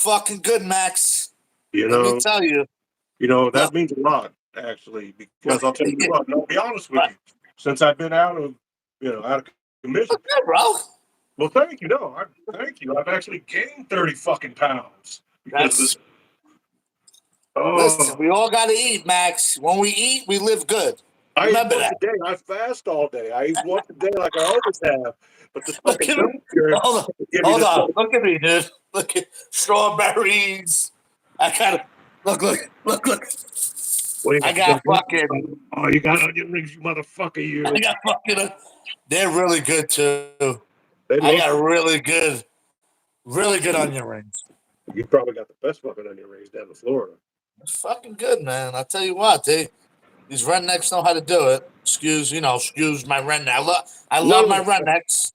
fucking good, Max. You Let me know, tell you. that Look, means a lot, actually, because look, I'll tell you what, and I'll be honest with look you, since I've been out of commission. good, bro. Well, thank you. No, thank you. I've actually gained 30 fucking pounds because of this. That's listen. Oh, We all got to eat, Max. When we eat, we live good. I eat Remember once that. a day. I fast all day. I eat once a day like I always have. But this Look fucking at me. doctor Hold on. give me Hold this. on. Look at me, dude. Look at strawberries. I got look. What do you I got? You got got fucking. oh, you got onion rings, you motherfucker. I You. got fucking. They're really good too. They I look. got really good onion rings. You probably got the best fucking onion rings down in Florida. It's fucking good, man. I tell you what, these rednecks know how to do it. Excuse my redneck. I No, love no, my no. rednecks.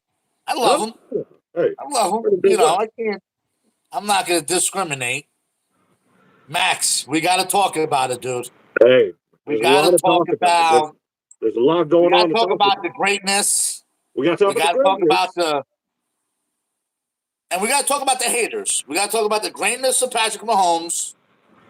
I love No, them. no. Hey, I love them. we're in the Midwest. I can't. I'm not going to discriminate. Max, we got to talk about it, dude. Hey, We there's a got lot to to talk talk about. about. There's a lot We going got on to to talk talk about about. the greatness. We got to talk We about the got to talk about greatness. and we got to talk about the haters. We got to talk about the greatness of Patrick Mahomes.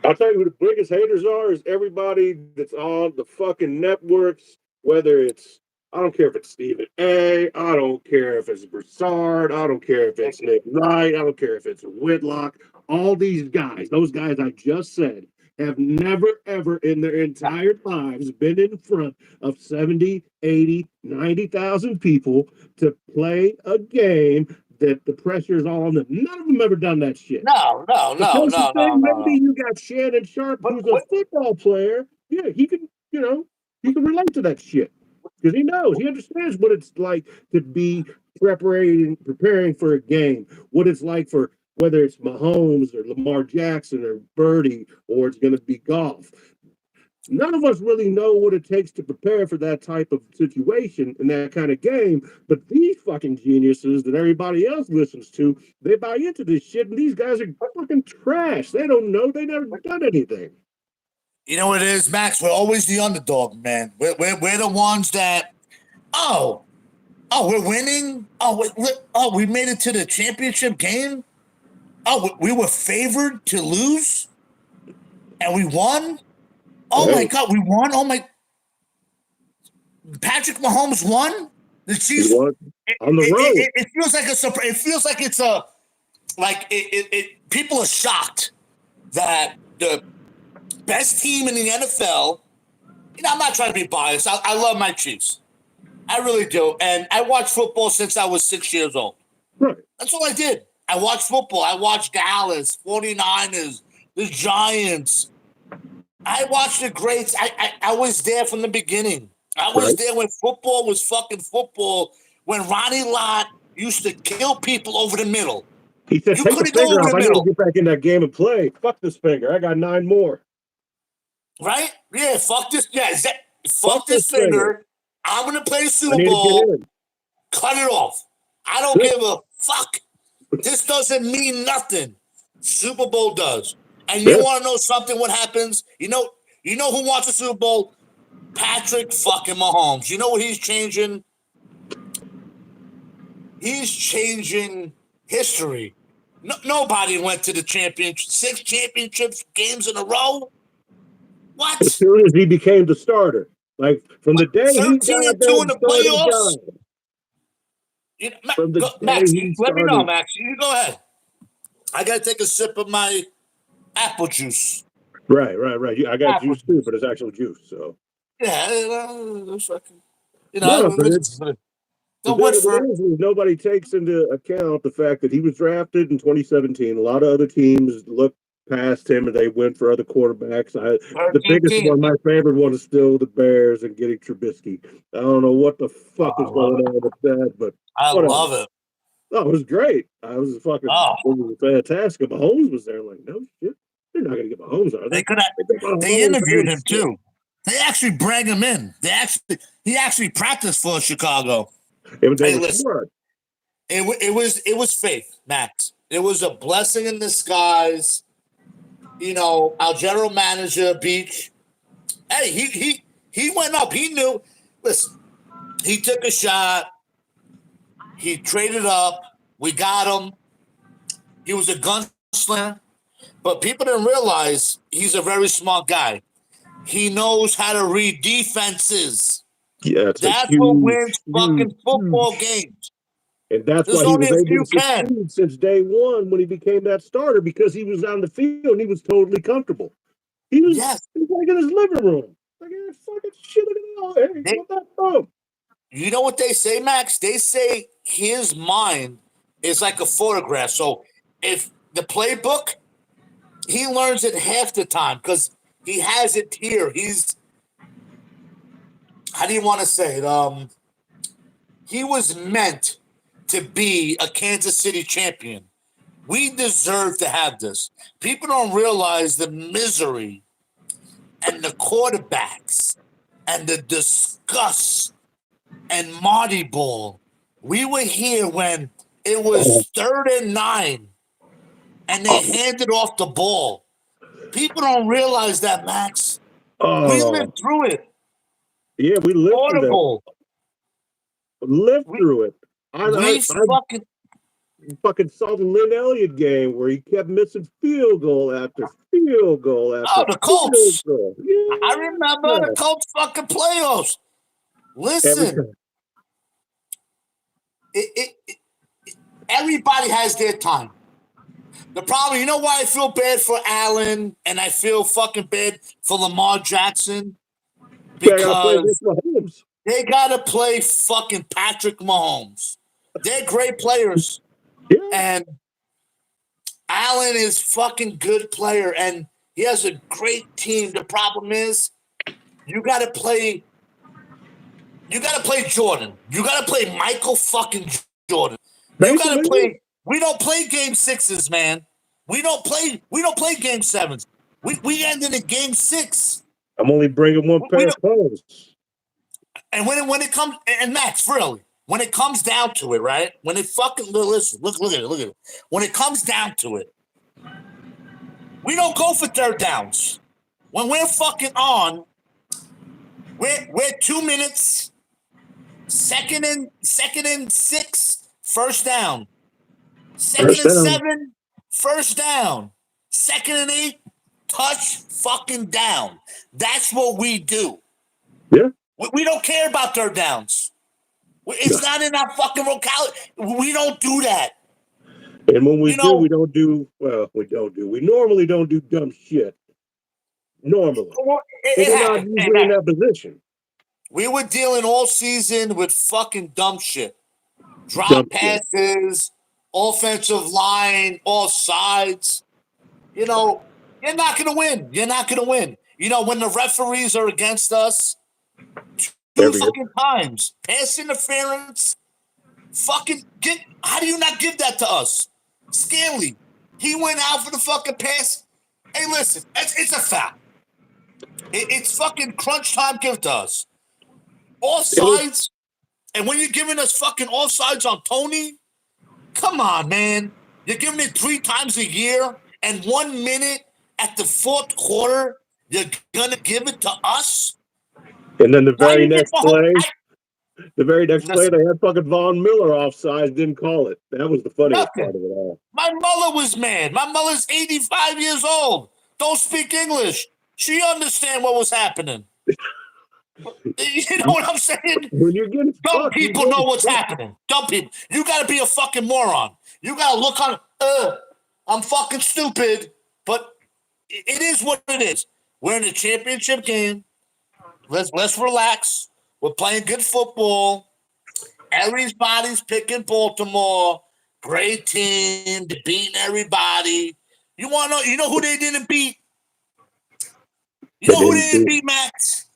I'll tell you who the biggest haters are is everybody that's on the fucking networks, whether it's I don't care if it's Stephen A. I don't care if it's Broussard. I don't care if it's Nick Wright. I don't care if it's Whitlock. All these guys, those guys I just said, have never, ever in their entire lives been in front of 70, 80, 90,000 people to play a game that the pressure is all on them. None of them ever done that shit. No, no, The no, closest no, no, thing, no, maybe no. you got Shannon Sharp, What, who's a what, football player. Yeah, he can relate to that shit because he knows, he understands what it's like to be preparing for a game, what it's like for whether it's Mahomes or Lamar Jackson or Birdie or it's going to be golf. None of us really know what it takes to prepare for that type of situation and that kind of game. But these fucking geniuses that everybody else listens to, they buy into this shit, and these guys are fucking trash. They don't know. They never done anything. You know what it is, Max? We're always the underdog, man. We're the ones that, oh, we're winning. We made it to the championship game. Oh, we were favored to lose, and we won. Oh my Hey, God, we won. Oh my, Patrick Mahomes won. The he Chiefs. won on the road. It feels like a surprise. It feels like it's a people are shocked that the best team in the NFL. I'm not trying to be biased. I love my Chiefs. I really do. And I watched football since I was 6 years old. Right. That's all I did. I watched football. I watched Dallas, 49ers, the Giants. I watched the greats. I was there from the beginning. I was Right. there when football was fucking football, when Ronnie Lott used to kill people over the middle. He said, You take the couldn't go finger over off. the I need to middle, get back in that game and play. Fuck this finger. I got 9 more. right? Yeah, fuck this. Yeah, Fuck fuck this this finger. finger. I'm going to play the I Super need to get Bowl. in. Cut it off. I don't give a fuck. This doesn't mean nothing. Super Bowl does. And you Yeah. want to know something? What happens? You know who wants the Super Bowl? Patrick fucking Mahomes. You know what he's changing? He's changing history. Nobody went to the championship, 6 championships games in a row. As What? soon as he became the starter. Like from the day he 13 got and 2 that in the starting playoffs? job, from the day Max, he let me know, started. Max. You go ahead. I got to take a sip of my apple juice. Right. I got Apple juice too, juice. but it's actual juice. So Yeah, it's fucking, no, but it's it's the the thing of Woodford. it is nobody takes into account the fact that he was drafted in 2017. A lot of other teams looked past him and they went for other quarterbacks. The 13 biggest teams. one, my favorite one, is still the Bears and getting Trubisky. I don't know what the Oh, fuck I was love going it. on with that, but I whatever. love it. Oh, it was great. I was fucking Oh, it was fantastic. Mahomes was there. Like, no shit. They're not gonna get Mahomes, are they they? could have. They got They Mahomes. interviewed Oh him shit. too. They actually bring him in. He actually practiced for Chicago. They Hey, were listen, smart. it was faith, Max. It was a blessing in disguise. Our general manager Beach. Hey, he went up. He knew. Listen, he took a shot. He traded up. We got him. He was a gunslinger. But people didn't realize he's a very smart guy. He knows how to read defenses. Yeah, it's a That's what huge, wins huge, fucking football huge. games. And that's There's why he only was a able few to can. succeed since day one when he became that starter because he was on the field and he was totally comfortable. Yes. He was like in his living room. Like, hey, fucking shit, look at all. Hey, They, what that from? you know what they say, Max? They say his mind is like a photograph. So if the playbook, he learns it half the time because he has it here. He's, how do you want to say it? He was meant to be a Kansas City champion. We deserve to have this. People don't realize the misery and the quarterbacks and the disgust and Marty Ball. We were here when it Oh, was 3rd and 9 and they oh, handed off the ball. People don't realize that, Max. We oh. lived through it. Yeah, we lived through that. Audible. Lived We through it. we I fucking fucking saw the Lynn Elliott game where he kept missing field goal after field goal oh after the field Colts. goal. I remember the Yeah. Colts fucking playoffs. Every Listen, time. it everybody has their time. The problem, you know why I feel bad for Allen and I feel fucking bad for Lamar Jackson? Yeah, I gotta play against Because Mahomes. they gotta play fucking Patrick Mahomes. They're great players, Yeah. and Allen is fucking good player, and he has a great team. The problem is, you gotta play. You gotta play Jordan. You gotta play Michael fucking Jordan. You gotta Basically, play. We don't play game sixes, man. We don't play. We don't play game sevens. We ended in game six. I'm only bringing one We pair of don't. clothes. And when it comes, and Max, really, when it comes down to it, right? When it fucking listen, look at it, look at it. When it comes down to it, we don't go for 3rd downs. When we're fucking on, we're 2 minutes, second and 6, first down. Second First and down. 7, first down. 2nd and 8, touch fucking down. That's what we do. Yeah. We don't care about 3rd downs. It's not in our fucking vocabulary. We don't do that. And when we You do, know, we don't do well, we don't do. We normally don't do dumb shit. Normally. When it we're not happened. Hey, usually in Matt, that position. we were dealing all season with fucking dumb shit. Dumb Drop shit. passes, offensive line, all sides. You know, you're not going to win. You're not going to win. You know, when the referees are against us, two Every year. fucking times, pass interference, fucking get. How do you not give that to us? Scanley, he went out for the fucking pass. Hey, listen, it's a foul. It's fucking crunch time. Give it to us. It was Offsides, and when you're giving us fucking offsides on Tony, come on, man. You're giving it 3 times a year, and 1 minute at the 4th quarter, you're gonna give it to us. and then Why you get Mahomes? the very next play Listen, they had fucking Von Miller offside, didn't call it. That was the funniest nothing. part of it all. My mother was mad. My mother's 85 years old. Don't speak English. She understand what was happening. You know what I'm saying? When you're getting Dumb fucked, you're people know getting what's fucked. happening. Dumb people. You got to be a fucking moron. You got to look on. I'm fucking stupid, but it is what it is. We're in a championship game. Let's relax. We're playing good football. Everybody's picking Baltimore. Great team. They're beating everybody. You want to know? You know who they didn't beat? You They know who didn't they didn't do. beat, Max?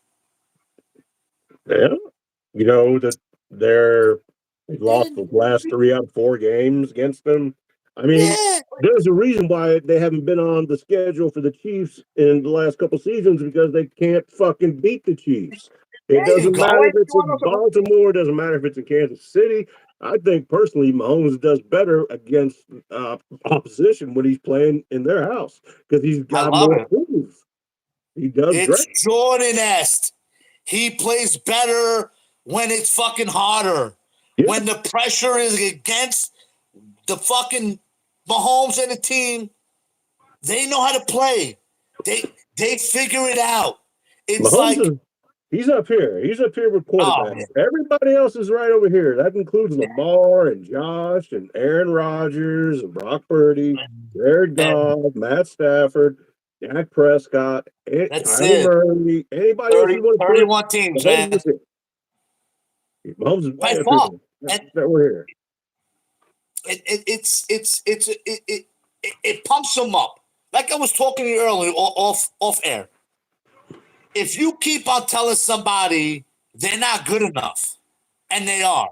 Yeah. You know that they've lost the last Yeah. 3 out of 4 games against them. I mean, there's a reason why they haven't been on the schedule for the Chiefs in the last couple seasons because they can't fucking beat the Chiefs. It There you doesn't go. matter if You it's in want to know Baltimore, it doesn't matter if it's in Kansas City. I think personally, Mahomes does better against opposition when he's playing in their house because he's I got love more it. proof. He does It's great. Jordan-esque. He plays better when it's fucking harder. Yeah, When the pressure is against the fucking Mahomes and the team, They know how to play. They figure it out. It's Mahomes like, is he's up here. He's up here with oh quarterbacks. man, Everybody else is right over here. That includes Lamar and Josh and Aaron Rodgers and Brock Purdy, Jared and Goff, Matt Stafford, Dak Prescott, that's Kyler it. Murray. Anybody else 30, you want to put? 31 teams, Mahomes man, is here. Mahomes is by way up here. far. And That we're here. it pumps them up. Like I was talking to you earlier off air. If you keep on telling somebody they're not good enough, and they are,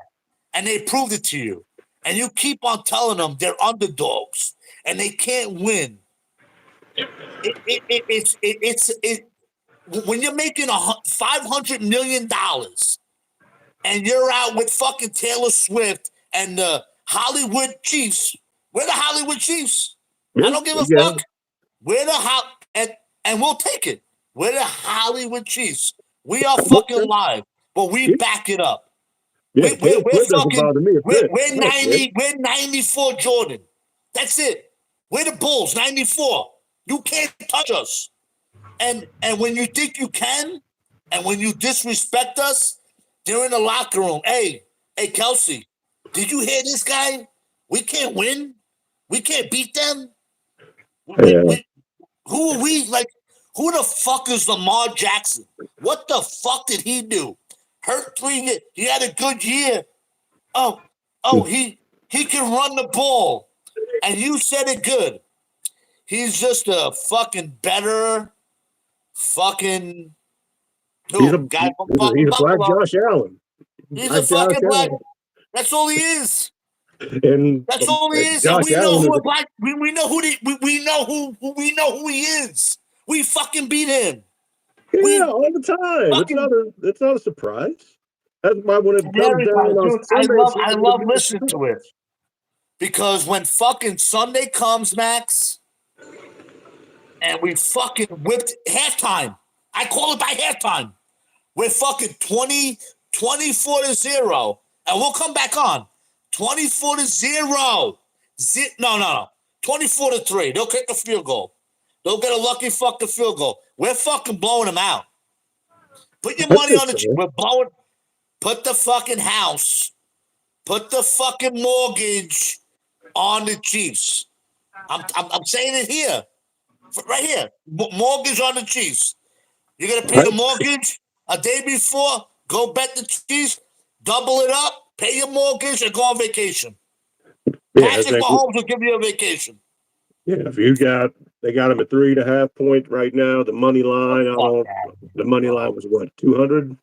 and they proved it to you, and you keep on telling them they're underdogs and they can't win, it's when you're making $500 million and you're out with fucking Taylor Swift and the Hollywood Chiefs. We're the Hollywood Chiefs. I Yeah, don't give a yeah. fuck. We're the and we'll take it. We're the Hollywood Chiefs. We are fucking live, but we back it up. Yeah, Taylor We're Swift doesn't fucking bother me a bit. we're I don't care. 94 Jordan. That's it. We're the Bulls, 94. You can't touch us. And when you think you can, and when you disrespect us, they're in the locker room. Hey, Kelsey, did you hear this guy? We can't win. We can't beat them. Yeah. Who are we? Like, who the fuck is Lamar Jackson? What the fuck did he do? Hurt 3 years. He had a good year. Oh, he can run the ball. And you said it good. He's just a fucking better fucking He's a guy from fucking he's a black Buffalo. Josh Allen. He's a Black Josh fucking black. Allen. That's all he is. And That's all he is. And Josh we know Allen who is a black. We know who we know who he is. We fucking beat him. yeah, We all the time. fucking It's not a surprise. That's why when it comes everybody, down on dude. Sundays, I he's going to love be the listening to it because when fucking Sunday comes, Max, and we fucking whipped halftime. I call it by halftime. We're fucking 24-0. And we'll come back on. 24-0. No. 24-3. They'll kick a field goal. They'll get a lucky fucking field goal. We're fucking blowing them out. Put your money on the Chiefs. We're blowing. Put the fucking house. Put the fucking mortgage on the Chiefs. I'm saying it here. Right here. Mortgage on the Chiefs. You're going to pay the mortgage a day before, go bet the Chiefs, double it up, pay your mortgage, and go on vacation. Yeah, Patrick Mahomes will give you a vacation. Yeah, if they got him at 3.5 points right now. The money line, the money line was what, 200?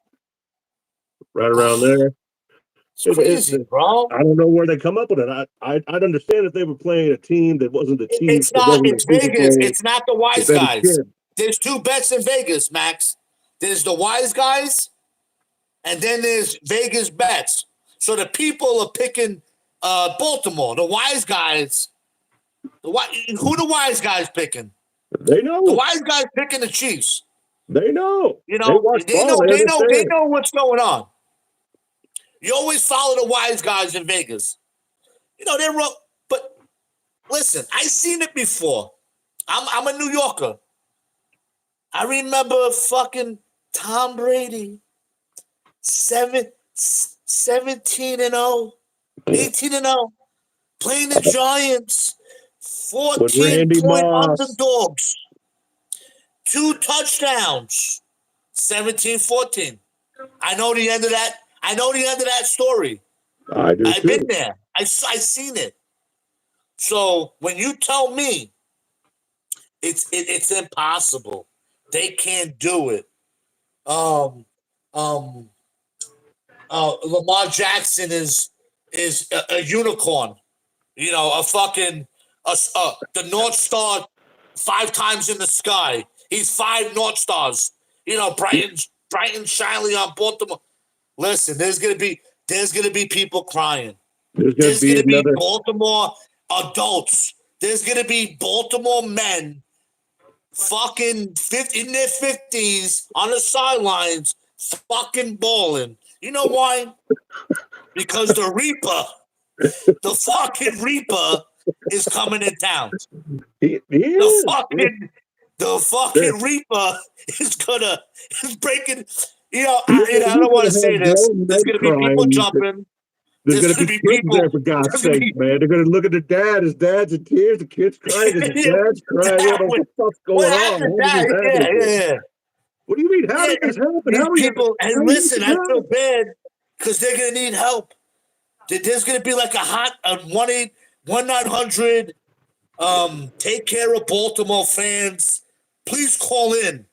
Right around there. It's crazy, bro. I don't know where they come up with it. I'd understand if they were playing a team that wasn't the Chiefs. It's Vegas. It's not the wise guys. There's 2 bets in Vegas, Max. There's the wise guys, and then there's Vegas bets. So the people are picking Baltimore. The wise guys. Who the wise guys picking? They know. The wise guys picking the Chiefs. They know. You know, they know what's going on. You always follow the wise guys in Vegas. You know, but listen, I seen it before. I'm a New Yorker. I remember fucking Tom Brady, 17-0, 18-0, playing the Giants, 14-point underdogs, 2 touchdowns, 17-14. I know the end of that. I know the end of that story. I do. I've been there. I seen it. So when you tell me it's impossible, they can't do it. Lamar Jackson is a unicorn. You know, a fucking the North Star 5 times in the sky. He's 5 North Stars. You know, Brighton Shiley on Baltimore. Listen, there's gonna be people crying. There's gonna be Baltimore adults. There's gonna be Baltimore men fucking in their 50s on the sidelines fucking balling. You know why? Because the fucking Reaper is coming in town. He The is. fucking the Yeah. fucking Reaper is breaking. He's I gonna don't want to say have this. grown There's men gonna be people crying. jumping. There's There's gonna gonna be be kids there, people. for God's There's gonna sake, be man. They're gonna look at the dad. His dad's in tears. The kid's crying. His yeah, dad's crying. What what, the fuck's what going on? happened to How did this that? happen Yeah, again? yeah, yeah. What do you mean? How Yeah, did this and happen? these people. How And are you listen, I feel surprised? bad because they're gonna need help. There's gonna be like a 1-900 take care of Baltimore fans. Please call in.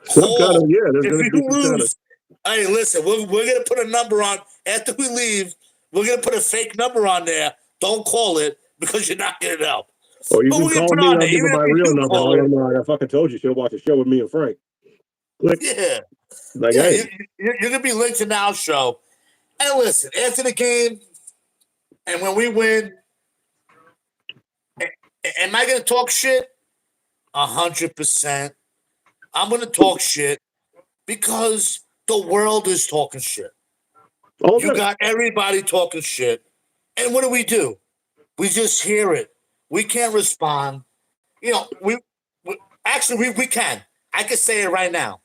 Some kind of Call there's if gonna be you some kind of lose. Hey, listen, we're gonna put a number on after we leave. We're gonna put a fake number on there. Don't call it because you're not getting help. or you But can we're gonna call put it me. on I'll there, give even her if my you real do number. call All it. I'm not. I fucking told you she'll watch a show with me and Frank. Click. Yeah, Like, yeah, hey, you're gonna be linked to our show. And listen, after the game, and when we win, am I gonna talk shit? 100%. I'm gonna talk shit because the world is talking shit. all You day. got everybody talking shit. And what do? We just hear it. We can't respond. We actually we can. I can say it right now.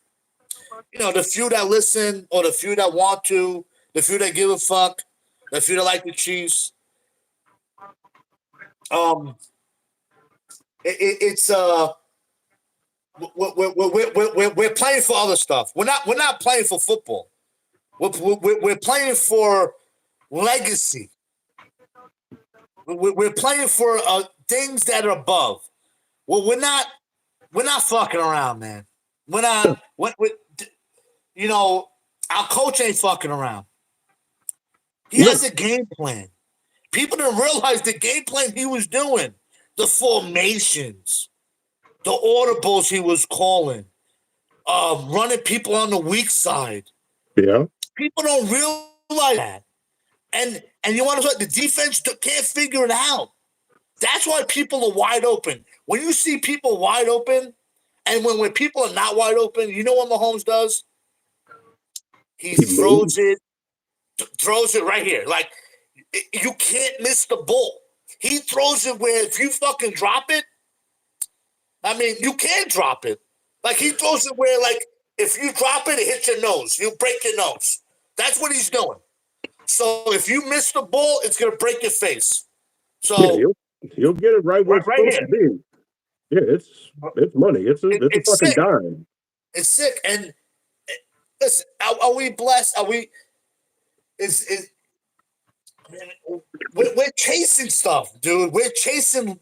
The few that listen or the few that want to, the few that give a fuck, the few that like the Chiefs. Um, it's we're playing for other stuff. We're not playing for football. We're playing for legacy. We're playing for things that are above. Well, we're not fucking around, man. We're not. You know, our coach ain't fucking around. He No, has a game plan. People didn't realize the game plan he was doing, the formations, the audibles he was calling, running people on the weak side. yeah, People don't realize that. And you want to know, the defense can't figure it out. That's why people are wide open. When you see people wide open, and when people are not wide open, you know what Mahomes does? He he moves. throws it right here. Like you can't miss the ball. He throws it where if you fucking drop it, I mean you can't drop it. Like he throws it where like if you drop it, it hits your nose. You break your nose. That's what he's doing. So if you miss the ball, it's gonna break your face. Yeah, So he'll get it right where it's right supposed to here, be. Yeah, it's money. It's a it's fucking sick. dime. It's sick. And listen, are we blessed? Are we? Is we're chasing stuff, dude. We're chasing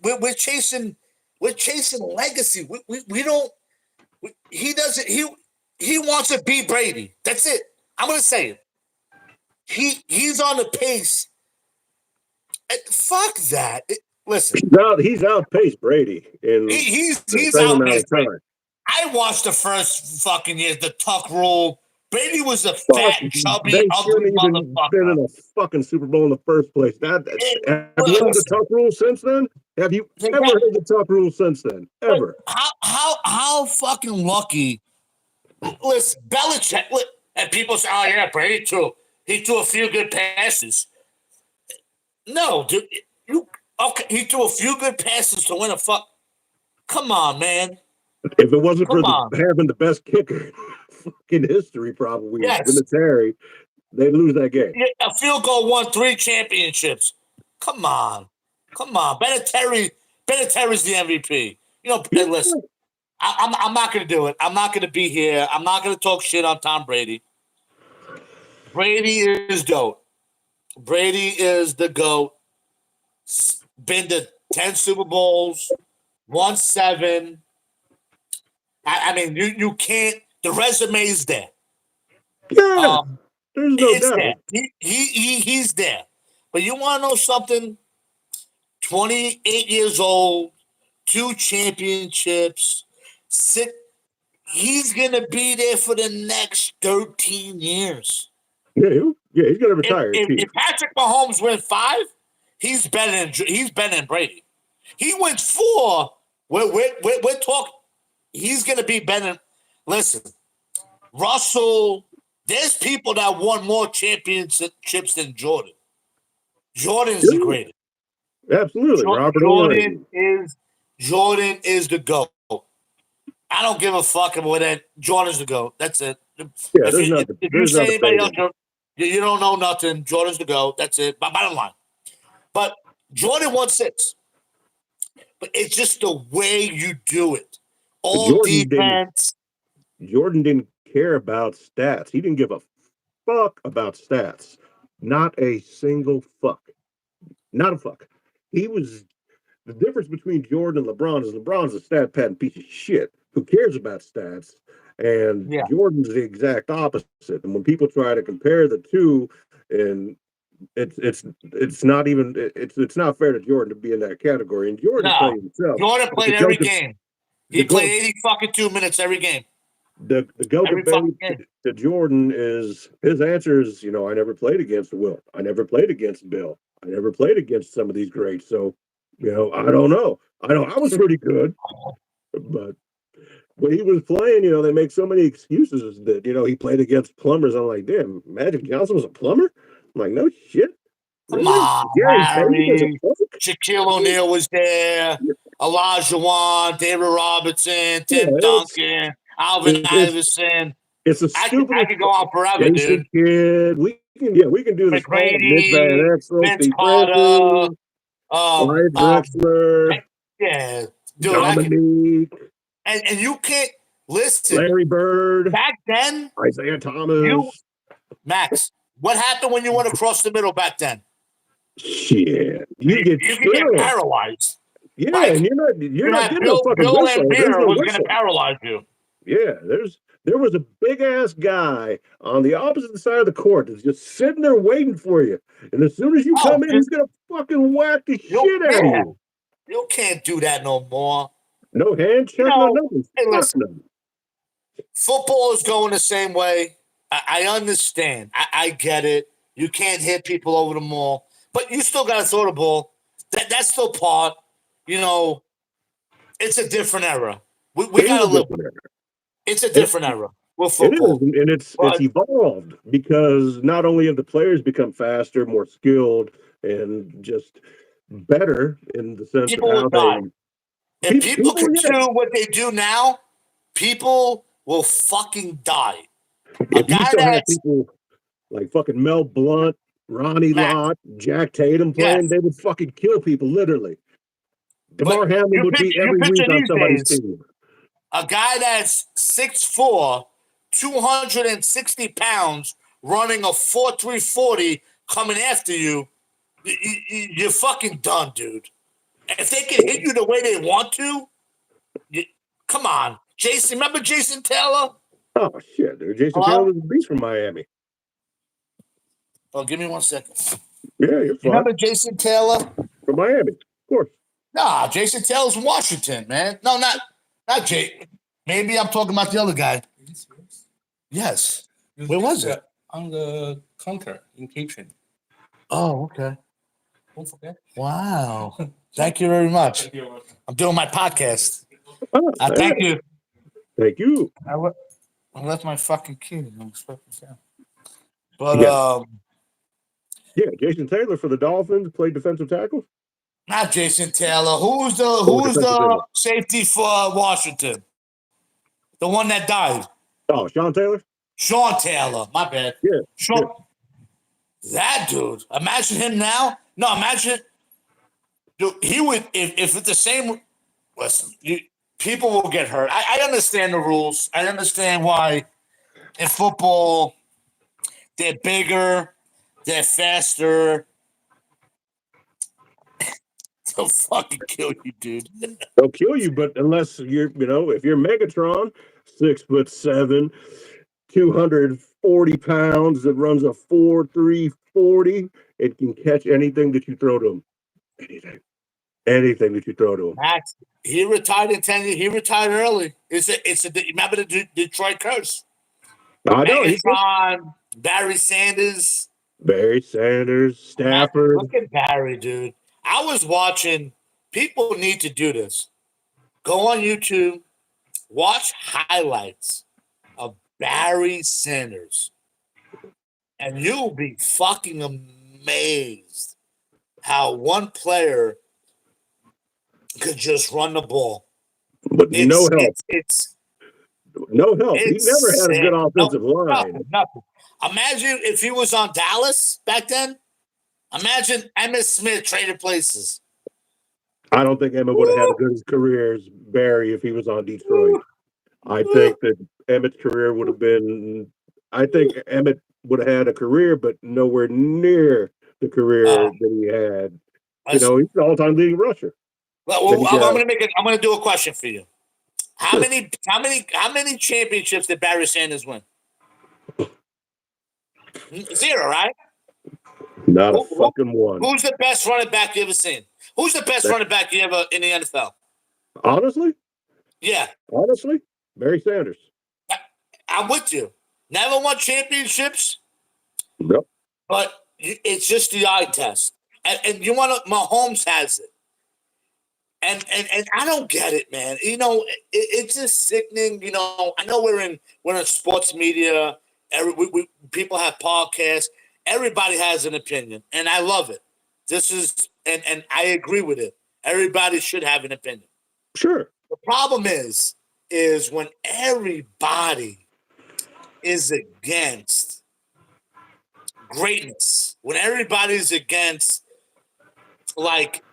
legacy. We don't. He doesn't. He wants to be Brady. That's it. I'm gonna say it. He's on the pace. Fuck that. Listen, He's outpaced Brady he, in he's the he's same amount outpaced of Brady. time. I watched the first fucking years, the Tuck rule. Brady was a Fuck, fat, chubby, they ugly shouldn't even been motherfucker. in a fucking Super Bowl in the first place. Have you heard the Listen, Tuck rule since then? Have you they ever got, heard the Tuck rule since then? but Ever? how fucking lucky. Listen, Belichick, and people say, "Oh yeah, Brady threw he threw a few good passes." No, dude, you okay? He threw a few good passes to win a fuck. Come on, man. If it wasn't for Come on. having the best kicker in history, probably Yes, Vinatieri, they'd lose that game. a field goal won 3 championships. Come on, come on. Benetteri's the MVP. Yeah, And listen, I'm not going to do it. I'm not going to be here. I'm not going to talk shit on Tom Brady. Brady is GOAT. Brady is the GOAT. Been to 10 Super Bowls, won 7. I mean, you can't. The resume is there. yeah, Um, there's no it's there. doubt. He's there. But you want to know something? 28 years old, 2 championships, six. He's gonna be there for the next 13 years. Yeah, he's gonna If, retire, if, Chief. if Patrick Mahomes wins 5, he's better than Brady. He wins 4. We're talking. He's gonna be better. Listen, Russell. There's people that won more championships than Jordan. Jordan's the Yeah, greatest. Absolutely, Robert Jordan Ory. is the GOAT. I don't give a fuck about it. Jordan's the GOAT. That's it. Yeah, If you there's say not anybody else, debating. you don't know nothing. Jordan's the GOAT. That's it. Bottom line. But Jordan won 6. But it's just the way you do it. All Jordan didn't defense. Jordan didn't care about stats. He didn't give a fuck about stats. Not a single fuck. Not a fuck. He was the difference between Jordan and LeBron is LeBron's a stat pattern piece of shit who cares about stats, and Yeah. Jordan's the exact opposite. And when people try to compare the two, and it's not even it's not fair to Jordan to be in that category. And Jordan tell No. you himself Jordan that the played every goat game. the He played goat 80 fucking 2 minutes every game. the go Every debate fucking game. to Jordan is his answer is, I never played against Will. I never played against Bill. I never played against some of these greats. So, I don't know. I know I was pretty good, but when he was playing, they make so many excuses that, he played against plumbers. I'm like, damn, Magic Johnson was a plumber? I'm like, no shit. Come Really? on, Gary Payton was a Harry. punk? Shaquille O'Neal was there. Elijah Wan, David Robinson, Yeah, Tim Duncan, Alvin it's Iverson. it's the I stupidest could go on forever, Jason dude. Kidd. We can do this all. Nick Van McGrady, Exel, Vince Steve Carter, Francis, Clyde Drexler, yeah, dude. I could, Dominique, and you can't listen. Larry Bird, Back then, Isaiah you Thomas. Max. What happened when you went across the middle back then? Shit, you get You could get killed. paralyzed. Yeah, and Like you're you not had getting a fucking Bill whistle. There's Laimbeer no was going to whistle. paralyze you. Yeah, there was a big ass guy on the opposite side of the court that's just sitting there waiting for you. And as soon as you Oh, come in, he's gonna fucking whack the you shit out of can. you. You can't do that no more. No hand You check, no know, nothing. hey, Fuck listen, no. football is going the same way. I understand. I get it. You can't hit people over the mall, but you still got to throw the ball. That's still part. You know, it's a different era. We It is got a to live different with it. era. It's a It, different era with it is, football. and it's But evolved because not only have the players become faster, more skilled, and just better in the sense of people will how they die. If people people, could yeah. do what they do now, people will fucking die. A If you guy still have that's people like fucking Mel Blunt, Ronnie Max, Lott, Jack Tatum playing, yes, they would fucking kill people literally. but DeMar Hamlin would be you every picture week on these somebody's days team. a guy that's 6'4", 260 pounds, running a 4.340 coming after you. You're fucking done, dude. If they can hit you the way they want to, you, come on, Jason. Remember Jason Taylor? Oh shit, dude. Jason Taylor Hello. was a beast from Miami. Oh, give me 1 second. Yeah, you're You fine. remember Jason Taylor? From Miami, of course. Nah, Jason Taylor's from Washington, man. No, not Jay. Maybe I'm talking about the other guy. Yes. Where was it? On the counter in kitchen. Oh, okay. Don't forget. Wow. Thank you very much. Thank you. I'm doing my podcast. Oh, Thank you. thank you. I left my fucking key. I'm expecting that. But Yeah, yeah. Jason Taylor for the Dolphins played defensive tackle not Jason Taylor. or Who's defensive the end. safety for Washington? The one that died. Oh, Sean Taylor. Sean Taylor. My bad. Yeah, Sean. yeah. That dude. Imagine him now. No, imagine. Dude, he would if it's the same. Listen, people will get hurt. I understand the rules. I understand why in football they're bigger, they're faster. They'll fucking kill you, dude. They'll kill you, but unless if you're Megatron, 6'7", 240 pounds, that runs a 4.340, it can catch anything that you throw to him. Anything that you throw to him. Max, he retired in 10 years. He retired early. Remember the Detroit curse? I know. Megatron, Barry Sanders. Barry Sanders, Max, Stafford. look at Barry, dude. I was watching. People need to do this. Go on YouTube, watch highlights of Barry Sanders, and you'll be fucking amazed how one player could just run the ball. But no help. It's No help. He never it's had a good sick. offensive line. Nothing. Imagine if he was on Dallas back then. Imagine Emmitt Smith traded places. I don't think Emmett would have had a good career as Barry if he was on Detroit. I think that Emmett's career would have been. I think Emmett would have had a career, but nowhere near the career that he had. You know, he's the all-time leading rusher. Well, I'm gonna do a question for you. How many championships did Barry Sanders win? 0, right? Not a fucking one. Who's the best running back you ever seen? Who's the best running back you ever in the NFL? Honestly? Yeah. Honestly? Barry Sanders. I'm with you. Never won championships. Nope. But it's just the eye test. And you want to, Mahomes has it. And I don't get it, man. You know, it's just sickening. You know, I know we're in sports media. People have podcasts. Everybody has an opinion, and I love it. This is, and I agree with it. Everybody should have an opinion. Sure. The problem is when everybody is against greatness, when everybody's against, like,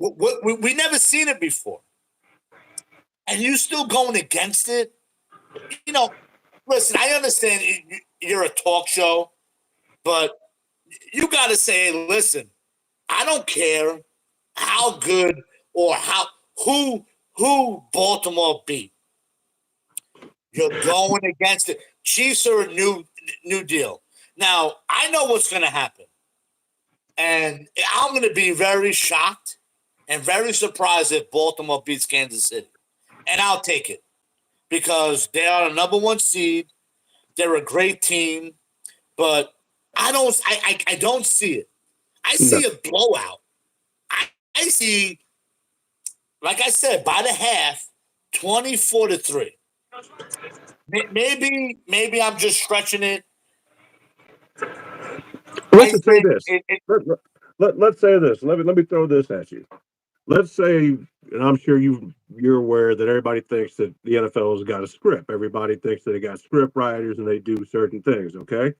we never seen it before, and you still going against it. You know, listen, I understand you're a talk show, but you got to say, listen, I don't care how good or who Baltimore beat. You're going against it. Chiefs are a new deal. Now, I know what's going to happen, and I'm going to be very shocked and very surprised if Baltimore beats Kansas City. And I'll take it because they are the number 1 seed. They're a great team, but I don't see it. I see a blowout. I see, like I said, by the half, 24-3. Maybe I'm just stretching it. Let's say this. Let's say this. Let me throw this at you. Let's say, and I'm sure you're aware that everybody thinks that the NFL has got a script. Everybody thinks that they got script writers and they do certain things. Okay,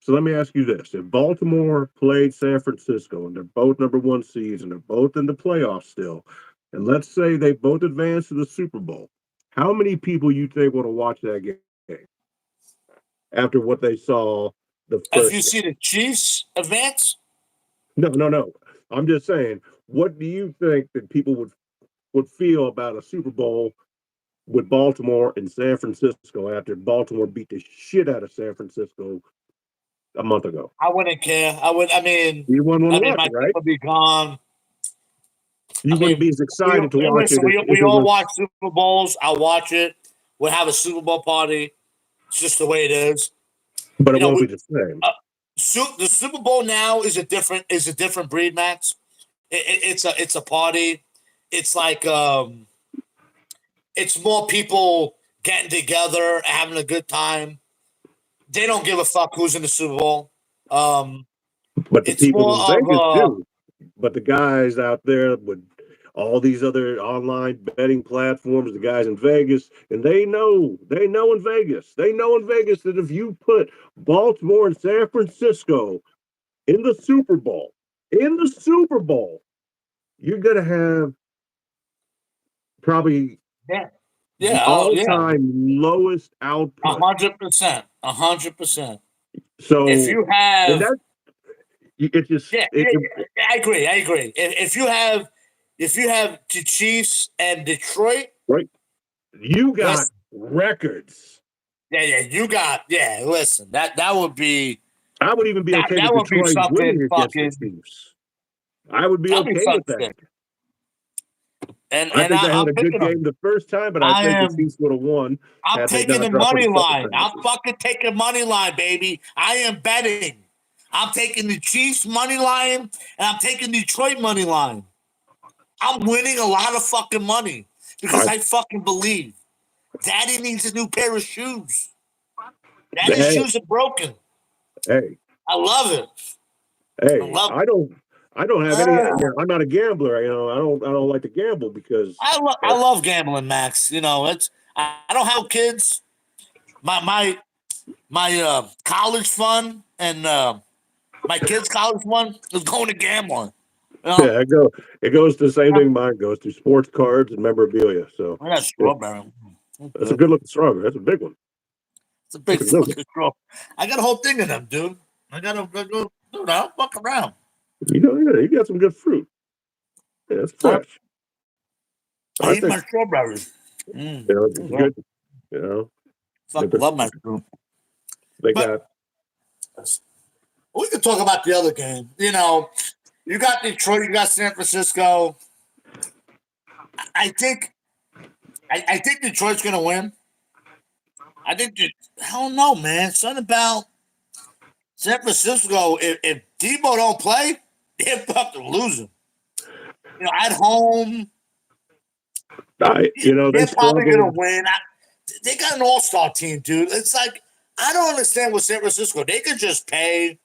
so let me ask you this: if Baltimore played San Francisco and they're both number 1 seeds and they're both in the playoffs still, and let's say they both advance to the Super Bowl, how many people you think want to watch that game after what they saw the first? If you see the Chiefs advance? No. I'm just saying, what do you think that people would feel about a Super Bowl with Baltimore and San Francisco after Baltimore beat the shit out of San Francisco a month ago? I wouldn't care. I mean, you wouldn't want to watch my it, right? team would be gone. You wouldn't be as excited to watch it. We all watch Super Bowls. I'll watch it. We'll have a Super Bowl party. It's just the way it is. But it won't be the same. The Super Bowl now is a different breed, Max. It's a party. It's like it's more people getting together, having a good time. They don't give a fuck who's in the Super Bowl. But the people in Vegas do. But the guys out there with all these other online betting platforms, the guys in Vegas, and they know in Vegas that if you put Baltimore and San Francisco in the Super Bowl, you're gonna have probably all-time lowest output. 100%. So if you have, it just I agree. If you have the Chiefs and Detroit, right, you got records. Listen, that would be. I would even be okay with Detroit winning against the Chiefs. I would be okay with that. And I think they had a good game the first time, but I think the Chiefs would have won. I'm taking the money line. I'm fucking taking money line, baby. I am betting. I'm taking the Chiefs money line, and I'm taking Detroit money line. I'm winning a lot of fucking money because I fucking believe. Daddy needs a new pair of shoes. Daddy's shoes are broken. Hey, I love it. Hey, I I don't have any. Uh, I'm not a gambler. I don't like to gamble because I love gambling, Max. It's I don't have kids. My college fund and my kids' college fund is going to gambling. yeah, it goes to the same thing mine goes to sports cards and memorabilia. So I got yeah, strawberry. that's a Good. good looking strawberry. That's a big one. It's a That's big a good one. fucking straw. I got a whole thing of them, dude. I go, dude. I don't fuck around. Yeah, you got some good fruit. Yeah, it's So fresh. I I eat think my strawberries. it's Good. good. You know, Fucking love my fruit. they But got we could talk about the other game. You got Detroit, you got San Francisco. I think I think Detroit's gonna win. I think I don't know, man. Something about San Francisco. If Debo don't play, they're fucking losing. At home, they they're probably gonna struggled. win. They got an all-star team, dude. It's like I don't understand with San Francisco. They could just pay.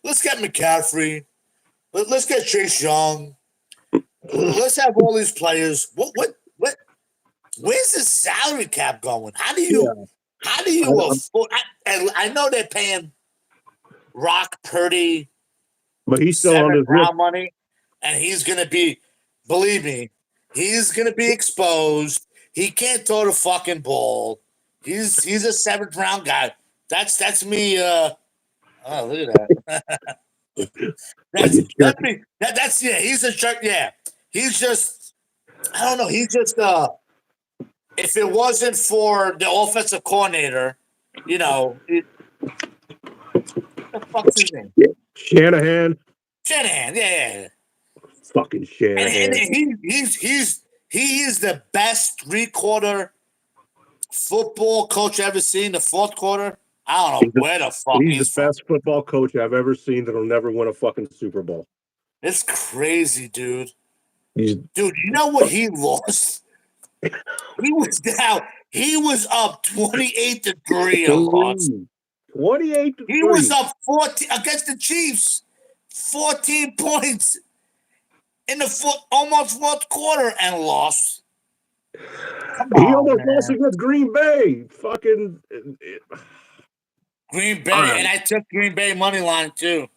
Let's get McCaffrey. Let's get Chase Young. Let's have all these players. What? Where's the salary cap going? Yeah, How do you I, afford? I know they're paying Rock Purdy but he's still on 7th his rip. round money, and he's gonna be, believe me, he's gonna be exposed. He can't throw the fucking ball. He's a 7th round guy. That's me. Oh, look at that. Like a That's jerk. me. That's yeah. He's a jerk. Yeah, he's just. I don't know. He's just. If it wasn't for the offensive coordinator, the fuck's his name? Shanahan, Shanahan. Yeah. fucking And Shanahan. he is the best 3-quarter football coach I've ever seen. The 4th quarter, I don't know He's the, where the fuck he's the he's from. best football coach I've ever seen that'll never win a fucking Super Bowl. It's crazy, dude. He's Dude, you know what he lost? He was down. He was up 28-3 a loss. 28 to He was 3. up 14 against the Chiefs. 14 points in the almost 4th quarter and lost. Come He on, almost lost man. against Green Bay. Fucking. Green All Bay, and right. I took Green Bay money line too.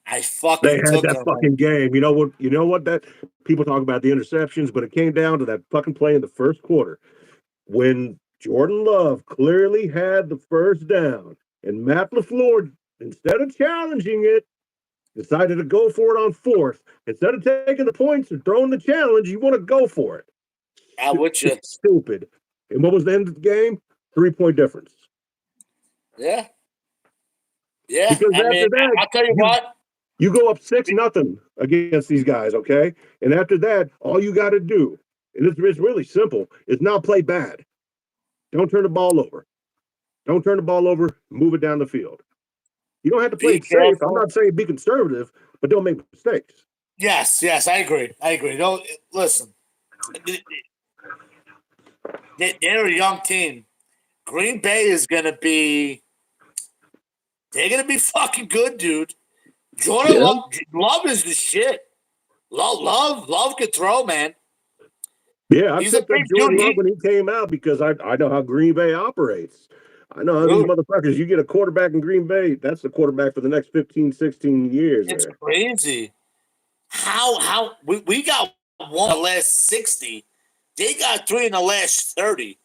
I They fucking had took that them. fucking game. You know what? You know what? That people talk about the interceptions, but it came down to that fucking play in the first quarter when Jordan Love clearly had the first down, and Matt LaFleur, instead of challenging it, decided to go for it on 4th. Instead of taking the points and throwing the challenge, you want to go for it. I'm with you. Stupid. And what was the end of the game? 3-point difference. Yeah, yeah. Because I after mean, that, I'll tell you what. you go up 6-0 against these guys, okay? And after that, all you got to do, and it's really simple, is not play bad. Don't turn the ball over. Don't turn the ball over. Move it down the field. You don't have to play Be it safe. I'm careful. not saying be conservative, but don't make mistakes. Yes, I agree. Don't listen. They're a young team. Green Bay is gonna be. They're gonna be fucking good, dude. Jordan Yeah. Love is the shit. Love can throw, man. Yeah, I He's a picked up big dude. Jordan Love when he came out because I know how Green Bay operates. I know how these Dude, motherfuckers, you get a quarterback in Green Bay, that's the quarterback for the next 15, 16 years it's there. crazy. How we got one in the last 60. They got 3 in the last 30.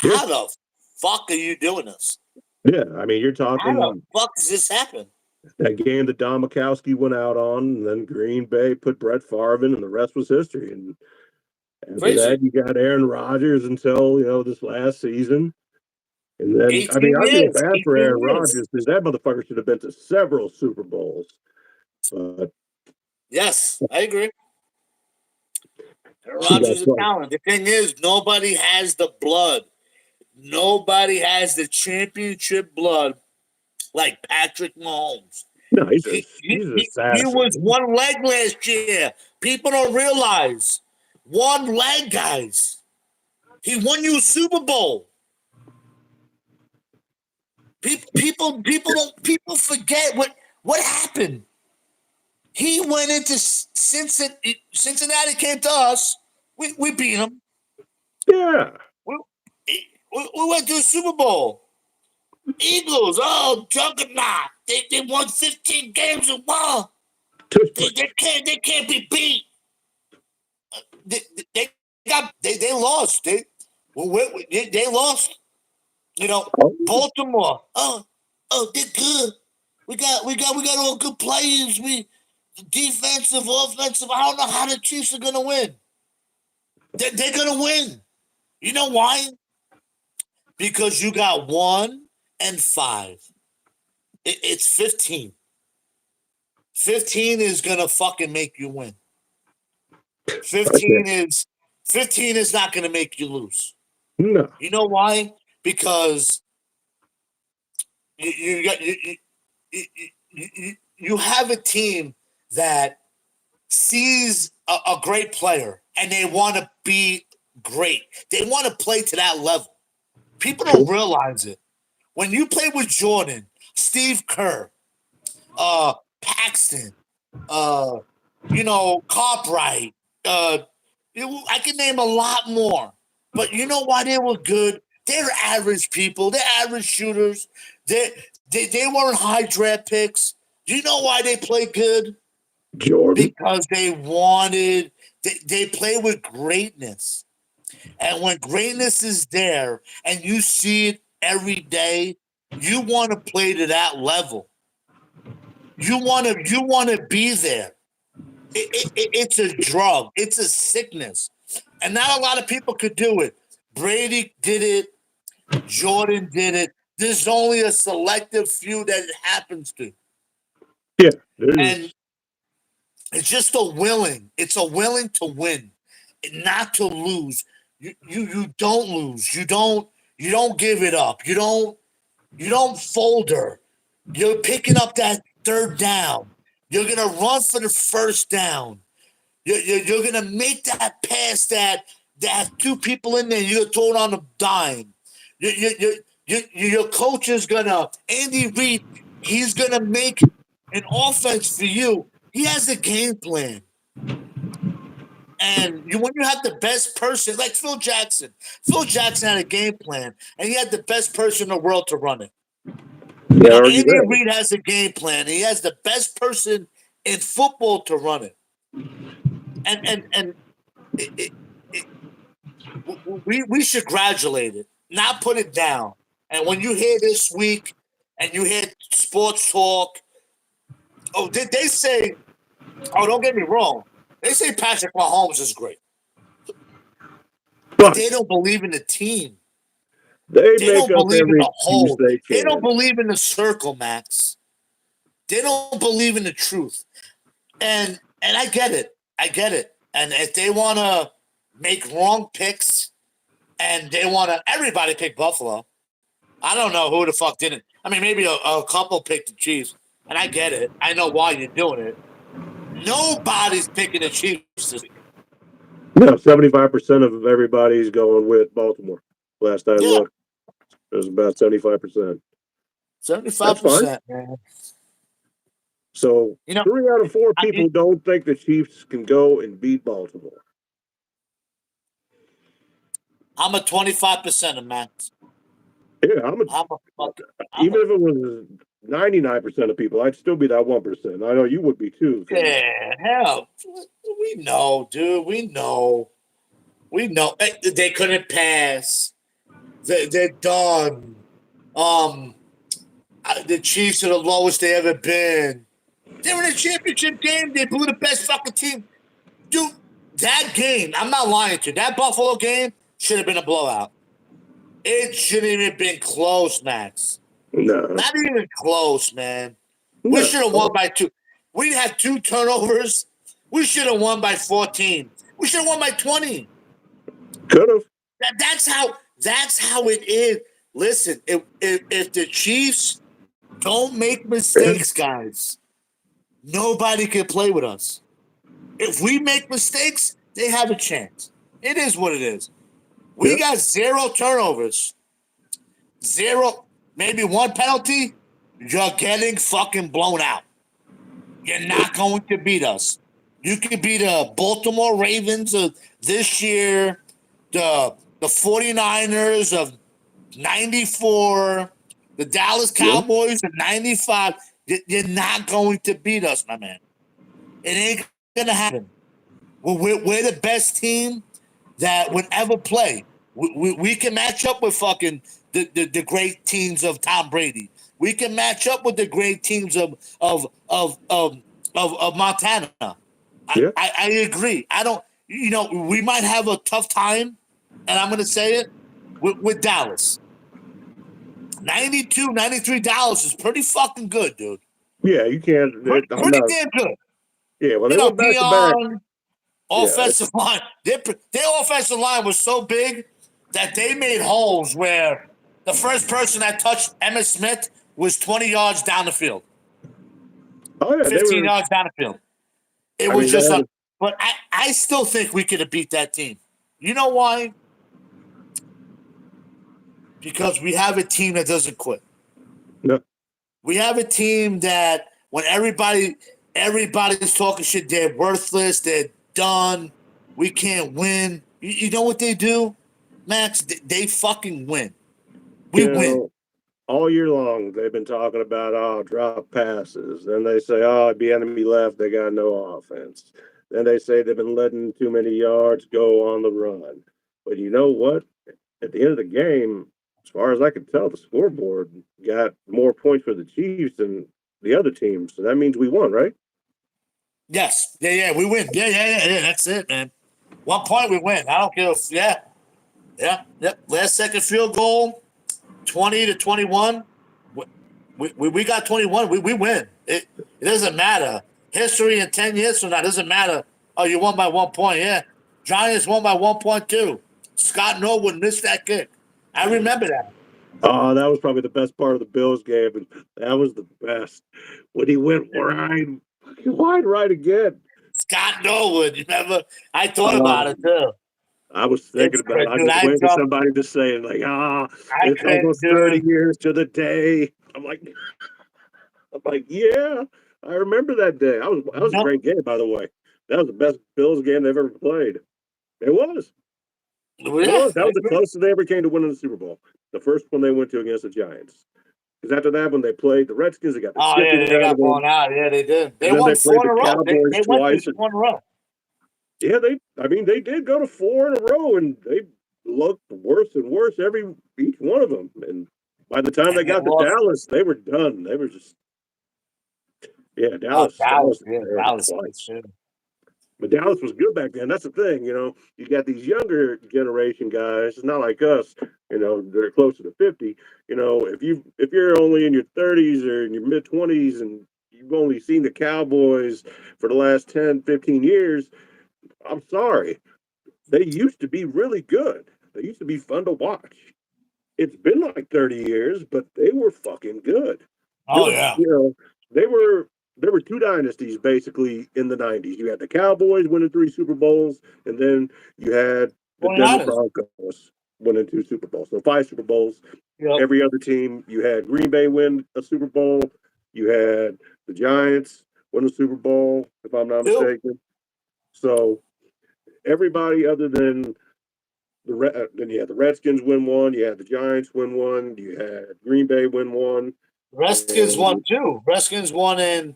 Yeah. How the fuck are you doing this? Yeah. I mean, you're How the talking fuck does this happen? that game that Don Mikowski went out on, and then Green Bay put Brett Favre in, and the rest was history. And after that, Crazy. you got Aaron Rodgers until, this last season. And then, I mean, 18 I feel years. bad for 18 Aaron years. Rodgers because that motherfucker should have been to several Super Bowls. But Yes, I agree. Aaron he got Rodgers is a close. talent. The thing is, nobody has the blood. Nobody has the championship blood like Patrick Mahomes. No, he's an He was assassin. one leg last year. People don't realize. One leg, guys. He won you a Super Bowl. People forget what happened. He went into Cincinnati. Cincinnati came to us. We beat him. Yeah. We, we went to the Super Bowl. Eagles, juggernaut. They won 15 games in one. Tush They can't be beat. They lost. They lost. You know, Oh, Baltimore. They're good. We got all good players. We defensive, offensive. I don't know how the Chiefs are gonna win. They're gonna win. You know why? Because you got 1-5. It's 15. 15 is gonna fucking make you win. 15 okay. is 15 is not gonna make you lose. No. You know why? Because you got you have a team that sees a great player and they want to be great. They want to play to that level. People don't True. realize it. When you play with Jordan, Steve Kerr, Paxton, uh, Cartwright, I can name a lot more. But you know why they were good? They're average people. They're average shooters. They weren't high draft picks. Do you know why they play good? Jordan. Because they play with greatness. And when greatness is there and you see it every day, you want to play to that level. You want to be there. It's a drug. It's a sickness. And not a lot of people could do it. Brady did it. Jordan did it. There's only a selective few that it happens to. Yeah. There's And it's just a willing. It's a willing to win, not to lose. You don't lose. You don't give it up. You don't folder. You're picking up that third down. You're gonna run for the first down. You're gonna make that pass that two people in there. You're gonna throw it on the dime. Your coach is gonna Andy Reid. He's gonna make an offense for you. He has a game plan. And when you have the best person, like Phil Jackson had a game plan, and he had the best person in the world to run it. yeah, argue Andy that. Reid has a game plan. He has the best person in football to run it. And it, it, we should graduate it, not put it down. And when you hear this week and you hear sports talk, they say, don't get me wrong, they say Patrick Mahomes is great, but But they don't believe in the team. they They make don't up believe in every the excuse whole. they They don't can. believe in the circle, Max. They don't believe in the truth. And I get it. I get it. And if they want to make wrong picks and they want to, everybody pick Buffalo. I don't know who the fuck didn't. I mean, maybe a couple picked the Chiefs, and I get it. I know why you're doing it. Nobody's picking the Chiefs this week. No, 75% of everybody's going with Baltimore. Last I Yeah, looked, it was about 75%. That's fine. 75%, man. So You know, 3 out of 4 I, people don't think the Chiefs can go and beat Baltimore. I'm a 25% of Max. Yeah, I'm a fucking. I'm even a if it was 99% of people, I'd still be that 1%. I know you would be too. So yeah. Hell, we know, dude. We know. We know. They couldn't pass. They're done. Um, the Chiefs are the lowest they ever been. They're in a championship game. They blew the best fucking team. Dude, that game, I'm not lying to you. That Buffalo game should have been a blowout. It shouldn't even been close, Max. no, Not even close, man. We no, should have won by 2. We had 2 turnovers. We should have won by 14. We should have won by 20. could have. That's how it is. Listen, if the Chiefs don't make mistakes, guys, nobody can play with us. If we make mistakes, they have a chance. It is what it is. We Yeah, got 0 turnovers. 0, maybe 1 penalty. You're getting fucking blown out. You're not going to beat us. You could be the Baltimore Ravens of this year, the 49ers of 94, the Dallas Yeah. Cowboys of 95. You're not going to beat us, my man. It ain't going to happen. We're the best team that would ever play. We can match up with fucking the great teams of Tom Brady. We can match up with the great teams of Montana. Yeah. I agree. I don't. We might have a tough time, and I'm going to say it with Dallas. 92, 93 Dallas is pretty fucking good, dude. Yeah, you can't. I'm Pretty not. damn good. Yeah, well, they went back to back. Dion, Yeah, offensive line. Their offensive line was so big that they made holes where the first person that touched Emmitt Smith was 20 yards down the field, oh yeah, they 15 were. yards down the field. It I was mean, just that, but I still think we could have beat that team. You know why? Because we have a team that doesn't quit. no, We have a team that when everybody's talking shit, they're worthless, they're done, we can't win. You know what they do, Max? They fucking win. We you win. know, all year long they've been talking about drop passes. Then they say be enemy left. They got no offense. Then they say they've been letting too many yards go on the run. But you know what? At the end of the game, as far as I could tell, the scoreboard got more points for the Chiefs than the other team. So that means we won, right? Yes. Yeah, we win. Yeah. That's it, man. 1 point we win. I don't care if Yep. Last second field goal, 20-21. We got 21. We win. It doesn't matter. History in 10 years from now doesn't matter. Oh, you won by 1 point. Yeah. Giants won by 1 point too. Scott Norwood missed that kick. I remember that. Oh, that was probably the best part of the Bills game, and that was the best when he went wide right again. Scott Norwood. You remember? I thought about it Um, too. I was thinking It's about it. I dude. just waited for somebody to say it, like, I it's couldn't almost do 30 it. years to the day. I'm like, yeah, I remember that day. That was a No, great game, by the way. That was the best Bills game they've ever played. It was. It yeah, was. That I was the agree. closest they ever came to winning the Super Bowl. The first one they went to against the Giants. Because after that, when they played the Redskins, they got the Oh shit yeah, beaten they out of got them. blown out. Yeah, they did. They And then won they played four the in a row. Cowboys They went through twice. And 4 in a row. yeah, they did go to four in a row, and they looked worse and worse each one of them. And by the time And they they got to lost. Dallas, they were done. They were just Oh, Dallas Dallas. Yeah, prepared them Dallas. twice. Too. But Dallas was good back then. That's the thing, You got these younger generation guys. It's not like us, they're closer to 50. If you're only in your 30s or in your mid 20s and you've only seen the Cowboys for the last 10, 15 years, I'm sorry. They used to be really good. They used to be fun to watch. It's been like 30 years, but they were fucking good. There Oh was, yeah. they were there were two dynasties basically in the 90s. You had the Cowboys winning 3 Super Bowls, and then you had the Denver 49ers. Broncos winning 2 Super Bowls. So 5 Super Bowls. Yep. Every other team, you had Green Bay win a Super Bowl. You had the Giants win a Super Bowl, if I'm not Two. mistaken. So everybody other than then you had the Redskins win one, you had the Giants win one, you had Green Bay win one, Redskins won and two. Redskins won in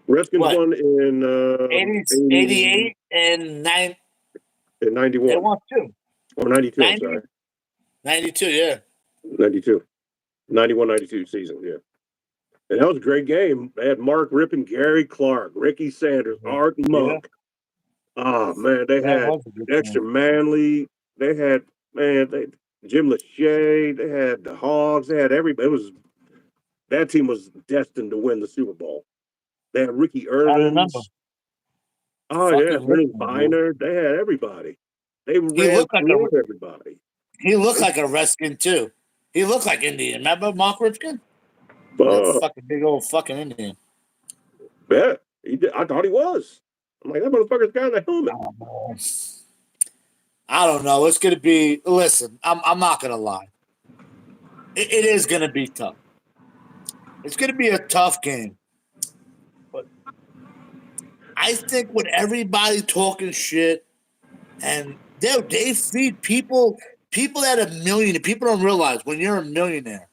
Redskins what? won in 80, 80 88 and in they 91 won two. or 92. I'm 90, sorry, 92, yeah. 92, 91, 92 season. Yeah, and that was a great game. They had Mark Rippon, Gary Clark, Ricky Sanders, Art Yeah, Monk. Oh man, they that had was a good Dexter game. Manley. They had Jim Lachey. They had the Hogs. They had everybody. That team was destined to win the Super Bowl. They had Ricky I remember. Irvins. Oh yeah, Fucking Dennis Richmond, dude. Biner. They had everybody. They He ran looked like a through everybody. he looked like a Redskin too. He looked like Indian. Remember Mark Ripken? That Uh, fucking big old fucking Indian. yeah, he did. I thought he was. I'm like, that motherfucker's got the helmet. I don't know. It's gonna be. Listen, I'm not gonna lie. It is gonna be tough. It's gonna be a tough game. But I think with everybody talking shit, and they feed people that are millionaire. People don't realize when you're a millionaire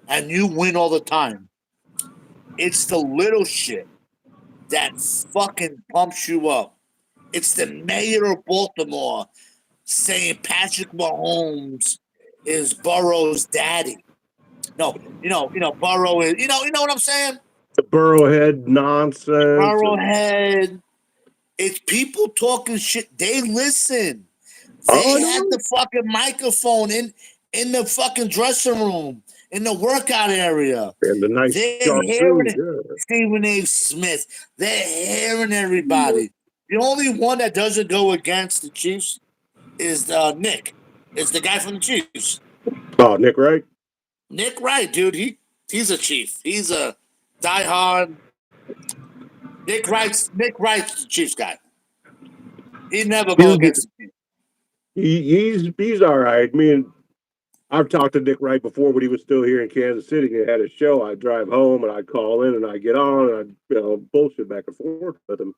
and you win all the time, it's the little shit that fucking pumps you up. It's the mayor of Baltimore saying Patrick Mahomes is Burrow's daddy. No, Burrow is. You know what I'm saying? The Burrowhead nonsense. Burrowhead. It's people talking shit. They listen. Oh, I They had know. the fucking microphone in the fucking dressing room, in the workout area. And the nice They're sharp hearing suit. it. Yeah. Stephen A. Smith. They're hearing everybody. The only one that doesn't go against the Chiefs is Nick. It's the guy from the Chiefs. Oh, Nick Wright. Nick Wright, dude. He's a Chief. He's a diehard. Nick Wright's the Chiefs guy. He never go against the Chiefs. He's all right. Me and I've talked to Nick Wright before when he was still here in Kansas City. He had a show. I'd drive home and I'd call in and I'd get on and I'd bullshit back and forth with him.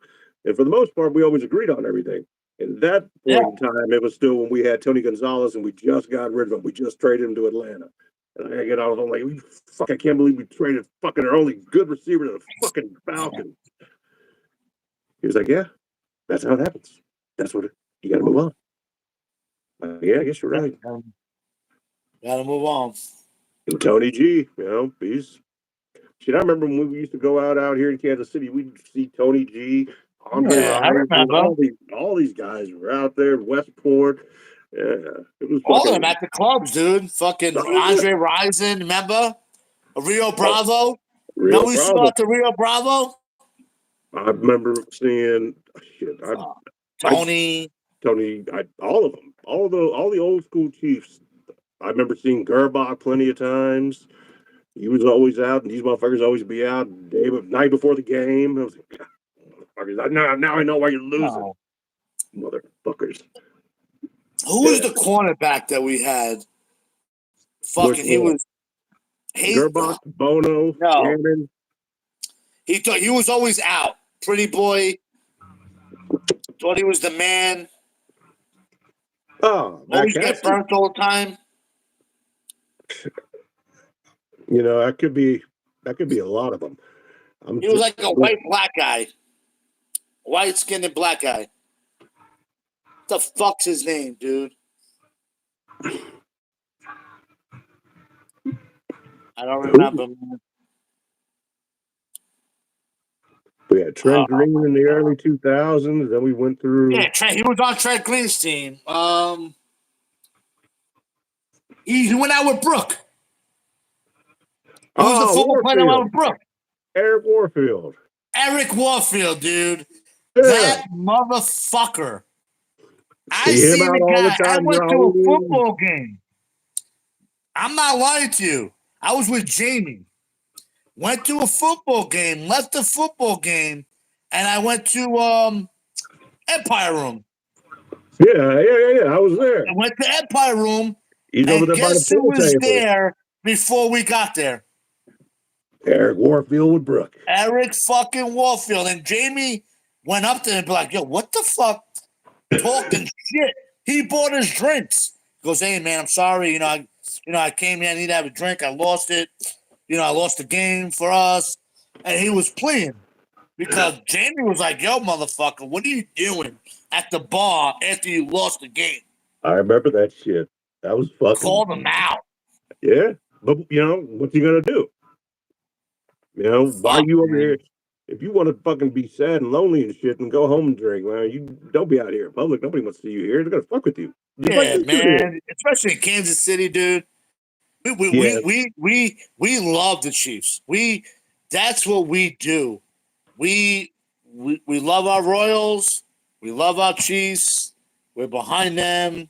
And for the most part, we always agreed on everything. And that point in time, it was still when we had Tony Gonzalez and we just got rid of him. We just traded him to Atlanta. And I get on, I'm like, fuck, I can't believe we traded fucking our only good receiver to the fucking Falcons. He was like, yeah, that's how it happens. That's what you got to move on. Yeah, I guess you're right. Gotta move on. And Tony G, he's shit. I remember when we used to go out here in Kansas City, we'd see Tony G, Andre Ryan, all these guys were out there, Westport. Yeah, it was all of them at the clubs, dude. Fucking Andre Rison, remember? Rio Bravo. Rio we saw at the Rio Bravo. I remember seeing Tony, all of them, all the old school Chiefs. I remember seeing Gerbach plenty of times. He was always out, and these motherfuckers always be out night before the game. I was like, now I know why you're losing, motherfuckers. Who was the cornerback that we had? Fucking, he was Gerbach, Bono, Gannon. He was always out. Pretty boy. Thought he was the man. Oh, always get burnt all the time. That could be a lot of them. He was like a white black guy. White skinned black guy. What the fuck's his name, dude? I don't remember. We had Trent Green in the early 2000s. Then we went through. Yeah, Trent. He was on Trent Green's team. He went out with Brooke. He was the football player out with Brooke. Eric Warfield. Eric Warfield, dude. Yeah. That motherfucker. I seen the guy. I went to a football game. I'm not lying to you. I was with Jamie. Went to a football game, left the football game, and I went to Empire Room. Yeah. I was there. I went to Empire Room. He's over there by the pool table. Guess who was there before we got there? Eric Warfield with Brooke. Eric fucking Warfield. And Jamie went up to him and be like, yo, what the fuck? Talking shit. He bought his drinks. He goes, hey, man, I'm sorry. I came here. I need to have a drink. I lost it. I lost the game for us. And he was playing because Jamie was like, yo, motherfucker, what are you doing at the bar after you lost the game? I remember that shit. That was fucking. Called him out. Yeah. But, what's he going to do? Why are you over here? If you want to fucking be sad and lonely and shit and go home and drink, man, you don't be out here in public. Nobody wants to see you here. They're going to fuck with you. Yeah, man. Especially in Kansas City, dude. We love the Chiefs. That's what we do. We love our Royals. We love our Chiefs. We're behind them,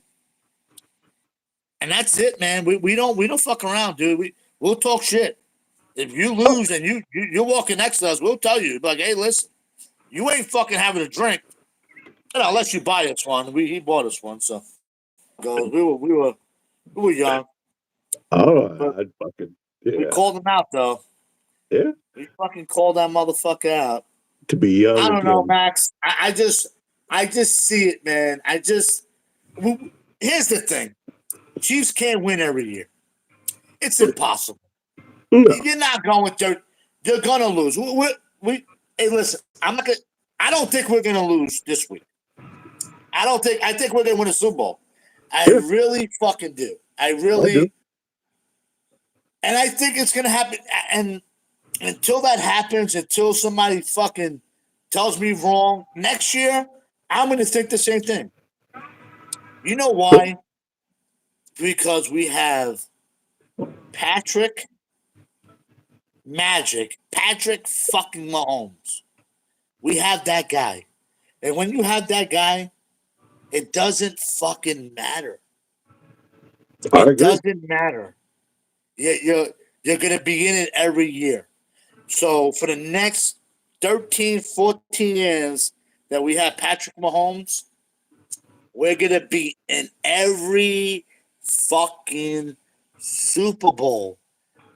and that's it, man. We don't fuck around, dude. We'll talk shit. If you lose and you're walking next to us, we'll tell you. Like, hey, listen, you ain't fucking having a drink. Unless you buy us one. He bought us one, so go. We were young. Oh, I'd fucking. Yeah. We called him out, though. Yeah. We fucking called that motherfucker out. To be young I don't know, again. Max. I just see it, man. Here's the thing: Chiefs can't win every year. It's impossible. No. You're not going to. You're gonna lose. Hey, listen. I'm not gonna. I don't think we're gonna lose this week. I don't think. I think we're gonna win a Super Bowl. I Yeah, really fucking do. I I do. really, and I think it's gonna happen. And until that happens, until somebody fucking tells me wrong next year, I'm gonna think the same thing. You know why? Because we have Patrick Patrick fucking Mahomes. We have that guy. And when you have that guy, it doesn't fucking matter. I It agree. doesn't matter. You're going to be in it every year. So for the next 13, 14 years that we have Patrick Mahomes, we're going to be in every fucking Super Bowl.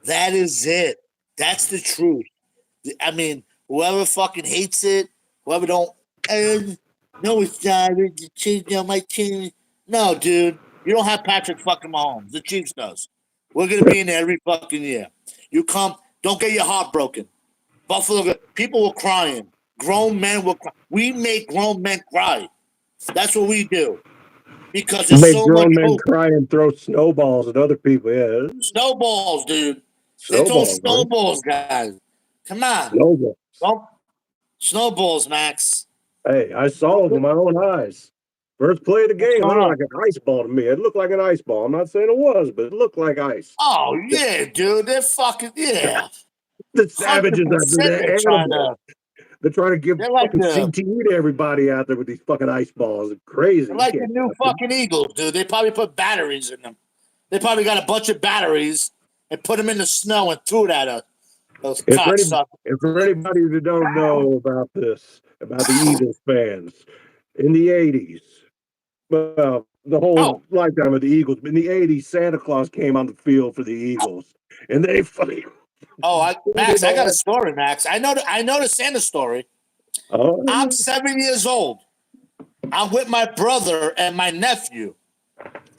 That is it. That's the truth. I mean, whoever fucking hates it, whoever don't, no, it's not. The Chiefs, my team. No, dude, you don't have Patrick fucking Mahomes. The Chiefs does. We're gonna be in there every fucking year. You come, don't get your heart broken. Buffalo, people were crying. Grown men were. We make grown men cry. That's what we do because there's Make so much grown men hope. cry and throw snowballs at other people. Yeah, Snowballs, dude. They throw snowballs, man. snowballs, guys. Come on, Snowballs. don't snowballs, Max. Hey, I saw them with my own eyes. First play of the What's game, going looked on? like an ice ball to me. It looked like an ice ball. I'm not saying it was, but it looked like ice. Oh yeah, dude. They're fucking yeah. The 100%. savages out there, They're they're trying animals. to. They're trying to give They're like fucking the. CTE to everybody out there with these fucking ice balls. It's They're crazy. You like the can't new touch them. fucking Eagles, dude. They probably put batteries in them. They probably got a bunch of batteries and put them in the snow and threw it at us. Those cocksuckers. And for anybody who don't know about this, about the Eagles fans, in the 80s, well, the whole Oh, lifetime of the Eagles, but in the 80s, Santa Claus came on the field for the Eagles. And they fucking pulled Max, him I got a off. story, Max. I know the Santa story. I'm Oh, 7 years old. I'm with my brother and my nephew.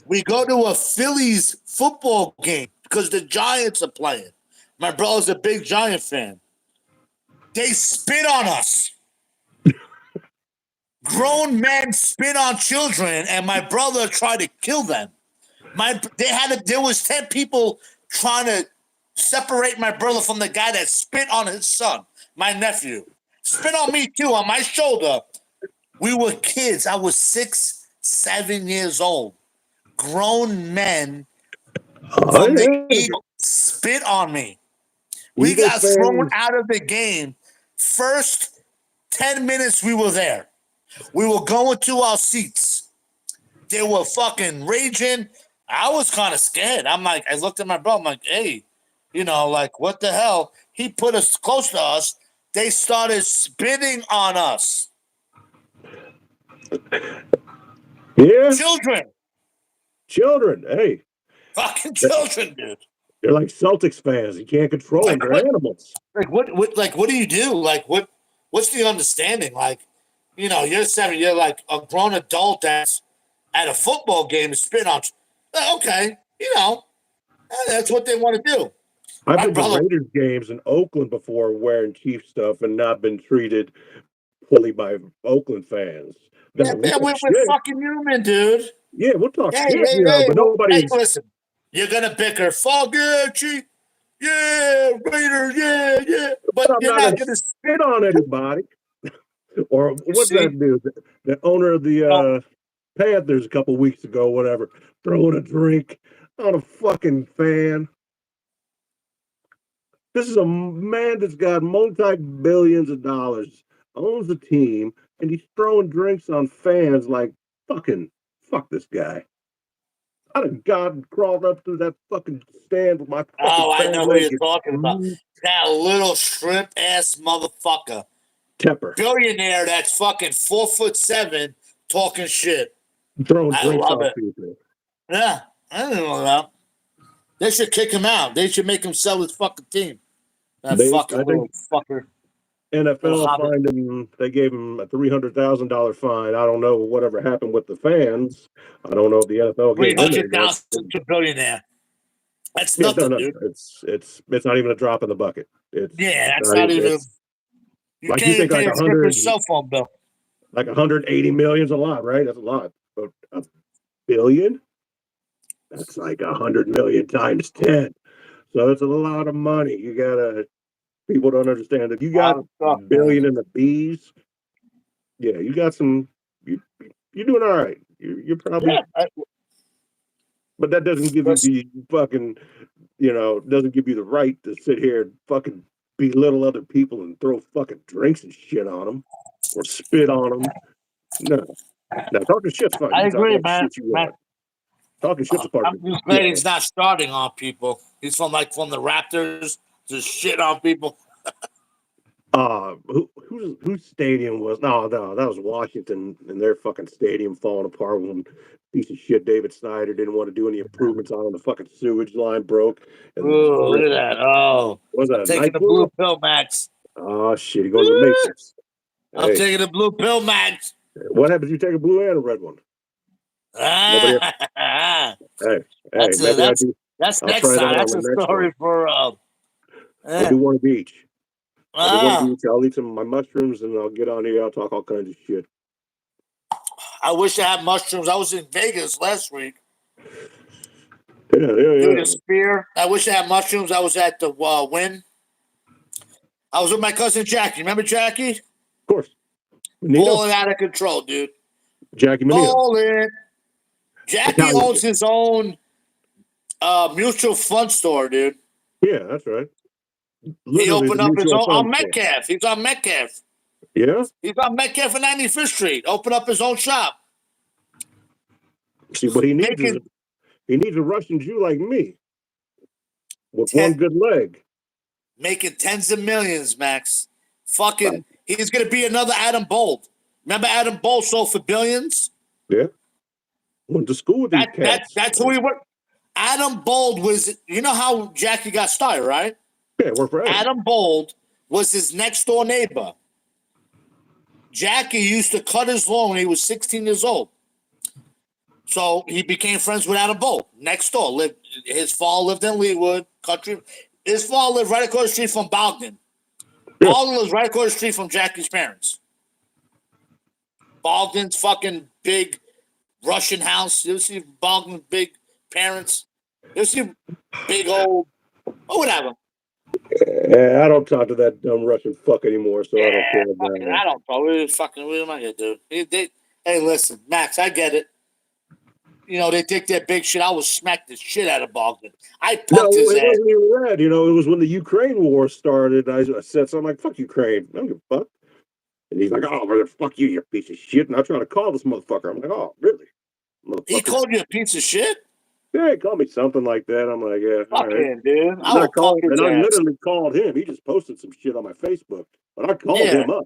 We go to a Phillies football game because the Giants are playing. My brother's a big Giant fan. They spit on us. Grown men spit on children, and my brother tried to kill them. There was 10 people trying to separate my brother from the guy that spit on his son, my nephew. Spit on me too, on my shoulder. We were kids. I was 6, 7 years old. Grown men from the yeah. Eagles spit on me. We Eagles got thrown fans, out of the game. First 10 minutes we were there. We were going to our seats. They were fucking raging. I was kind of scared. I looked at my brother. I'm like, hey, like, what the hell? He put us close to us. They started spitting on us. yeah, Children. children. Hey, Fucking children, dude. they're like Celtics fans. You can't control them. Like, They're what? animals. What do you do? Like, what's the understanding? Like, you're 7, you're like a grown adult that's at a football game and spit on. Okay, that's what they want to do. I've My been to brother, Raiders games in Oakland before wearing Chief stuff and not been treated poorly by Oakland fans. yeah, Now, we'll man, talk we're shit. fucking human, dude. Yeah, we'll talk Hey, shit, hey, hey, but nobody hey, is. listen, you're gonna bicker, fuck yeah, Chief, yeah, Raiders, yeah, yeah, but But I'm you're not going not to gonna spit on anybody. Or what's see. that dude? The owner of the No, Panthers a couple weeks ago, whatever, throwing a drink on a fucking fan. This is a man that's got multi billions of dollars, owns a team, and he's throwing drinks on fans like fucking fuck this guy. I'd have gone crawled up to that fucking stand with my fucking oh, I fat know who leg you're talking about. and That little shrimp ass motherfucker, Tepper billionaire. That's fucking 4'7", talking shit. throwing I drinks love on it. people. Yeah, I didn't know that. They should kick him out. They should make him sell his fucking team. That They, fucking I think, little fucker. NFL Hobbit. fined him. They gave him a $300,000 fine. I don't know whatever happened with the fans. I don't know if the NFL Three gave him any hundred more. thousand to billionaire. That's Yeah, no, nothing, no, dude. it's not even a drop in the bucket. Yeah, that's Not not even. even. It's You like you can't even think pay a freaking cell phone bill. like 180 million is a lot, right? That's a lot. But a billion? That's like 100 million times 10. So it's a lot of money. You gotta. People don't understand. If you A got lot of stuff, man. billion in the bees, yeah, you got some. You're doing all right. You're probably, Yeah. but that doesn't give you Listen, the fucking, doesn't give you the right to sit here and fucking belittle other people and throw fucking drinks and shit on them or spit on them. No, no, talking shit's fine. You I can talk agree, all the man. shit you want. Talking shit's a part of I'm it. just glad he's not starting on people. He's from the Raptors to shit on people. Whose stadium was? No, that was Washington and their fucking stadium falling apart when piece of shit David Snyder didn't want to do any improvements on the fucking sewage line broke and Ooh, look at that. Oh, was that I'm a taking the blue NyQuil? pill, Max. Oh shit, he going to the Matrix. I'm Hey, taking the blue pill, Max. what happens if you take a blue and a red one? Nobody. that's Hey, hey, a, maybe I that's do. that's I'll next try that time. on That's the a next one. story for I'll eh. do one of each. I'll do one of ah. each. I'll eat some of my mushrooms and I'll get on here. I'll talk all kinds of shit. I wish I had mushrooms. I was in Vegas last week. Yeah, yeah, Doing yeah. a Of spear. I wish I had mushrooms. I was at the Win. I was with my cousin Jackie. Remember Jackie? course. Menino, Balling out of control, dude. Jackie Menino. Balling. Jackie Italian. owns his own mutual fund store, dude. Yeah, that's right. He Literally the opened up his mutual own fund on store. Metcalf. He's on Metcalf. Yeah. He's on Metcalf and 95th Street. Opened up his own shop. See, what he needs is Making he needs a Russian Jew like me with one ten, good leg. making tens of millions, Max. Right. Fucking, he's gonna be another Adam Bold. Remember Adam Bold sold for billions? Yeah. Went to school with these cats. That's who he was. Adam Bold was. You know how Jackie got started, right? Yeah, work for Adam. Adam Bold was his next door neighbor. Jackie used to cut his lawn when he was 16 years old. So he became friends with Adam Bold. Next door, his father lived in Leawood country. His father lived right across the street from Bogdan. Yeah. Bogdan lives right across the street from Jackie's parents. Bogdan's fucking big Russian house. You ever see Bogdan's big parents? You ever see big old or whatever? I don't talk to that dumb Russian fuck anymore, so I don't Yeah, care about fucking, him. I don't know. What am I gonna do? Hey, listen, Max, I get it. They think they're big shit. I will smack the shit out of Bogdan. I No, punked his it ass. wasn't even that. It was when the Ukraine war started. I said something like, fuck Ukraine. I don't give a fuck. And he's like, oh, brother, fuck you, you piece of shit. And I try to call this motherfucker. I'm like, oh, really? He Motherfucker. called you a piece of shit. Yeah, he called me something like that. I'm like, yeah, all Fuck right. him, dude. I And I will punk called, his and I ass. literally called him. He just posted some shit on my Facebook, but I called Yeah. him up.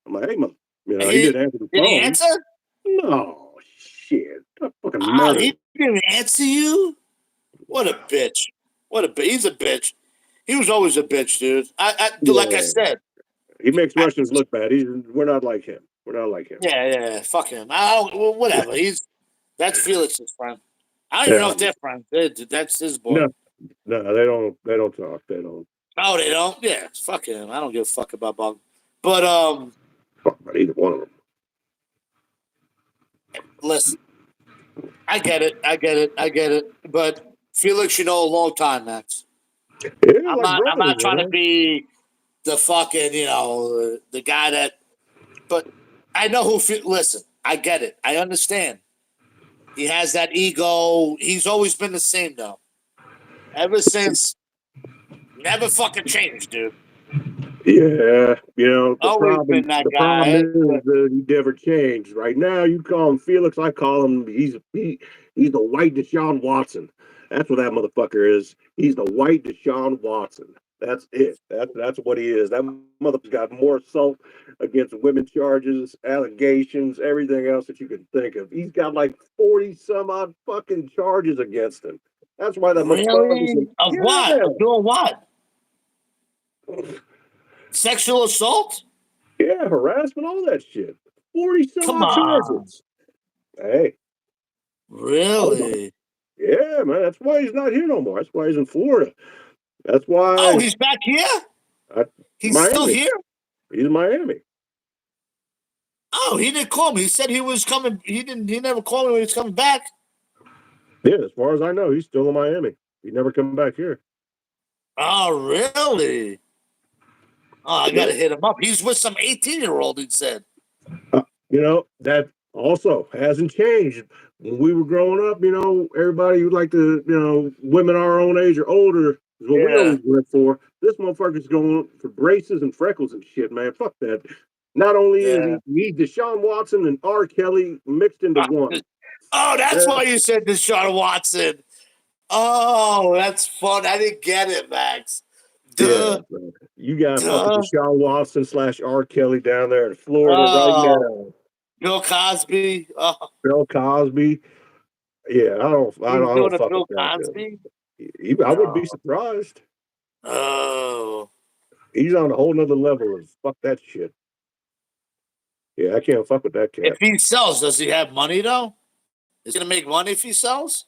I'm like, hey, mother, he He didn't answer the did he phone. answer? No, shit, I fucking Oh, murder he him. didn't answer you. What a bitch. What a bitch. He's a bitch. He was always a bitch, dude. Like I Yeah, said. he makes Russians look bad. We're not like him. We're not like him. Yeah. Fuck him. I don't. Well, whatever. That's Felix's friend. I don't even know Yeah, if they're friends. That's his boy. no, no, they don't. They don't talk. They don't. Oh, they don't. Yeah, fuck him. I don't give a fuck about Bog. But Fuck about either one of them. listen, I get it. But Felix, a long time, Max. Yeah, I'm like not. I'm brothers, not trying to be the fucking, the guy that. But I know who. Listen, I get it. I understand. He has that ego. He's always been the same though. Ever since, never fucking changed, dude. Yeah, the Always problem been that the problem guy. is that he never changed. Right now, you call him Felix, I call him he's the white Deshaun Watson. That's what that motherfucker is. He's the white Deshaun Watson. That's it. That's what he is. That motherfucker's got more assault against women charges, allegations, everything else that you can think of. He's got like 40 some odd fucking charges against him. That's why that motherfucker's Really? Of what? yeah. Of doing what? Sexual assault? Yeah, harassment, all that shit. 40 some Come odd on. charges. Hey, Really? yeah, man. That's why he's not here no more. That's why he's in Florida. That's Oh, why he's back here? I, He's still Miami. here? He's in Miami. Oh, he didn't call me. He said he was coming. He never called me when he was coming back. Yeah, as far as I know, he's still in Miami. He never come back here. Oh, really? Oh, I Yeah. gotta hit him up. He's with some 18-year-old, he said. That also hasn't changed. When we were growing up, everybody would like to, women our own age or older is what we Yeah. always went for. This motherfucker's going for braces and freckles and shit, man. Fuck that. Not only is Yeah. he's Deshaun Watson and R. Kelly mixed into one. Oh, that's Yeah, why you said Deshaun Watson. Oh, that's fun. I didn't get it, Max. yeah, Duh. man. You got fucking Duh. Deshaun Watson / R. Kelly down there in Florida right Oh, now. Bill Cosby. Oh, Bill Cosby. Yeah, he's I doing don't a fuck Bill with that dude. Cosby? I wouldn't be No. surprised. Oh. He's on a whole nother level of fuck that shit. Yeah, I can't fuck with that If cat. he sells, does he have money, though? Is he going to make money if he sells?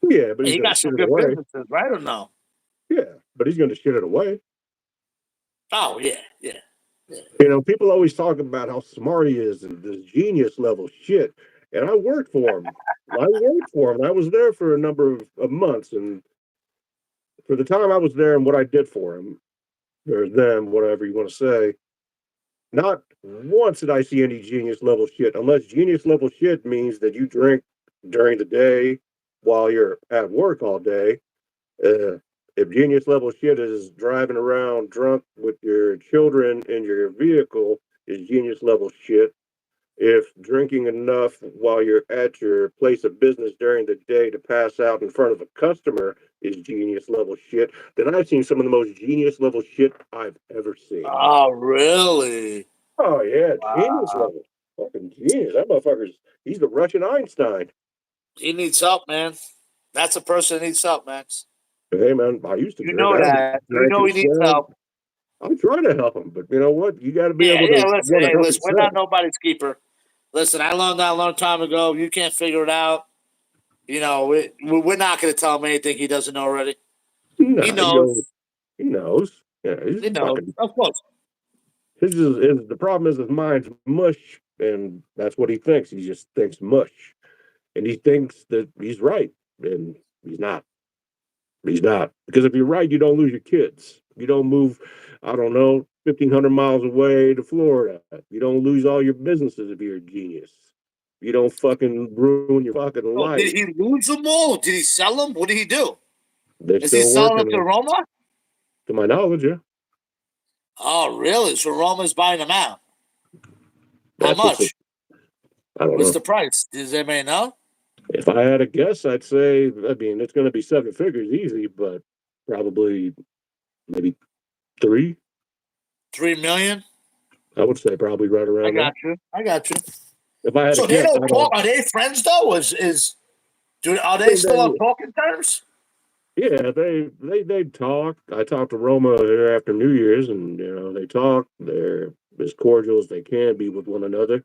Yeah, but he's He gonna got shit some it good away. businesses, right, or no? Yeah, but he's gonna shit it away. Oh, yeah, yeah. People always talk about how smart he is and this genius level shit. And I worked for him. I worked for him. I was there for a number of months, and for the time I was there and what I did for him, or them, whatever you want to say, not once did I see any genius level shit. Unless genius level shit means that you drink during the day while you're at work all day. If genius level shit is driving around drunk with your children in your vehicle, is genius level shit. If drinking enough while you're at your place of business during the day to pass out in front of a customer is genius level shit, then I've seen some of the most genius level shit I've ever seen. Oh, really? Oh yeah, genius Wow. level. Fucking genius. That motherfucker's he's the Russian Einstein. He needs help, man. That's a person that needs help, Max. Hey man, I used to You drink. know I haven't that. You drank know in he needs 12. help. I'm trying to help him, but you know what? You got to be Yeah, able yeah. to Listen, want to hey, help listen. We're not yourself. nobody's keeper. Listen, I learned that a long time ago. You can't figure it out. We're not going to tell him anything he doesn't know already. He No, he knows. knows. He knows. Yeah, he's He knows. fucking. Of course. The problem is his mind's mush, and that's what he thinks. He just thinks mush, and he thinks that he's right, and he's not. He's not, because if you're right, you don't lose your kids. You don't move. I don't know, 1,500 miles away to Florida. You don't lose all your businesses if you're a genius. You don't fucking ruin your fucking Oh, did life. he lose them all? Did he sell them? What did he do? They're Is he still selling them to working, Roma? to my knowledge. Yeah, Oh, really? So Roma's buying them out. How that's what's. much? I don't What's know. the price? Does anybody know? If I had a guess, I'd say. I mean, it's going to be 7 figures easy, but probably maybe three. 3 million? I would say probably right I around there. got you. I got you. If I had a So they guess, don't I talk. don't. Are they friends though? Are I they mean, still on talking terms? yeah, they talk. I talked to Roma here after New Year's, and they talk. They're as cordial as they can be with one another.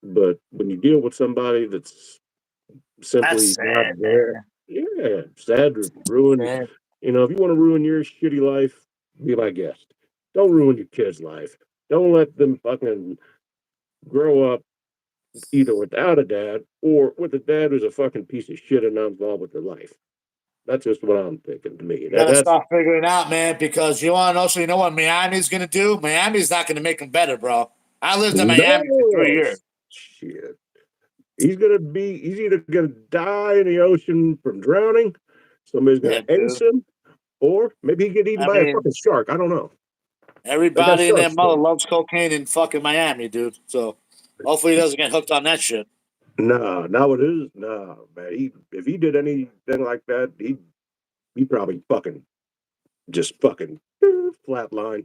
But when you deal with somebody that's That's simply not sad, there, man. yeah, sad to ruin. Sad. If you want to ruin your shitty life, be my guest. Don't ruin your kid's life. Don't let them fucking grow up either without a dad or with a dad who's a fucking piece of shit and not involved with their life. That's just what I'm thinking to me. You gotta That's start figuring out, man, because you want to also, you know what Miami's gonna do? Miami's not gonna make them better, bro. I lived in Miami for 3 years. no shit. He's either gonna die in the ocean from drowning, somebody's Yeah, gonna ace dude. him, or maybe he get eaten I by a mean, fucking shark. I don't know. They got everybody and their sharks mother there. loves cocaine in fucking Miami, dude. So hopefully he doesn't get hooked on that shit. Nah, now it is. Nah, man. If he did anything like that, he probably fucking just fucking flatline.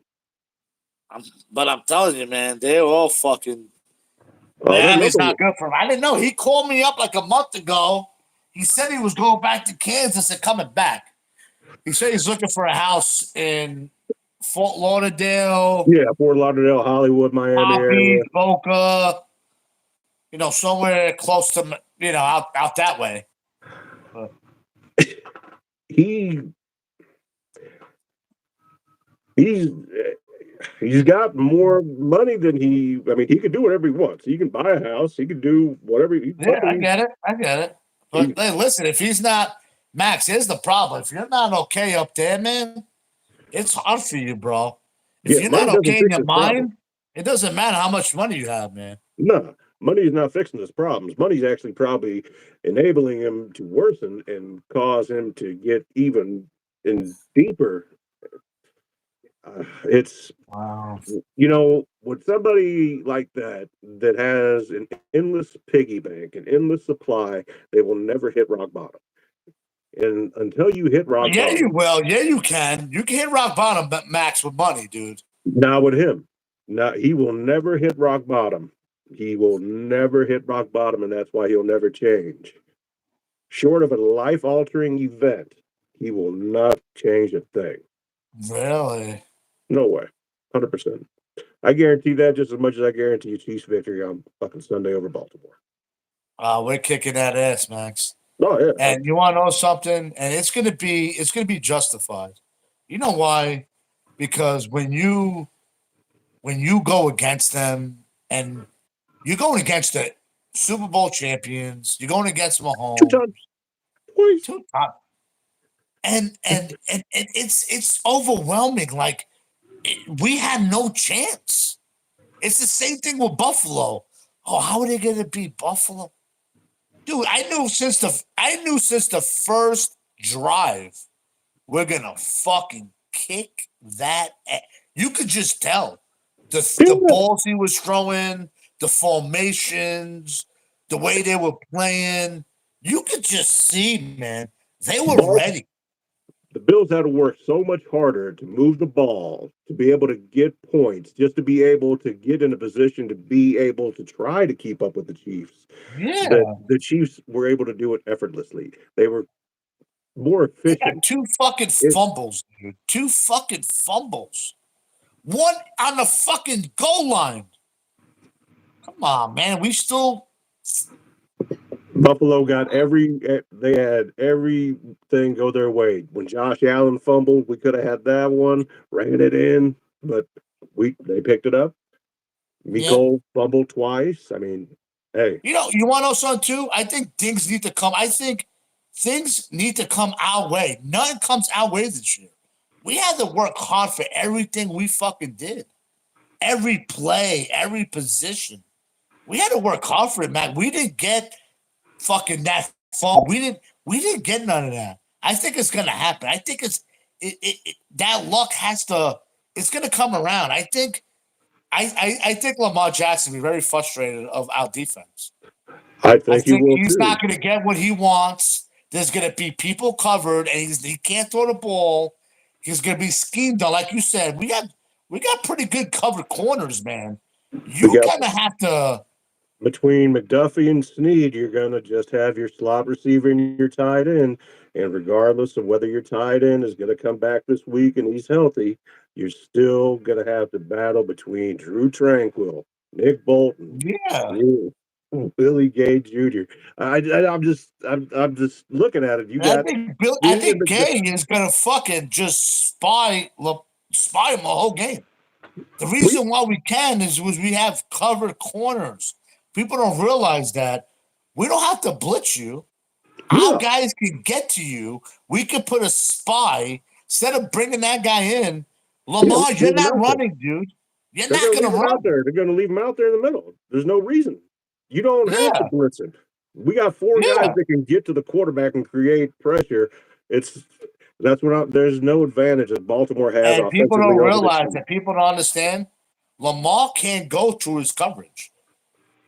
I'm, but I'm telling you, man, they're all fucking. Oh, that Miami's number. not good for him. I didn't know. He called me up like a month ago. He said he was going back to Kansas and coming back. He said he's looking for a house in Fort Lauderdale, Yeah, Fort Lauderdale, Hollywood, Miami Palm area. Beach, Boca, somewhere close to, out that way. But, He he's he's got more money than he. I mean, he could do whatever he wants. He can buy a house. He can do whatever. He yeah, I fucking get it. I get it. But he, hey, listen, if he's not Max, here's the problem. If you're not okay up there, man, it's hard for you, bro. If yeah. you're Money not doesn't okay in fix your his problem. mind, it doesn't matter how much money you have, man. No, money is not fixing his problems. Money's actually probably enabling him to worsen and cause him to get even in deeper. It's Wow. with somebody like that has an endless piggy bank, an endless supply, they will never hit rock bottom. And until you hit Oh, rock yeah, you bottom, will. Yeah, you can. You can hit rock bottom, Max, with money, dude. not with him. Now he will never hit rock bottom. He will never hit rock bottom, and that's why he'll never change. Short of a life altering event, he will not change a thing. Really? No way. 100%. I guarantee that just as much as I guarantee you Chiefs victory on fucking Sunday over Baltimore. We're kicking that ass, Max. Oh, yeah. And you want to know something? And it's gonna be justified. You know why? Because when you go against them and you're going against the Super Bowl champions, you're going against Two Mahomes, times. Twice. two top, and it's overwhelming. Like we had no chance. It's the same thing with Buffalo. Oh, how are they going to beat Buffalo? Dude, I knew since the first drive, we're gonna fucking kick that. You could just tell the Yeah. balls he was throwing, the formations, the way they were playing. You could just see, man, they were Ball ready. the Bills had to work so much harder to move the ball, to be able to get points, just to be able to get in a position to be able to try to keep up with the Chiefs. That Yeah, the Chiefs were able to do it effortlessly. They were more they got efficient. two fucking It, fumbles, dude. Two fucking fumbles. One on the fucking goal line. Come on, man. We still. Buffalo got they had everything go their way. When Josh Allen fumbled, we could have had that one, ran it in, but they picked it up. Yeah. Miko fumbled twice. I mean, hey, You want to know something too? I think things need to come. I think things need to come our way. Nothing comes our way this year. We had to work hard for everything we fucking did. Every play, every position. We had to work hard for it, man. We didn't get fucking that phone. We didn't get none of that. I think it's gonna happen. I think that luck has to. It's gonna come around. I think Lamar Jackson will be very frustrated of our defense. I I think he think will he's too. not going to get what he wants. There's going to be people covered, and he can't throw the ball. He's going to be schemed on, like you said. We got pretty good covered corners, man. We You got kind of have to, between McDuffie and Snead, you're gonna just have your slot receiver and your tight end. And regardless of whether your tight end is gonna come back this week and he's healthy, you're still gonna have to battle between Drew Tranquil, Nick Bolton, yeah. Billy Gay Jr. I'm just looking at it. You And I got think Bill. I Snead and think McDuffie. Gay is going to fucking just spy him the whole game. The We reason why we can is was we have covered corners. People don't realize that we don't have to blitz you. Our no, guys can get to you. We could put a spy instead of bringing that guy in. yeah, Lamar, you're leave him not out there. running, dude. You're They're not going to gonna leave him out run. there. They're going to leave him out there in the middle. There's no reason. You don't have to Yeah, blitz him. We got four guys yeah. that can get to the quarterback and create pressure. It's that's what there's no advantage that Baltimore has And people offensively don't over the realize Chiefs. that people don't understand. Lamar can't go through his coverage.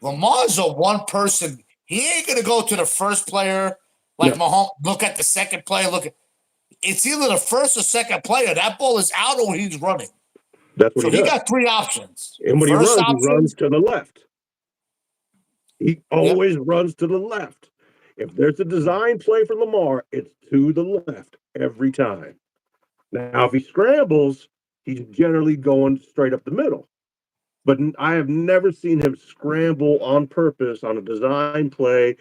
Lamar's a one person. He ain't gonna go to the first player like No, Mahomes. Look at the second player. It's either the first or second player. That ball is out or he's running. that's what So he he does. got three options. And when First he runs option, to the left. He yep, always runs to the left. If there's a design play for Lamar, it's to the left every time. Now, if he scrambles, he's generally going straight up the middle. But I have never seen him scramble on purpose on a design play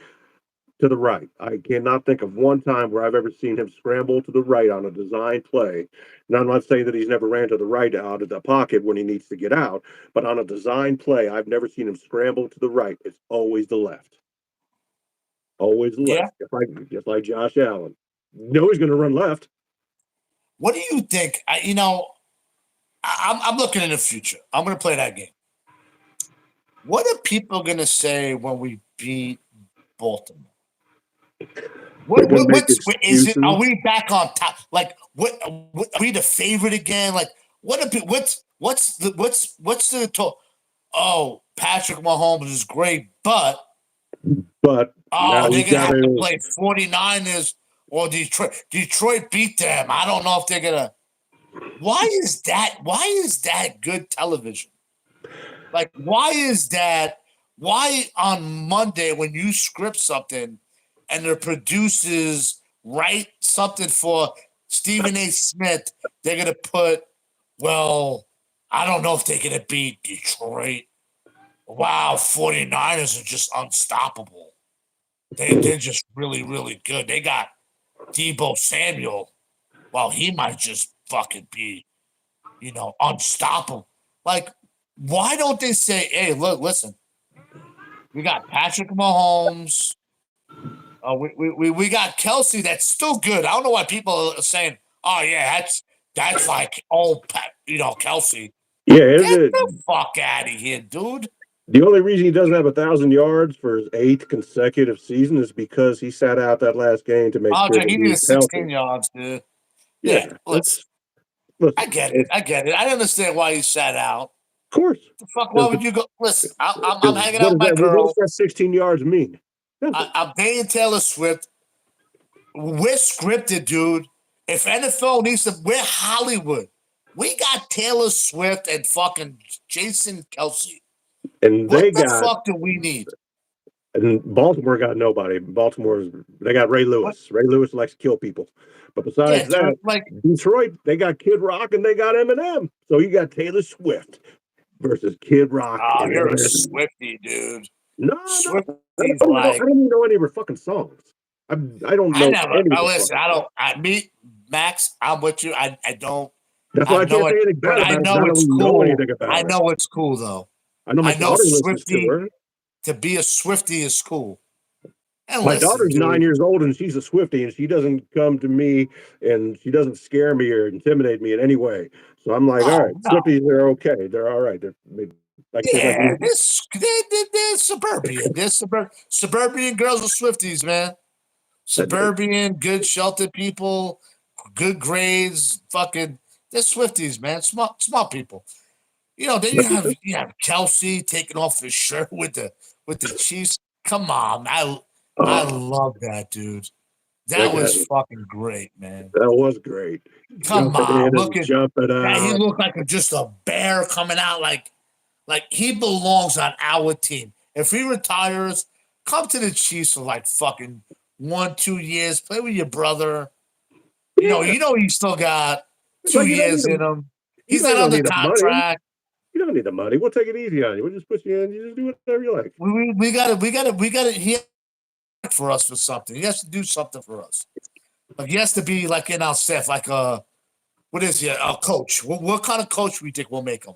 to the right. I cannot think of one time where I've ever seen him scramble to the right on a design play. And I'm not saying that he's never ran to the right out of the pocket when he needs to get out, but on a design play, I've never seen him scramble to the right. It's always the left. Always the Yeah. left. Just like Josh Allen. No, he's going to run left. What do you think? I'm looking in the future. I'm going to play that game. What are people going to say when we beat Baltimore? They're going to make Is it? Are excuses. we back on top? Like, what are we the favorite again? Like, what's the talk? Oh, Patrick Mahomes is great, but But now oh, they're he's gonna got have to to. play 49ers or Detroit. Detroit beat them. I don't know if they're gonna. Why is that? Why is that good television? Like, why is that? Why on Monday when you script something and the producers write something for Stephen A. Smith, they're gonna put, well, I don't know if they're gonna beat Detroit. Wow, 49ers are just unstoppable. They're just really, really good. They got Debo Samuel. Well, he might just fucking be, unstoppable. Like, why don't they say, hey, look, listen, we got Patrick Mahomes. We got Kelsey that's still good. I don't know why people are saying, oh yeah, that's like old Kelsey. Yeah, Get the fuck out of here, dude. the only reason he doesn't have 1,000 yards for his eighth consecutive season is because he sat out that last game to make sure Andre, that he he needed was healthy. 16 yards, dude. Yeah, Yeah, listen, listen. I get it. I get it. I understand why he sat out. Of course. The fuck, why Because would you go? Listen, I'm hanging out what with is my that? What does girl. that 16 yards mean? Nothing. I'm paying Taylor Swift. We're scripted, dude. If NFL needs to, we're Hollywood. We got Taylor Swift and fucking Jason Kelsey. And What they the got fuck do we need? and Baltimore got nobody. They got Ray What? Lewis. Ray Lewis likes to kill people. But Yeah, besides that, dude. Like, Detroit, they got Kid Rock and they got Eminem. So you got Taylor Swift versus Kid Rock oh, and you're a Eminem. Swifty, dude. No, no, Swifty's I like, don't even know any of her fucking songs. I don't I know never. any of the Listen, fucking I don't. songs. Max. I'm with you. I don't. That's I why I know can't it, say anything but bad I about it because know I it's don't know cool. anything I about her. know it's cool though. I know my I know daughter listens to Swifty her. to be a Swifty is cool. And My listen, daughter's 9 dude. years old and she's a Swiftie and she doesn't come to me and she doesn't scare me or intimidate me in any way. So I'm like, all Oh right, no. Swifties, they're okay. They're all right. They're like Yeah, me. they're suburban. They're suburban girls are Swifties, man. Suburban, good sheltered people, good grades, fucking they're Swifties, man. Smart people. Then you have Kelsey taking off his shirt with the Chiefs. Come on, I Oh, love that dude. that That guy, was fucking great, man. that was great. Come Jumping in on, look and at jumping that. He out. looked like just a bear coming out like he belongs on our team. If he retires, come to the Chiefs for like fucking 1-2 years. Play with your brother. Yeah. He still got It's two like you don't need years in them. him. You He's know not you don't under need the money. contract. You don't need the money. We'll take it easy on you. We'll just put you in. You just do whatever you like. We got to. He has to for us for something. He has to do something for us. Like he has to be like in our staff, like what is he? A coach. What kind of coach we think will make him?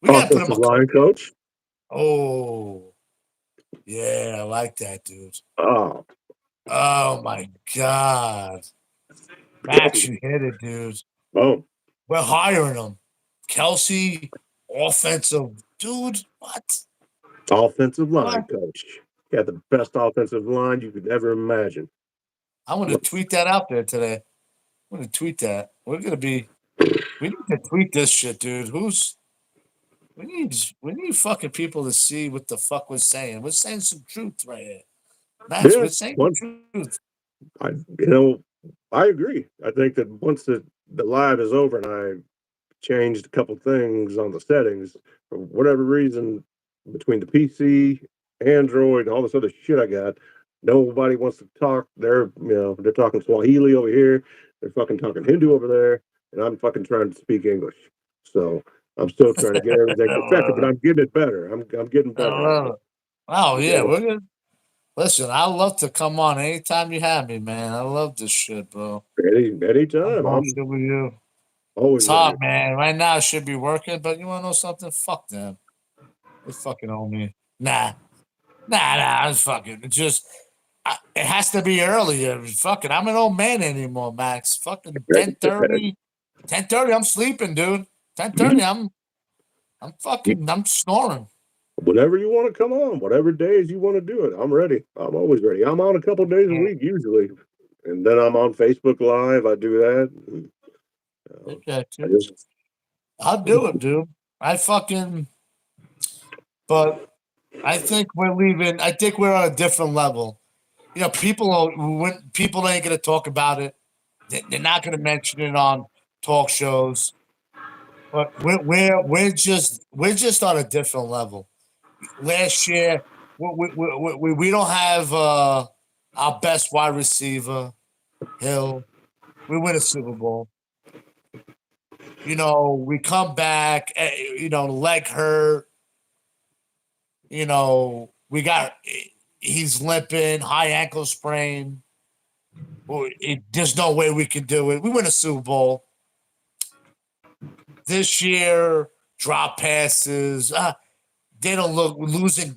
We gotta put him Offensive a coach. line coach. Oh, yeah, I like that, dude. Oh, Oh my god, Max, you hit it, dude. oh, We're hiring him. Kelsey, offensive dude. What? offensive line What? coach. Got the best offensive line you could ever imagine. I'm gonna tweet that out there today. I'm gonna tweet that. We're gonna be. We need to tweet this shit, dude. We need fucking people to see what the fuck we're saying. We're saying some truth right here. Max, Yeah, we're saying the one, truth. I you know, I agree. I think that once the live is over and I changed a couple things on the settings for whatever reason between the PC, Android, and all this other shit I got, nobody wants to talk. They're talking Swahili over here. They're fucking talking Hindu over there, and I'm fucking trying to speak English. So I'm still trying to get everything I perfected, love but it. I'm getting it better. I'm getting I better at love it. it. Oh yeah, Yeah, we're good. Listen, I love to come on anytime you have me, man. I love this shit, bro. anytime. I'm I'm bullshit with you. always It's ready. hard, man. Right now, I should be working, but you want to know something? Fuck them. They fucking owe me. Nah. It's fucking. It's just. It has to be earlier. Fucking. I'm an old man anymore, Max. Fucking 10:30. 10:30. I'm sleeping, dude. 10:30. I'm You- fucking. I'm snoring. Whenever you want to come on, whatever days you want to do it, I'm ready. I'm always ready. I'm on a couple days a Yeah. week usually, and then I'm on Facebook Live. I do that. Okay, I dude. just I'll do it, dude. I fucking. But I think we're leaving. I think we're on a different level. You know, when people ain't gonna talk about it. They're not gonna mention it on talk shows. But we're just on a different level. Last year, we don't have our best wide receiver, Hill. We win a Super Bowl. You know, we come back. You know, leg hurt. You know, he's limping, high ankle sprain. There's no way we can do it. We win a Super Bowl this year. Drop passes. They don't look losing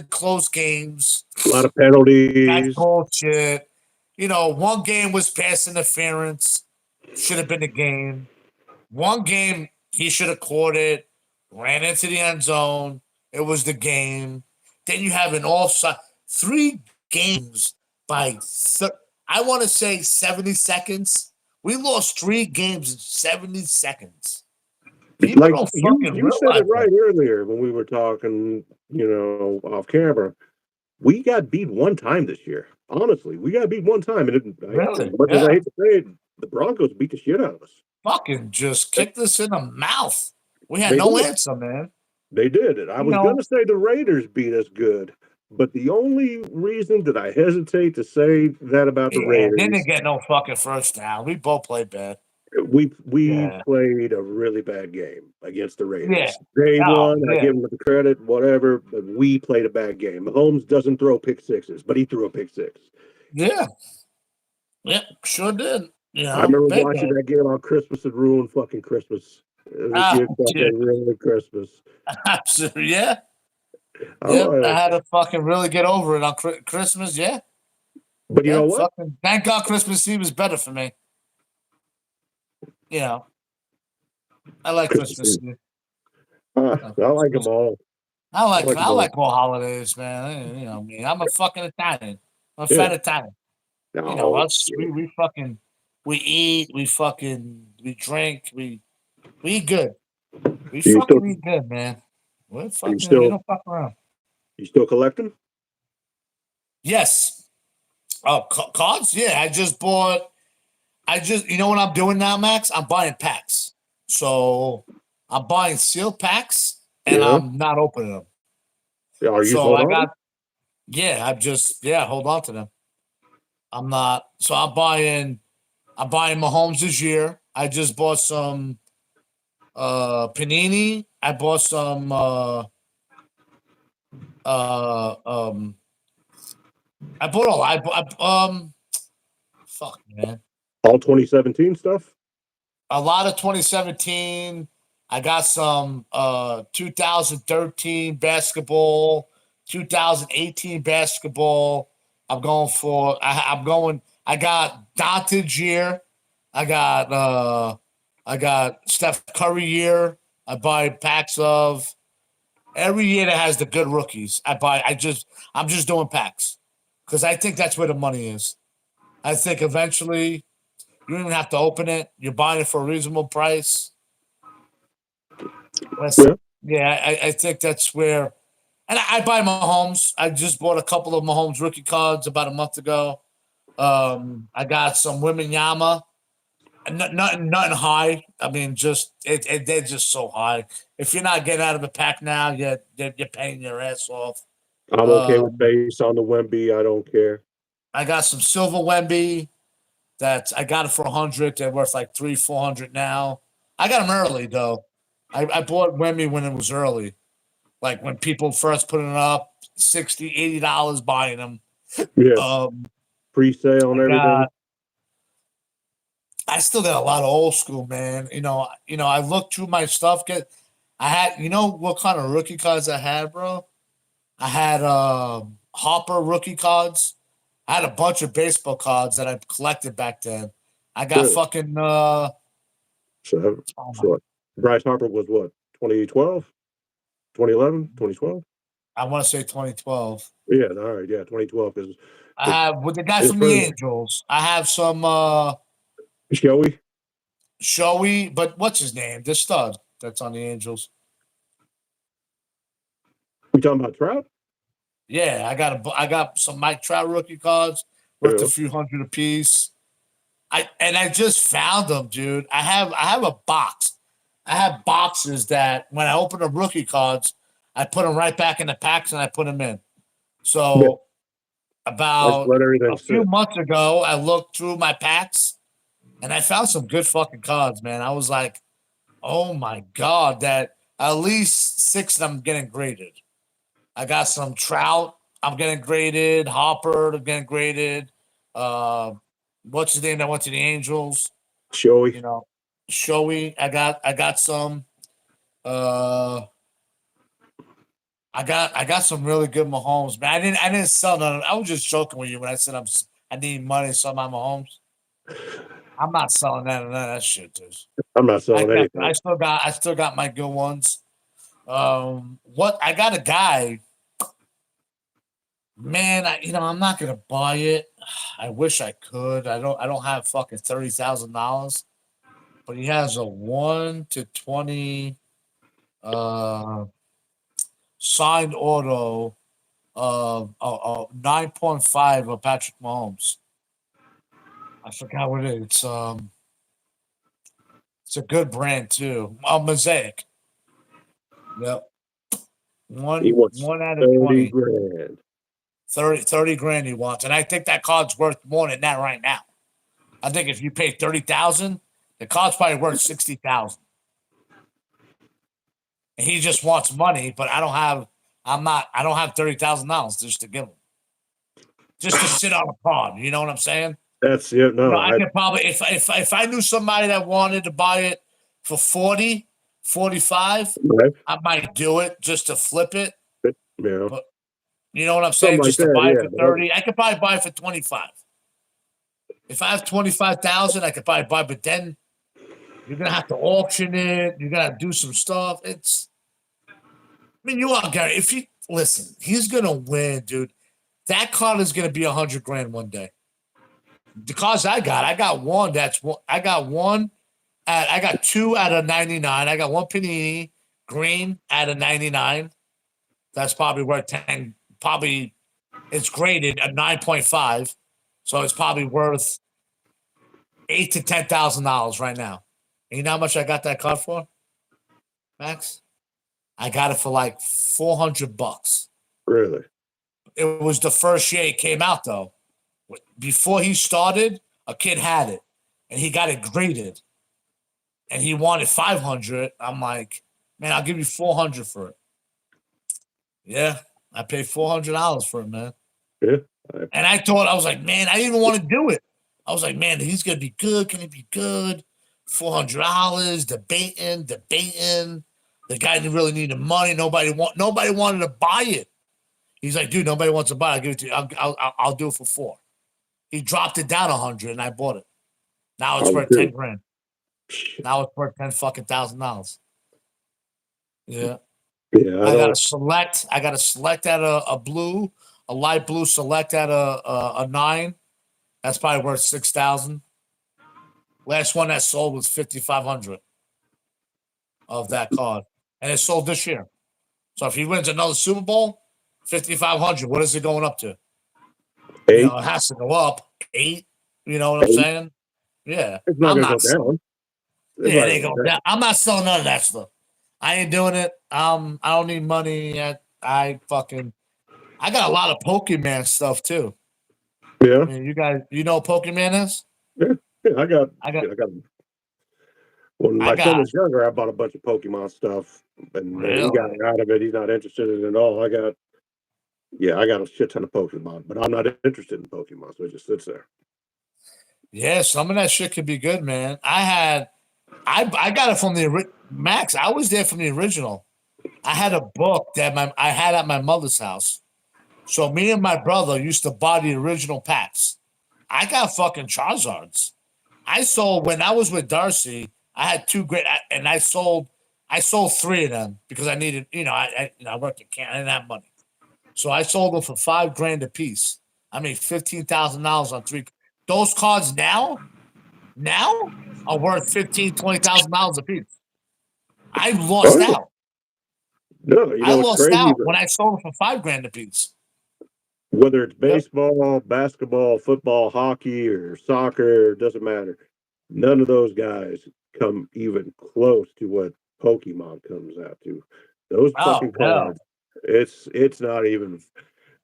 close games. a lot of That's penalties. bullshit. You know, one game was pass interference. Should have been a game. One game he should have caught it. Ran into the end zone. It was the game. Then you have an offside. 3 games by I want to say 70 seconds. We lost 3 games in 70 seconds. People Like don't you, fucking you said it realize right that. earlier when we were talking, off camera. We got beat one time this year. Honestly, we got beat one time, and as Really? much as I Yeah. hate to say it, the Broncos beat the shit out of us. Fucking just kicked us in the mouth. We had They no did. answer, man. They did it. I You was going know, to say the Raiders beat us good, but the only reason that I hesitate to say that about the yeah, they didn't Raiders, get no fucking first down. We both played bad. we Yeah. played a really bad game against the Yeah. Raiders. They Oh, won. I yeah. give them the credit, whatever, but we played a bad game. Mahomes doesn't throw pick sixes, but he threw a pick six. Yeah. Yeah. Sure did. You I know, remember big watching game. that game on Christmas and ruined fucking Christmas. Ah, You yeah. fucking ruined Christmas. Absolutely. Yeah. I'm Yeah. I like, had to fucking really get over it on Christmas. Yeah. but you Yeah. know what? Fucking thank God Christmas Eve is better for me. You know, I like Christmas Christmas Eve. Eve. I like them all. I I like like them I all. like all holidays, man. You know me. I'm a fucking Italian. I'm a Yeah. fat Italian. You know No, us. We fucking we eat. We drink. We eat good. We you still fucking eat good, man. you We still don't fuck around. you still collecting? Yes. Oh, cards. Yeah, I just bought. You know what I'm doing now, Max? I'm buying packs. So I'm buying sealed packs, and Yeah. I'm not opening them. Are you So sold I on? got. Yeah, hold on to them. I'm not. So I'm buying Mahomes this year. I just bought some Panini. I bought some uh um I bought all fuck man. All 2017 stuff? A lot of 2017. I got some 2013 basketball, 2018 basketball. I'm going I got Doncic year. I got I got Steph Curry year. I buy packs of every year that has the good rookies. I'm just doing packs. Because I think that's where the money is. I think eventually you don't even have to open it. You're buying it for a reasonable price. Yeah. Listen, yeah, I think that's where. And I buy Mahomes. I just bought a couple of Mahomes rookie cards about a month ago. I got some Women Yama. Nothing high. I mean, they're just so high. If you're not getting out of the pack now, you're paying your ass off. I'm okay with Um, base on the Wemby. I don't care. I got some Silver Wemby. That I got it for 100. They're worth like 300-400 now. I got them early though. I bought Wemmy when it was early, like when people first putting it up, $60, $80 buying them. Yeah, Um, pre-sale and I everything. got. I still got a lot of old school, man. I looked through my stuff. I had, what kind of rookie cards I had, bro? I had Hopper rookie cards. I had a bunch of baseball cards that I collected back then. I got Really? fucking So, oh my, so what? Bryce Harper was what? 2012, 2011, 2012. I want to say 2012. Yeah, all right, yeah, 2012 is I because have with the guy his from the first Angels. I have some Joey. showy, but what's his name? This stud that's on the Angels. We talking about Trout? Yeah, I got some Mike Trout rookie cards worth Yeah, a few hundred apiece. I just found them, dude. I have a box. I have boxes that when I open the rookie cards, I put them right back in the packs and I put them in. yeah. So I just about let everything a few sit. months ago, I looked through my packs and I found some good fucking cards, man. I was like, oh my god, that at least six of them getting graded. I got some Trout. I'm getting graded. Hopper. I'm getting graded. Uh, what's his name that went to the Angels? Joey. You know, Showy. I got some. Uh, I got some really good Mahomes. Man, I didn't sell none. I was just joking with you when I said I need money to sell my Mahomes. I'm not selling none of that shit, dude. I'm not I selling got anything. I still got my good ones. What I got a guy. Man, I'm not gonna buy it. I wish I could. I don't have fucking $30,000, but he has a 1/20 uh signed auto of 9.5 of Patrick Mahomes. I forgot what it is. It's a good brand too. Mosaic. Yep. He One wants one out of 30 20. grand. 30 grand he wants. And I think that card's worth more than that right now. I think if you pay 30,000, the card's probably worth 60,000. And he just wants money, but I don't have $30,000 just to give him. Just to sit on a card. You know what I'm saying? That's it. No, I could probably if I knew somebody that wanted to buy it for 40, 45, right? I might do it just to flip it. You know, But you know what I'm something saying? like Just to that. buy it Yeah, for but 30. I could probably buy it for 25. If I have 25,000, I could probably buy, but then you're gonna have to auction it. You gotta do some stuff. I mean, you are Gary. If you listen, he's gonna win, dude. That card is gonna be 100 grand one day. The cards I got one. I got one. I got two out of 99. I got one Panini green out of 99. That's probably worth 10. Probably it's graded at 9.5, so it's probably worth $8,000 to $10,000 right now. And you know how much I got that card for, Max? I got it for like $400. really. It was the first year it came out though. Before he started, a kid had it, and he got it graded, and he wanted 500. I'm like, man, I'll give you 400 for it. Yeah, I paid $400 for it, man. Yeah. And I was like, man, I didn't even want to do it. I was like, man, he's gonna be good. Can he be good? $400, debating. The guy didn't really need the money. Nobody wanted to buy it. He's like, dude, nobody wants to buy it. I'll give it to you. I'll do it for 4. He dropped it down 100, and I bought it. Now I it's would worth 10 too. grand. Now it's worth 10 fucking $1,000. Yeah. Yeah, I don't. I got to select at a blue, a light blue. Select at a 9. That's probably worth 6,000. Last one that sold was 5,500 of that card, and it sold this year. So if he wins another Super Bowl, 5,500. What is it going up to? Eight. It has to go up 8. You know what I'm Eight. saying? Yeah, It's not I'm going to go not selling. down. It's Yeah, not they going to go go down. down. I'm not selling none of that stuff. I ain't doing it. I don't need money yet. I got a lot of Pokemon stuff too. Yeah. I mean, you guys, you know what Pokemon is? Yeah. Yeah. I got I got When I my son got was younger, I bought a bunch of Pokemon stuff, and then he got really. out of it. He's not interested in it at all. I got a shit ton of Pokemon, but I'm not interested in Pokemon, so it just sits there. Yeah, some of that shit could be good, man. I got it from Max. I was there from the original. I had a book that I had at my mother's house. So me and my brother used to buy the original packs. I got fucking Charizards. I sold when I was with Darcy. I had two great, and I sold three of them because I needed, I worked at camp. I didn't have money, so I sold them for $5,000 a piece. I made $15,000 on three. Those cards now are worth 15, $20,000 a piece. I Oh, lost yeah. out. No, you I know what's lost crazy? out when I sold them for $5,000 a piece. Whether it's Yep. baseball, basketball, football, hockey, or soccer, it doesn't matter. None of those guys come even close to what Pokemon comes out to. Those fucking Oh no. cards, it's not even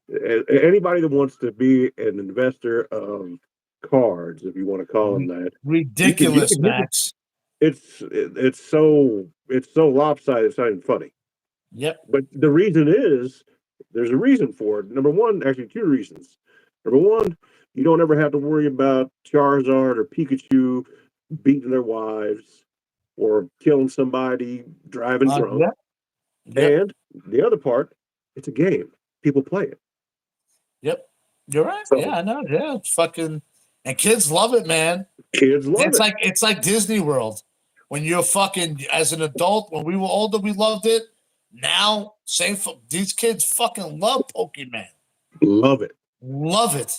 anybody that wants to be an investor of cards, if you want to call them that. Ridiculous, You can Max. it's so lopsided. It's not even funny. Yep. But the reason is there's a reason for it. Number one, actually two reasons. Number one, you don't ever have to worry about Charizard or Pikachu beating their wives or killing somebody driving drunk. Yep. Yep. And the other part, it's a game. People play it. Yep. You're right. So Yeah, I know. Yeah, it's fucking, and kids love it, man. kids love it. It's like Disney World. When you're fucking as an adult, when we were older, we loved it. Now, these kids fucking love Pokemon. Love it. Love it.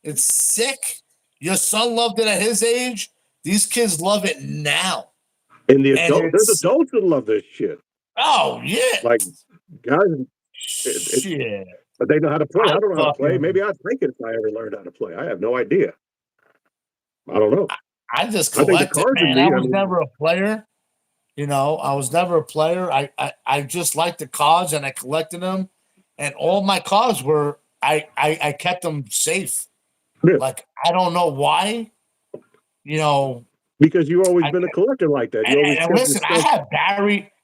It's sick. Your son loved it at his age. These kids love it now, And and there's it's adults that love this shit. oh yeah, Like guys, it's shit. but they know how to play. I I don't know how to play. fucking Maybe I'd take it if I ever learned how to play. I have no idea. I don't know. I just I think the collected, cards are man. I neat. I was mean, never a player. I was never a player. I just liked the cards and I collected them. And all my cards were I kept them safe. yeah, Like I don't know why. You know, because you've always I been a collector like that. You always and kept your listen, stuff.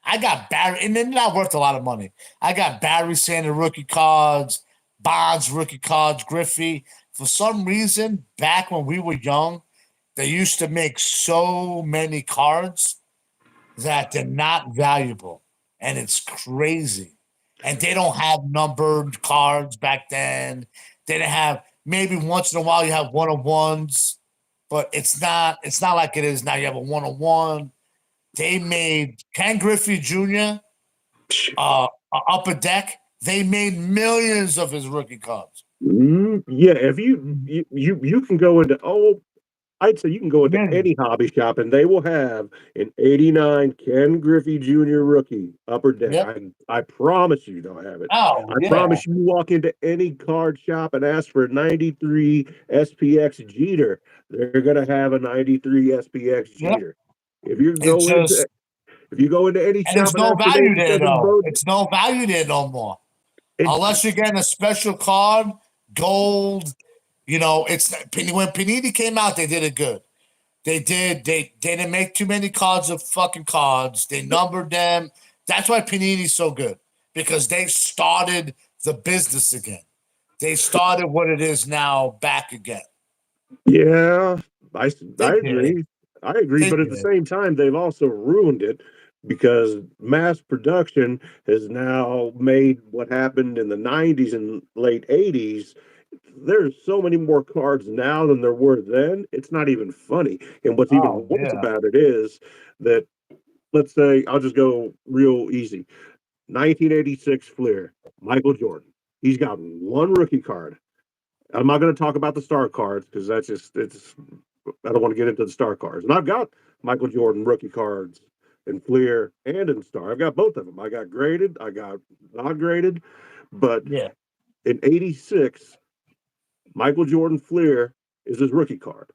I got Barry, and then not worth a lot of money. I got Barry Sanders rookie cards, Bonds rookie cards, Griffey. For some reason, back when we were young, they used to make so many cards that they're not valuable, and it's crazy. And they don't have numbered cards back then. They didn't have maybe once in a while you have one on ones, but it's not like it is now. You have a one on one. They made Ken Griffey Jr. Upper deck. They made millions of his rookie cards. Yeah, if you can go into I'd say you can go into Millions. any hobby shop and they will have an '89 Ken Griffey Jr. rookie upper deck. Yep. I promise you they'll have it. Oh I yeah. promise you walk into any card shop and ask for a '93 SPX Jeter, they're gonna have a '93 SPX Yep. Jeter. If you It's go into just if you go into any and shop there's and no ask for an value there '87 though. Bo, It's no value there no more. it, Unless you're getting a special card, gold. It's when Panini came out, they did it good. They did. They didn't make too many cards of fucking cards. They numbered them. That's why Panini's so good because they started the business again. They started what it is now back again. yeah, They I did. agree. I agree, They but at the did. same time, they've also ruined it because mass production has now made what happened in the '90s and late '80s. There's so many more cards now than there were then. It's not even funny. And what's even Oh worse yeah. about it is that, let's say, I'll just go real easy. 1986 Fleer, Michael Jordan. He's got one rookie card. I'm not going to talk about the star cards because I don't want to get into the star cards. And I've got Michael Jordan rookie cards in Fleer and in Star. I've got both of them. I got graded, I got not graded. But Yeah. in '86, Michael Jordan Fleer is his rookie card.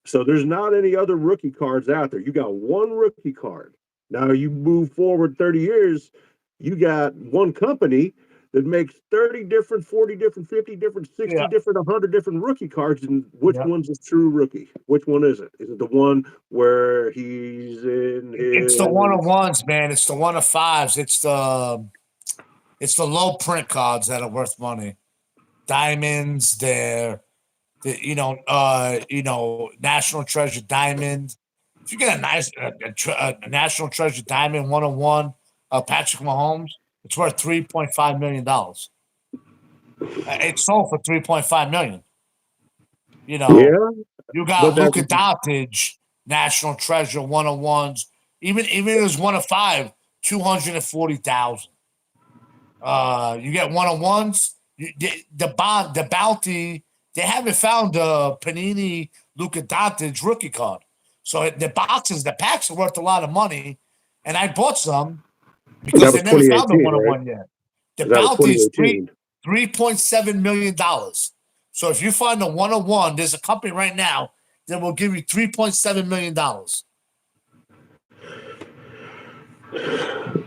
So there's not any other rookie cards out there. You got one rookie card. Now you move forward 30 years, you got one company that makes 30 different, 40 different, 50 different, 60 Yeah. different, 100 different rookie cards. And which Yeah. one's a true rookie? Which one is it? Is it the one where he's in It's the one of his. ones, man. It's the one of fives. It's the low print cards that are worth money. Diamonds, National Treasure Diamond. If you get a nice a National Treasure Diamond 101, Patrick Mahomes, it's worth $3.5 million. It sold for 3.5 million. You know, Yeah, you but got that. Luka Doncic, National Treasure 101s. Even if it was one of five, 240,000. You get one on ones. The bounty. They haven't found the Panini Luka Doncic rookie card, so the packs are worth a lot of money. And I bought some because That they was never found the 2018, one on right? one yet. The That was bounty is 2018. $3.7 million. So if you find a one on one, there's a company right now that will give you $3.7 million.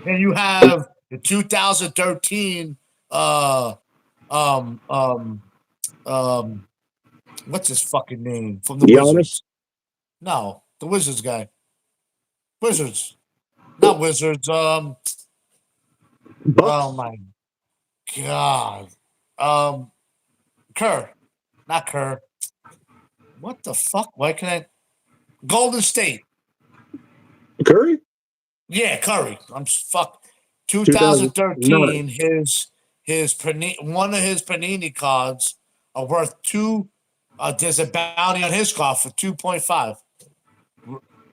Then you have the 2013 um um um what's his fucking name from the Giannis, Wizards? No, the Wizards guy. Wizards. Not Wizards. Oh Bucks, my god. Um Kerr. Not Kerr. What the fuck? Why can I Golden State. Curry, Yeah, Curry. Fuck. 2009. 2013, one of his Panini cards are worth two. There's a bounty on his card for 2.5.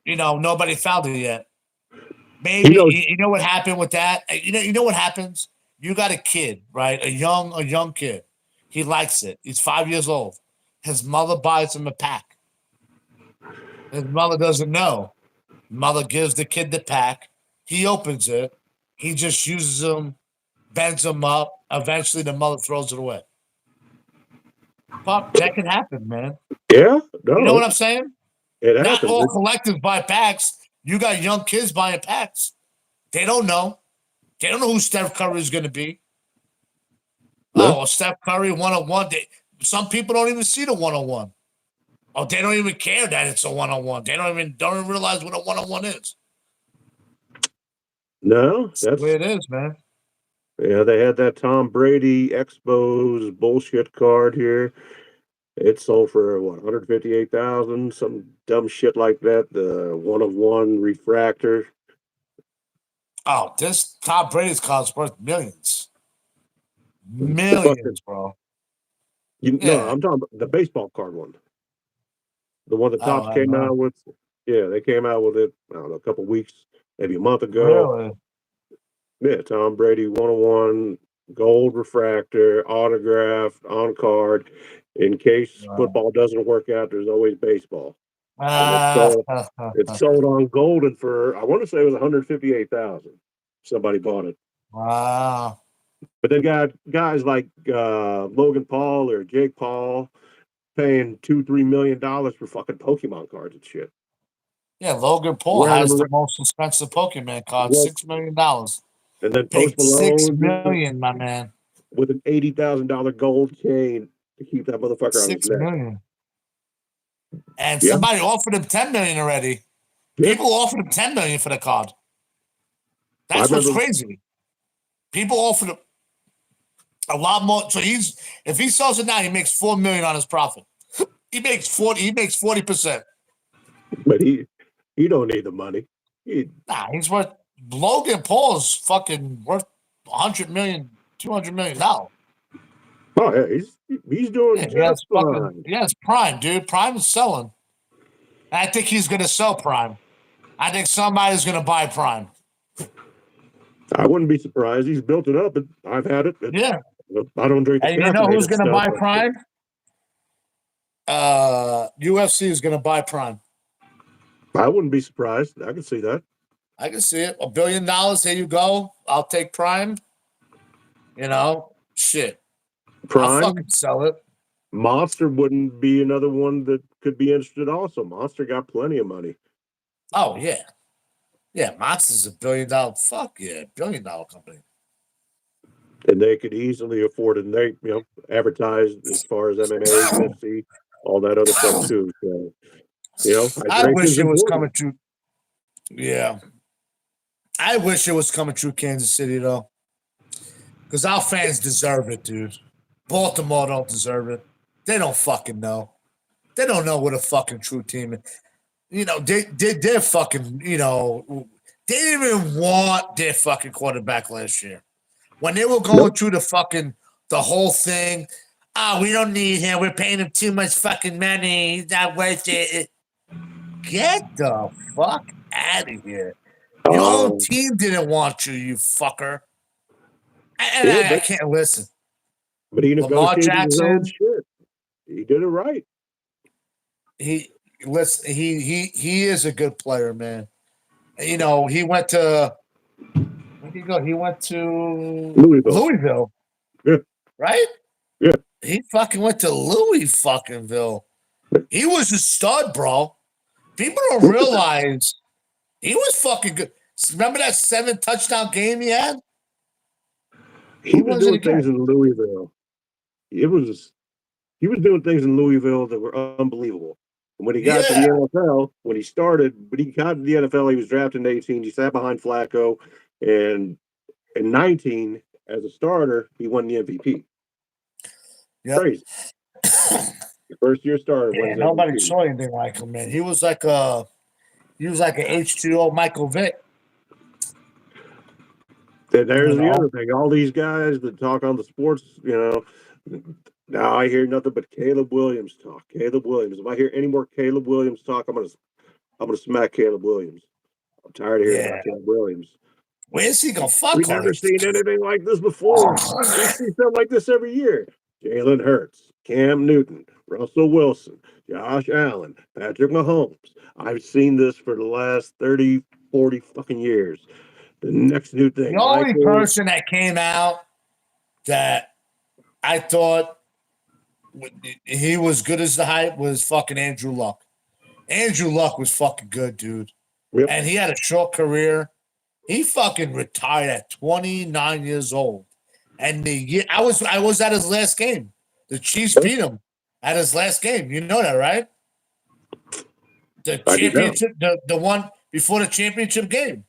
Nobody found it yet. He Maybe knows. you know what happened with that. You know what happens. You got a kid, right? A young kid. He likes it. He's 5 years old. His mother buys him a pack. His mother doesn't know. Mother gives the kid the pack. He opens it. He just uses them, bends them up. Eventually, the mother throws it away. Pop, that can happen, man. Yeah, You know no, what I'm saying? it Not happens. all collectives buy packs. You got young kids buying packs. They don't know. They don't know who Steph Curry is going to be. No, Oh, Steph Curry 101. Some people don't even see the 101. Oh, they don't even care that it's a 101. They don't even realize what a 101 is. no, It's the way that's. it is, man. Yeah, they had that Tom Brady Expos bullshit card here. It sold for what, 158,000, some dumb shit like that. The one of one refractor. Oh, this Tom Brady's card's worth millions. The fucking Millions, bro. no, Yeah. I'm talking about the baseball card one. The one that Oh, Tops I don't came know. out with. Yeah, they came out with it, I don't know, a couple weeks, maybe a month ago. Really? Yeah, Tom Brady 101 gold refractor, autographed, on card. In case Wow. football doesn't work out, there's always baseball. And Ah, it's sold on Golden for, I want to say it was 158,000. Somebody bought it. wow. But then got guys like Logan Paul or Jake Paul paying $2-3 million for fucking Pokemon cards and shit. Yeah, Logan Paul Wearing them has the around. most expensive Pokemon card, Well, $6 million. and then Post Paid six Malone million, my man. with an $80,000 gold chain to keep that motherfucker on his Six neck. million. And Yeah, somebody offered him 10 million already. yeah. People offered him 10 million for the card. I That's what's remember. crazy. People offered him a lot more. So if he sells it now, he makes 4 million on his profit. He makes 40%. But he don't need the money. He, Nah, he's worth Logan Paul's fucking worth 100 million, $200 million. oh yeah, he's doing Yeah, he has just fine. Prime, dude. Prime is selling. And I think he's gonna sell Prime. I think somebody's gonna buy Prime. I wouldn't be surprised. He's built it up. I've had it. Yeah. I don't drink the And you know who's caffeinated gonna stuff, buy but Prime? UFC is gonna buy Prime. I wouldn't be surprised. I can see that. I can see it. $1 billion. Here you go. I'll take Prime. Shit. I'll Prime fucking sell it. Monster wouldn't be another one that could be interested. Also, Monster got plenty of money. Oh yeah. Yeah, Monster's $1 billion. Fuck yeah, $1 billion company. and they could easily afford it. And they, advertise as far as MMA, UFC, all that other stuff too. So, I hydration wish is it was important. coming true. Yeah. I wish it was coming true, Kansas City, though. Because our fans deserve it, dude. Baltimore don't deserve it. They don't fucking know. They don't know what a fucking true team is. They're fucking, they didn't even want their fucking quarterback last year. When they were going Nope. through the whole thing, we don't need him. We're paying him too much fucking money. He's not worth it. Get the fuck out of here. Your own Um, team didn't want you, you fucker. yeah, I can't listen. but he Lamar negotiated his own Jackson, shit. He did it right. he listen, he is a good player, man. He went to where did he go? He went to Louisville. Louisville, Yeah, right? yeah. He fucking went to Louis fucking Ville. He was a stud, bro. People don't realize he was fucking good. Remember that 7 touchdown game he had? He Who was was it doing things again? in Louisville. It was he was doing things in Louisville that were unbelievable. And when he got to the Yeah, NFL, when he got to the NFL, he was drafted in 18. He sat behind Flacco, and in 19, as a starter, he won the MVP. yep. Crazy. Your first year starter Yeah, wins nobody MVP. saw anything like him, man. He was like an H2O Michael Vick. And there's You the other know? thing. All these guys that talk on the sports, now I hear nothing but Caleb Williams talk. Caleb Williams. If I hear any more Caleb Williams talk, I'm gonna smack Caleb Williams. I'm tired of hearing Yeah. about Caleb Williams. Where's he gonna We fuck never her? seen anything like this before. We see something like this every year. Jalen Hurts, Cam Newton, Russell Wilson, Josh Allen, Patrick Mahomes. I've seen this for the last 30, 40 fucking years. The next new The thing, only Michael. person that came out that I thought he was good as the hype was fucking Andrew Luck. Andrew Luck was fucking good, dude. Yep. And he had a short career. He fucking retired at 29 years old. And I was at his last game. The Chiefs beat him at his last game. You know that, right? The I do now. championship, the one before the championship game.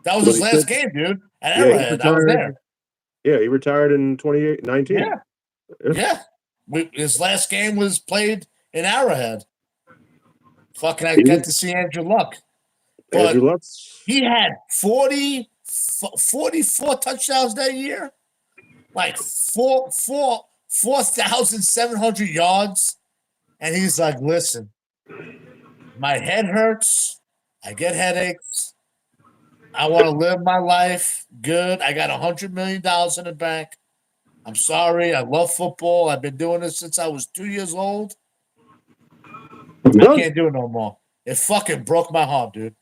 That was But his he said, last game, dude. At yeah, he Arrowhead. I was retired. there. Yeah, he retired in 2019. Yeah. Yeah. His last game was played in Arrowhead. Fucking, I He got was to see Andrew Luck. Andrew But Luck's. he had 44 touchdowns that year. Like 4,700 yards. And he's like, listen, my head hurts. I get headaches. I want to live my life good. I got $100 million in the bank. I'm sorry. I love football. I've been doing this since I was 2 years old. I'm I done. can't do it no more. It fucking broke my heart, dude.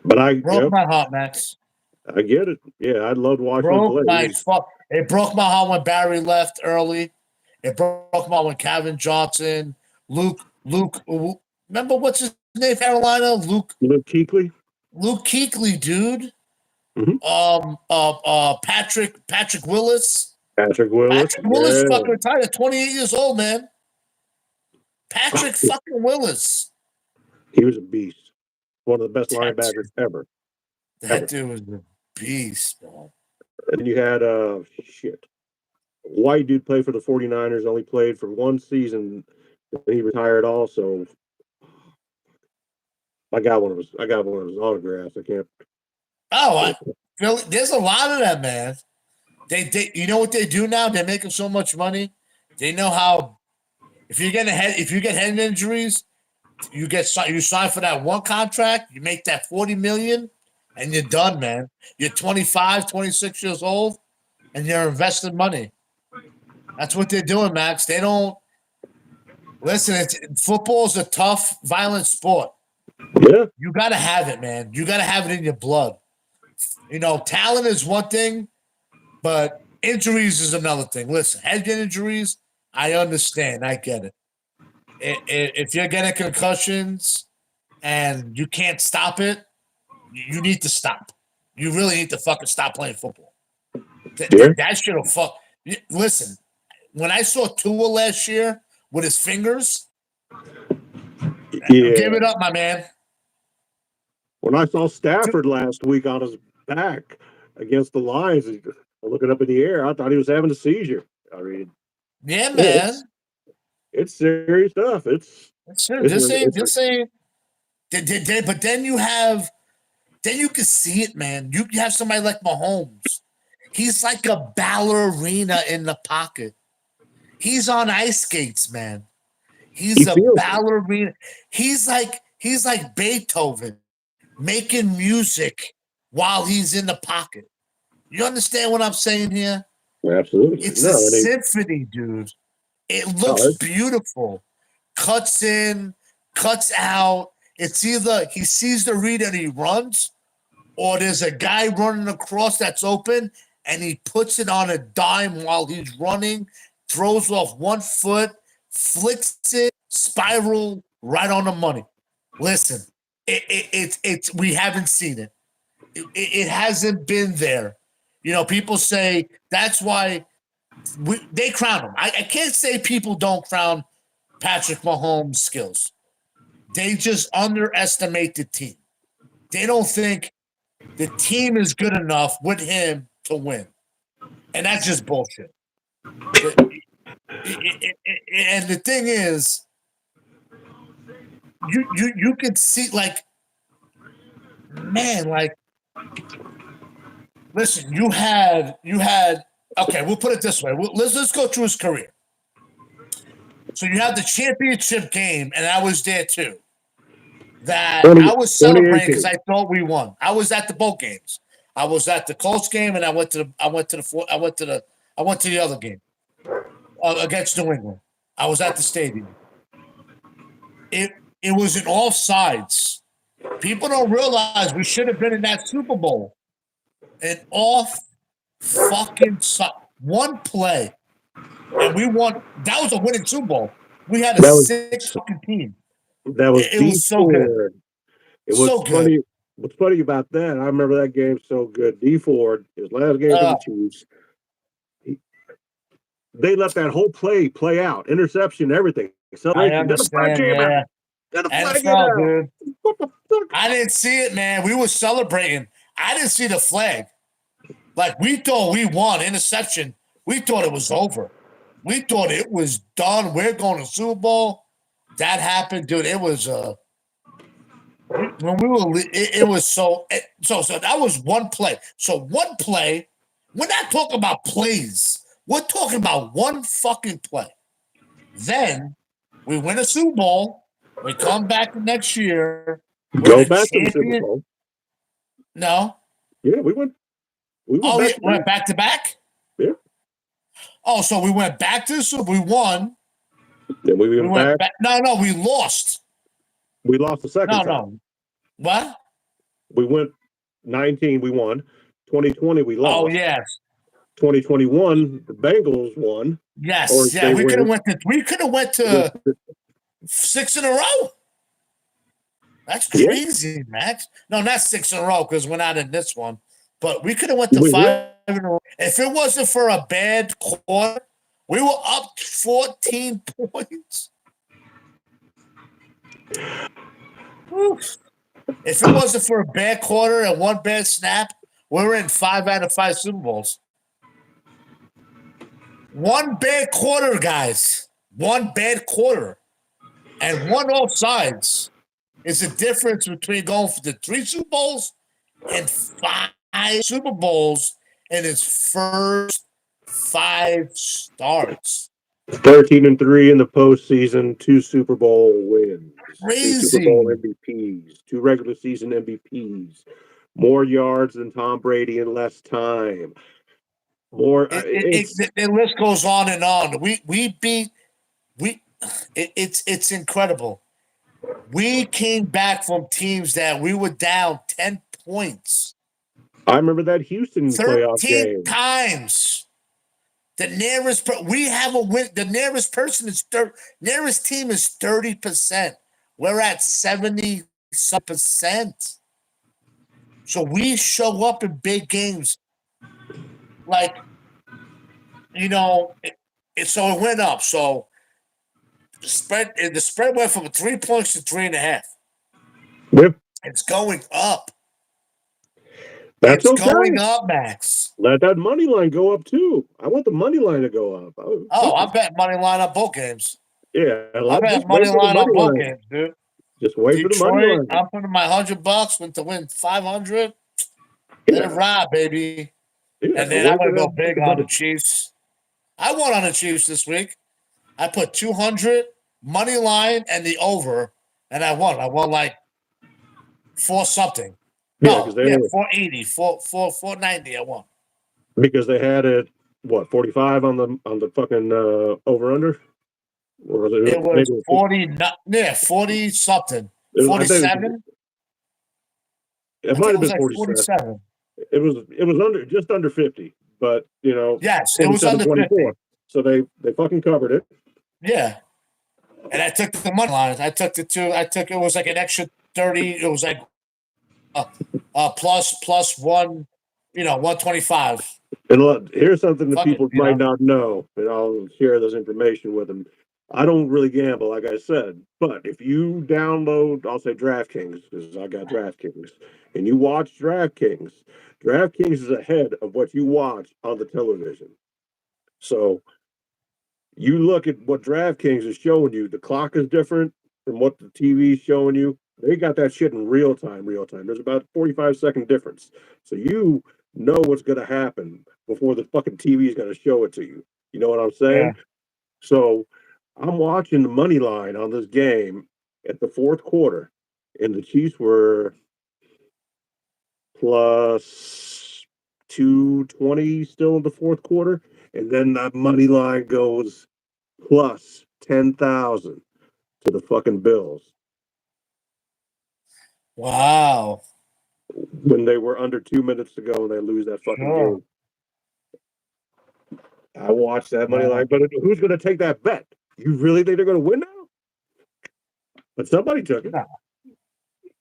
But Broke my heart, Max. I get it. Yeah, I loved watching him Broke play. my fuck. It broke my heart when Barry left early. It broke my heart when Calvin Johnson, Luke. Remember what's his name? Carolina, Luke Kuechly. Luke Kuechly, dude. Mhm. Patrick Willis. Patrick Willis. Patrick Willis Yeah. fucking retired at 28 years old, man. Patrick fucking Willis. He was a beast. One of the best That, linebackers ever. that dude was a beast, man. And you had shit. White dude played for the 49ers, only played for one season. And he retired also. I got one of his autographs. I can't. Oh, there's a lot of that, man. You know what they do now? They're making so much money. They know how. If you get head injuries, you sign for that one contract. You make that 40 million, and you're done, man. You're 25, 26 years old, and you're investing money. That's what they're doing, Max. They don't listen. Football is a tough, violent sport. Yeah. You got to have it, man. You got to have it in your blood. Talent is one thing, but injuries is another thing. Listen, head injuries, I understand. I get it. If you're getting concussions and you can't stop it, you need to stop. You really need to fucking stop playing football. Yeah. That should have fucked. Listen, when I saw Tua last year with his fingers, give Yeah. it up, my man. When I saw Stafford last week on his back against the Lions, looking up in the air, I thought he was having a seizure. I mean, Yeah, yeah, man. it's serious stuff. Sure, It's this ain't. But then you can see it, man. You have somebody like Mahomes. He's like a ballerina in the pocket. He's on ice skates, man. he He's a feels it. ballerina. He's like Beethoven making music while he's in the pocket. You understand what I'm saying here? Absolutely. It's a No, I mean, symphony, dude. It looks no, beautiful. Cuts in, cuts out. It's either he sees the read and he runs, or there's a guy running across that's open and he puts it on a dime while he's running, throws off 1 foot, flicks it, spiral right on the money. Listen, it's we haven't seen it. It hasn't been there. You know, people say that's why they crown him. I can't say people don't crown Patrick Mahomes' skills. They just underestimate the team. They don't think the team is good enough with him to win, and that's just bullshit. And the thing is, you can see like, man, like, listen, you had okay. We'll put it this way. Let's go through his career. So you have the championship game, and I was there too. That 20, I was celebrating 2018. because I thought we won. I was at the both games. I was at the Colts game, and I went to the other game against New England. I was at the stadium. It it was in all sides. People don't realize we should have been in that Super Bowl. An off fucking one play, and we won. That was a winning Super Bowl. We had a That was six fucking team. that was It was so good, D It was so good. funny. What's funny about that? I remember that game so good. D Ford, his last game for Uh, the Chiefs, they let that whole play out, interception, everything, I celebration. Then the flag understand, came out. yeah. Then the flag came NFL, out. dude. What the fuck? I didn't see it, man. We were celebrating. I didn't see the flag. Like we thought we won interception. We thought it was over. We thought it was done. We're going to Super Bowl. That happened, dude. It was when we were. It was so that was one play. So one play. We're not talking about plays. We're talking about one fucking play. Then we win a Super Bowl. We come back the next year. We're Go the back to the Super champion. Bowl. No. Yeah, we went. We went Oh, back yeah. to We went back. back to back. Yeah. Oh, so we went back to the Super Bowl. We won. Then we We went went back. back. No, we lost. We lost the second time. No. What? We went 19. We won. 2020 we Oh, lost. yes. 2021 the Bengals won, or Yes. Yeah. they We could have win. went to 6 in a row. That's Yeah, crazy, Max. No, not 6 in a row because we're not in this one. But we could have went to we 5 in a row. If it wasn't for a bad quarter, we were up 14 points. Oof. If it wasn't for a bad quarter and one bad snap, we're in 5 out of 5 Super Bowls. One bad quarter, guys. One bad quarter. And one offsides is the difference between going for the 3 Super Bowls and 5 Super Bowls in his first 5 starts. 13-3 in the postseason, 2 Super Bowl wins, 2 Super Bowl Crazy. MVPs, 2 regular season MVPs, more yards than Tom Brady in less time. More, The list goes on and on. We beat we. It's incredible. We came back from teams that we were down 10 points I remember that Houston playoff 13 game. times. The nearest we have a win. The nearest person is nearest team is 30%. We're at 70%. So we show up in big games. like, so it went up. So the spread went from 3 points to 3.5. Yep. It's going up. That's It's okay. going up, Max. Let that money line go up too. I want the money line to go up. Oh, I bet money line on both games. Yeah, I bet just money wait for the line on money both line. games, dude. Just wait for the money Detroit, line. I'm putting my $100 to win 500. Let it ride, baby. Yeah, And then I'm wait for gonna go that big on money. the Chiefs. I won on the Chiefs this week. I put 200 money line and the over, and I won. I won like four something. Yeah, because No, yeah, 480, 490. I won. they had it 45 on the fucking over under, or was it It was maybe 40, yeah, 40 something, I think 47. it I might think it have was been like 47. 47. It was under just under 50, but Yes, it was 27 under 24. 50. So they fucking covered it. Yeah. And I took the money lines. I took the two. It was like an extra 30. It was like plus one, 125. And look, here's something that Fuck it, people might not know, and I'll share this information with them. I don't really gamble, like I said, but if you download, I'll say DraftKings, because I got DraftKings, and you watch DraftKings is ahead of what you watch on the television. So you look at what DraftKings is showing you, the clock is different from what the TV is showing you. They got that shit in real time, real time. There's about 45-second difference. So you know what's going to happen before the fucking TV is going to show it to you. You know what I'm Yeah. saying? So I'm watching the money line on this game at the fourth quarter, and the Chiefs were plus 220 still in the fourth quarter. And then that money line goes plus 10,000 to the fucking Bills Wow. when they were under 2 minutes to go and they lose that fucking Sure. game. I watched that money Wow. line, but who's going to take that bet? You really think they're going to win now? But somebody took it. No.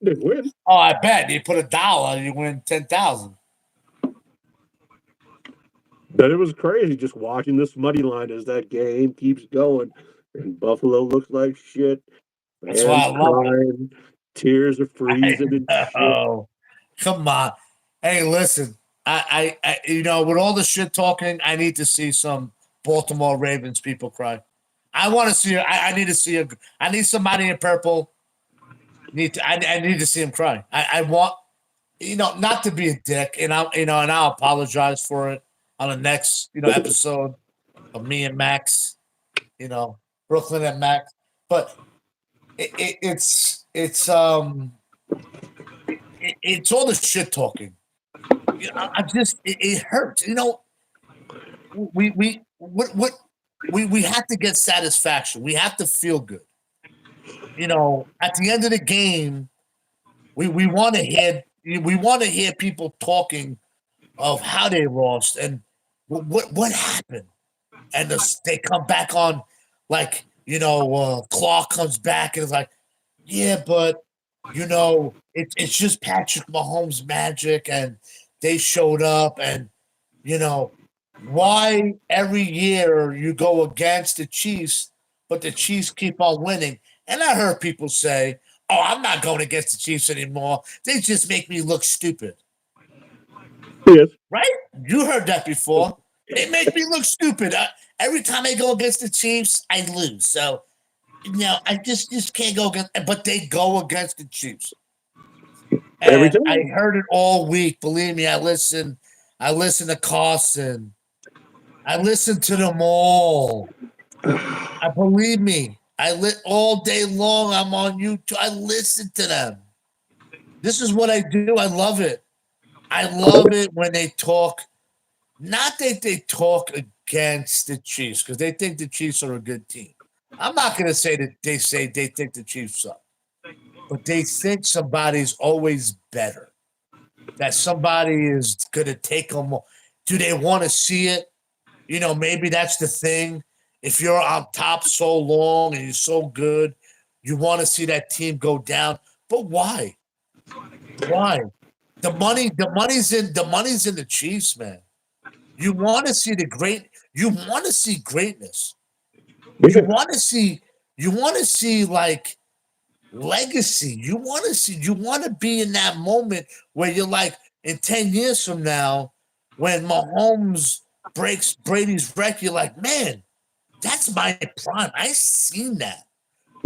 They win. Oh, I bet you put $1, you win 10,000. But it was crazy just watching this money line as that game keeps going. And Buffalo looks like shit. That's why Fans I love it. crying. Tears are I freezing and shit. know. Come on. Hey, listen. With all the shit talking, I need to see some Baltimore Ravens people cry. I want to see. I need to see. I need somebody in purple. I need to see him cry. I want. Not to be a dick, and I'll apologize for it on the next, episode of me and Max, Brooklyn and Max. But it's all the shit talking. I just it hurts. We have to get satisfaction. We have to feel good. At the end of the game, we want to hear people talking of how they lost and what happened, and they come back on like Clark comes back and is like, yeah, but it's just Patrick Mahomes magic, and they showed up, and why every year you go against the Chiefs, but the Chiefs keep on winning. And I heard people say, "Oh, I'm not going against the Chiefs anymore. They just make me look stupid." Yes. Right? You heard that before. They make me look stupid. Every time I go against the Chiefs, I lose. So, I just can't go against. But they go against the Chiefs, Every and time. I heard it all week. Believe me, I listen. I listen to Carson. I listen to them all. I believe me. All day long. I'm on YouTube. I listen to them. This is what I do. I love it. I love it when they talk. Not that they talk against the Chiefs because they think the Chiefs are a good team. I'm not going to say that they say they think the Chiefs suck, but they think somebody's always better. That somebody is going to take them. Do they want to see it? Maybe that's the thing. If you're on top so long and you're so good, you want to see that team go down. But why? Why? The money's in the Chiefs, man. You want to see the great. You want to see greatness. Yeah. You want to see like legacy. You want to see. You want to be in that moment where you're like, in 10 years from now, when Mahomes breaks Brady's record, you're like, man, that's my prime. I seen that.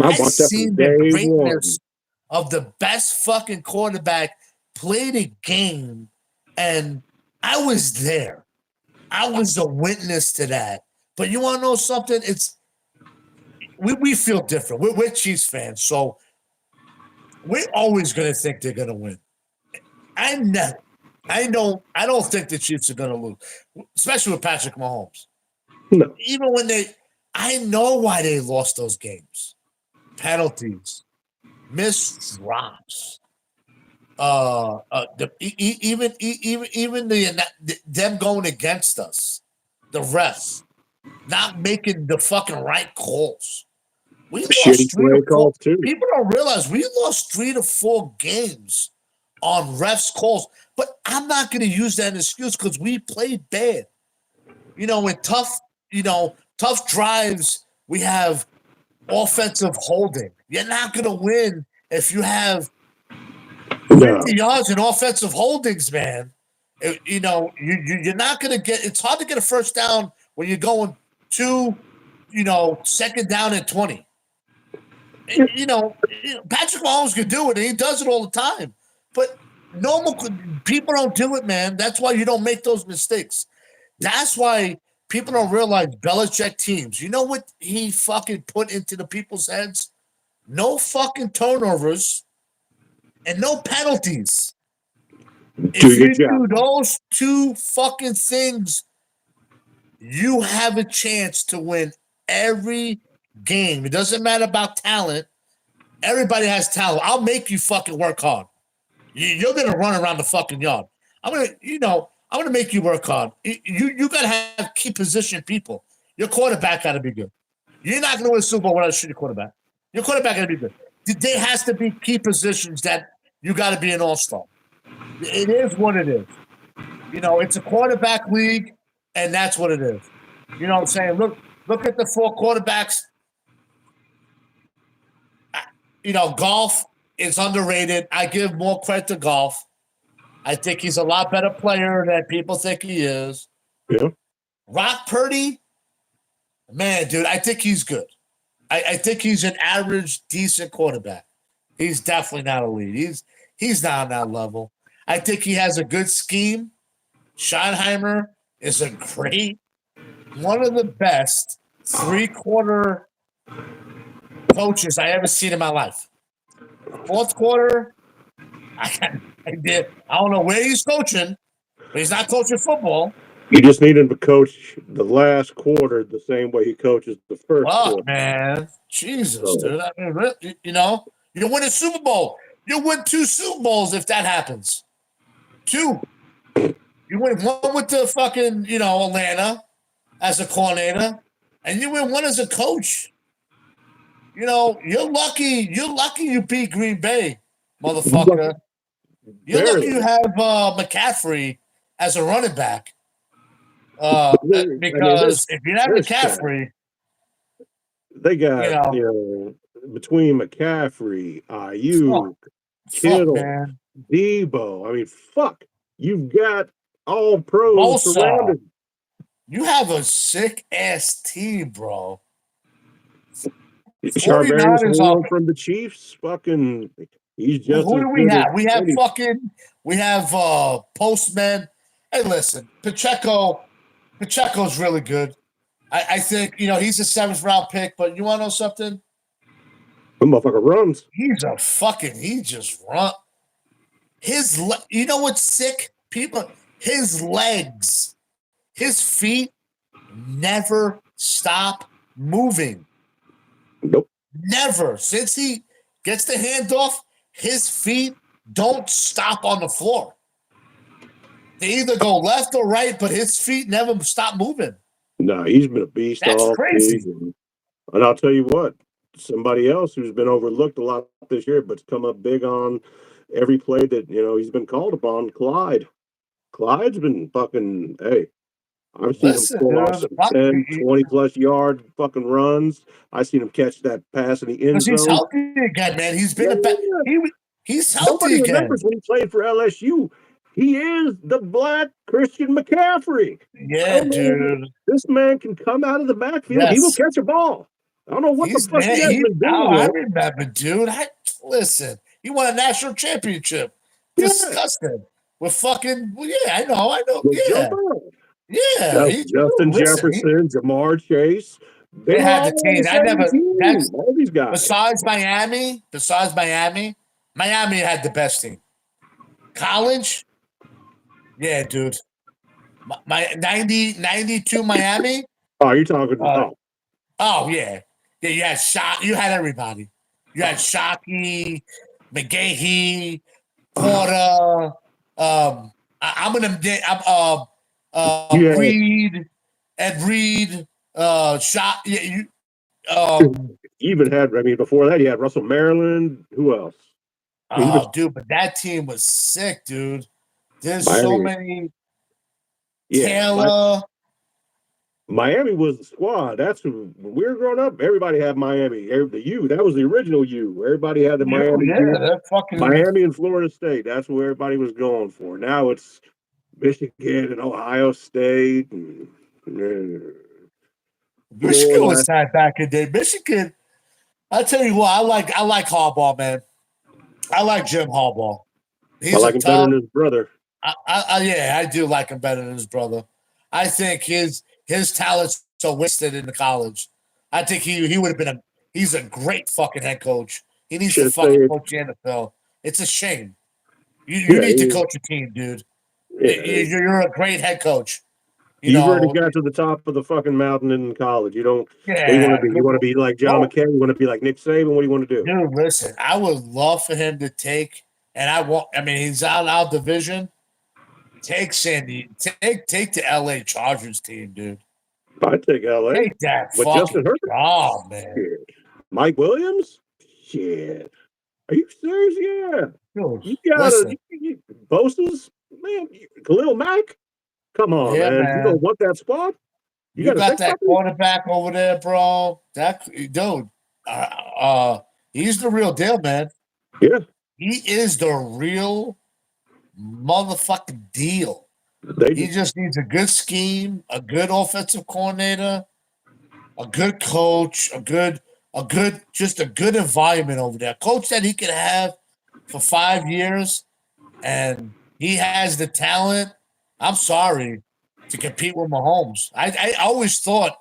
I I want that from seen the day greatness one. of the best fucking quarterback play the game, and I was there. I was a witness to that. But you want to know something? We feel different. We're Chiefs fans, so we're always going to think they're going to win. I never. I don't think the Chiefs are going to lose, especially with Patrick Mahomes. No. Even when I know why they lost those games. Penalties, missed drops. Even them going against us, the refs not making the fucking right calls. We Shitty lost three play to four. calls too. People don't realize we lost 3 to 4 games on refs calls. But I'm not going to use that as an excuse because we played bad. In tough drives, we have offensive holding. You're not going to win if you have 50 yards in offensive holdings, man. You're not going to get. It's hard to get a first down when you're going to, second down and 20. Patrick Mahomes can do it, and he does it all the time. But normal people don't do it, man. That's why you don't make those mistakes. That's why people don't realize Belichick teams. You know what he fucking put into the people's heads? No fucking turnovers and no penalties. Do If your you job. do those 2 fucking things, you have a chance to win every game. It doesn't matter about talent. Everybody has talent. I'll make you fucking work hard. You're gonna run around the fucking yard. I'm gonna make you work hard. You gotta have key position people. Your quarterback gotta be good. You're not gonna win a Super Bowl without a shitty quarterback. Your quarterback gotta be good. There has to be key positions that you gotta be an all-star. It is what it is. It's a quarterback league, and that's what it is. You know what I'm saying? Look at the 4 quarterbacks. Golf is underrated. I give more credit to Golf. I think he's a lot better player than people think he is. Yeah. Brock Purdy, man, dude, I think he's good. I think he's an average, decent quarterback. He's definitely not elite. He's not on that level. I think he has a good scheme. Schottenheimer is one of the best 3-quarter coaches I ever seen in my life. 4th quarter, I don't know where he's coaching, but he's not coaching football. You just need him to coach the last quarter the same way he coaches the first quarter. Man. Jesus, dude. I mean, really, you win a Super Bowl. You win 2 Super Bowls if that happens. 2. You win one with the fucking, Atlanta as a coordinator, and you win one as a coach. You're lucky. You're lucky you beat Green Bay, motherfucker. You're lucky you have McCaffrey as a running back. Because if you have McCaffrey, they got between McCaffrey, Ayuk, Kittle, Debo. I mean, fuck. You've got all pros surrounded. You have a sick ass team, bro. Charvarius from the Chiefs, fucking. He's just. Who do we have? We have Postman. Hey, listen, Pacheco's really good. I think he's a 7th-round pick, but you want to know something? The motherfucker runs. He just run. You know what's sick? His legs, his feet never stop moving. Nope. Never. Since he gets the handoff, his feet don't stop on the floor. They either go left or right, but his feet never stop moving. No, he's been a beast. That's crazy. Season. And I'll tell you what, somebody else who's been overlooked a lot this year, but's come up big on every play that he's been called upon. Clyde's been fucking. Hey, I've seen him Listen, pull off dude. some 10, 20 plus yard fucking runs. I've seen him catch that pass in the end Because he's zone. healthy again, man. He's been Yeah. he's healthy Nobody again. remembers when he played for LSU. He is the black Christian McCaffrey. I Yeah, don't know. dude. This man can come out of the backfield. He will Yes. catch a ball. I don't know what the He's fuck he man. has been doing I with. remember, dude. Listen, he won a national championship. Yeah, Disgusting. With fucking, well, yeah, I know. with Joe Yeah. Burrow. Yeah. Yeah, He, Justin listen, Jefferson, Jamar Chase. They they were had the all on the team. same team. That's All these guys. besides Miami, Miami had the best team. College, yeah, dude. My 92 Miami. Oh, you're talking. Uh, Oh, oh yeah, yeah. You had You had everybody. You had Shockey, McGahee, Porter. I'm gonna. yeah. Reed, Ed Reed. Shot. Yeah. You even had. I mean, before that, you had Russell Maryland. Who else? He was Dude, but that team was sick, dude. There's so Miami. many. Yeah, Taylor. Miami was the squad. That's who. When we were growing up, everybody had Miami. The U. That was the original U. Everybody had the Miami Yeah, U. that fucking. Miami and Florida State. That's where everybody was going for. Now it's Michigan and Ohio State and Michigan Florida. was tied back in the day. Michigan. I tell you what, I like Harbaugh, man. I like Jim Harbaugh. I He's a like him better tough. than his brother. Yeah, I do like him better than his brother. I think his talents are wasted in the college. I think he would have been he's a great fucking head coach. He needs to Should fucking say, coach the NFL. It's a shame. You yeah, need to coach a team, dude. yeah. You're a great head coach. You You've already know, got to the top of the fucking mountain in college. You don't. What do you want yeah. to be? You want to be like John Well, McCain? You want to be like Nick Saban? What do you want to do? dude, listen, I would love for him to take, and I want. I mean, he's out of our division. Take the LA Chargers team, dude. I take LA Take that with Justin fucking Herbert. job, man. Shit. Mike Williams? Shit. Are you serious? Yeah. Dude, You gotta listen. Bosa's man, Khalil Mack. Come on, Yeah, man. You don't man. want that spot? You You gotta got think that something? quarterback over there, bro. That dude, uh, uh, he's the real deal, man. Yeah. He is the real motherfucking deal. They He just just needs a good scheme, a good offensive coordinator, a good coach, just a good environment over there. Coach that he could have for 5 years, and he has the talent. I'm sorry to compete with Mahomes. I always thought,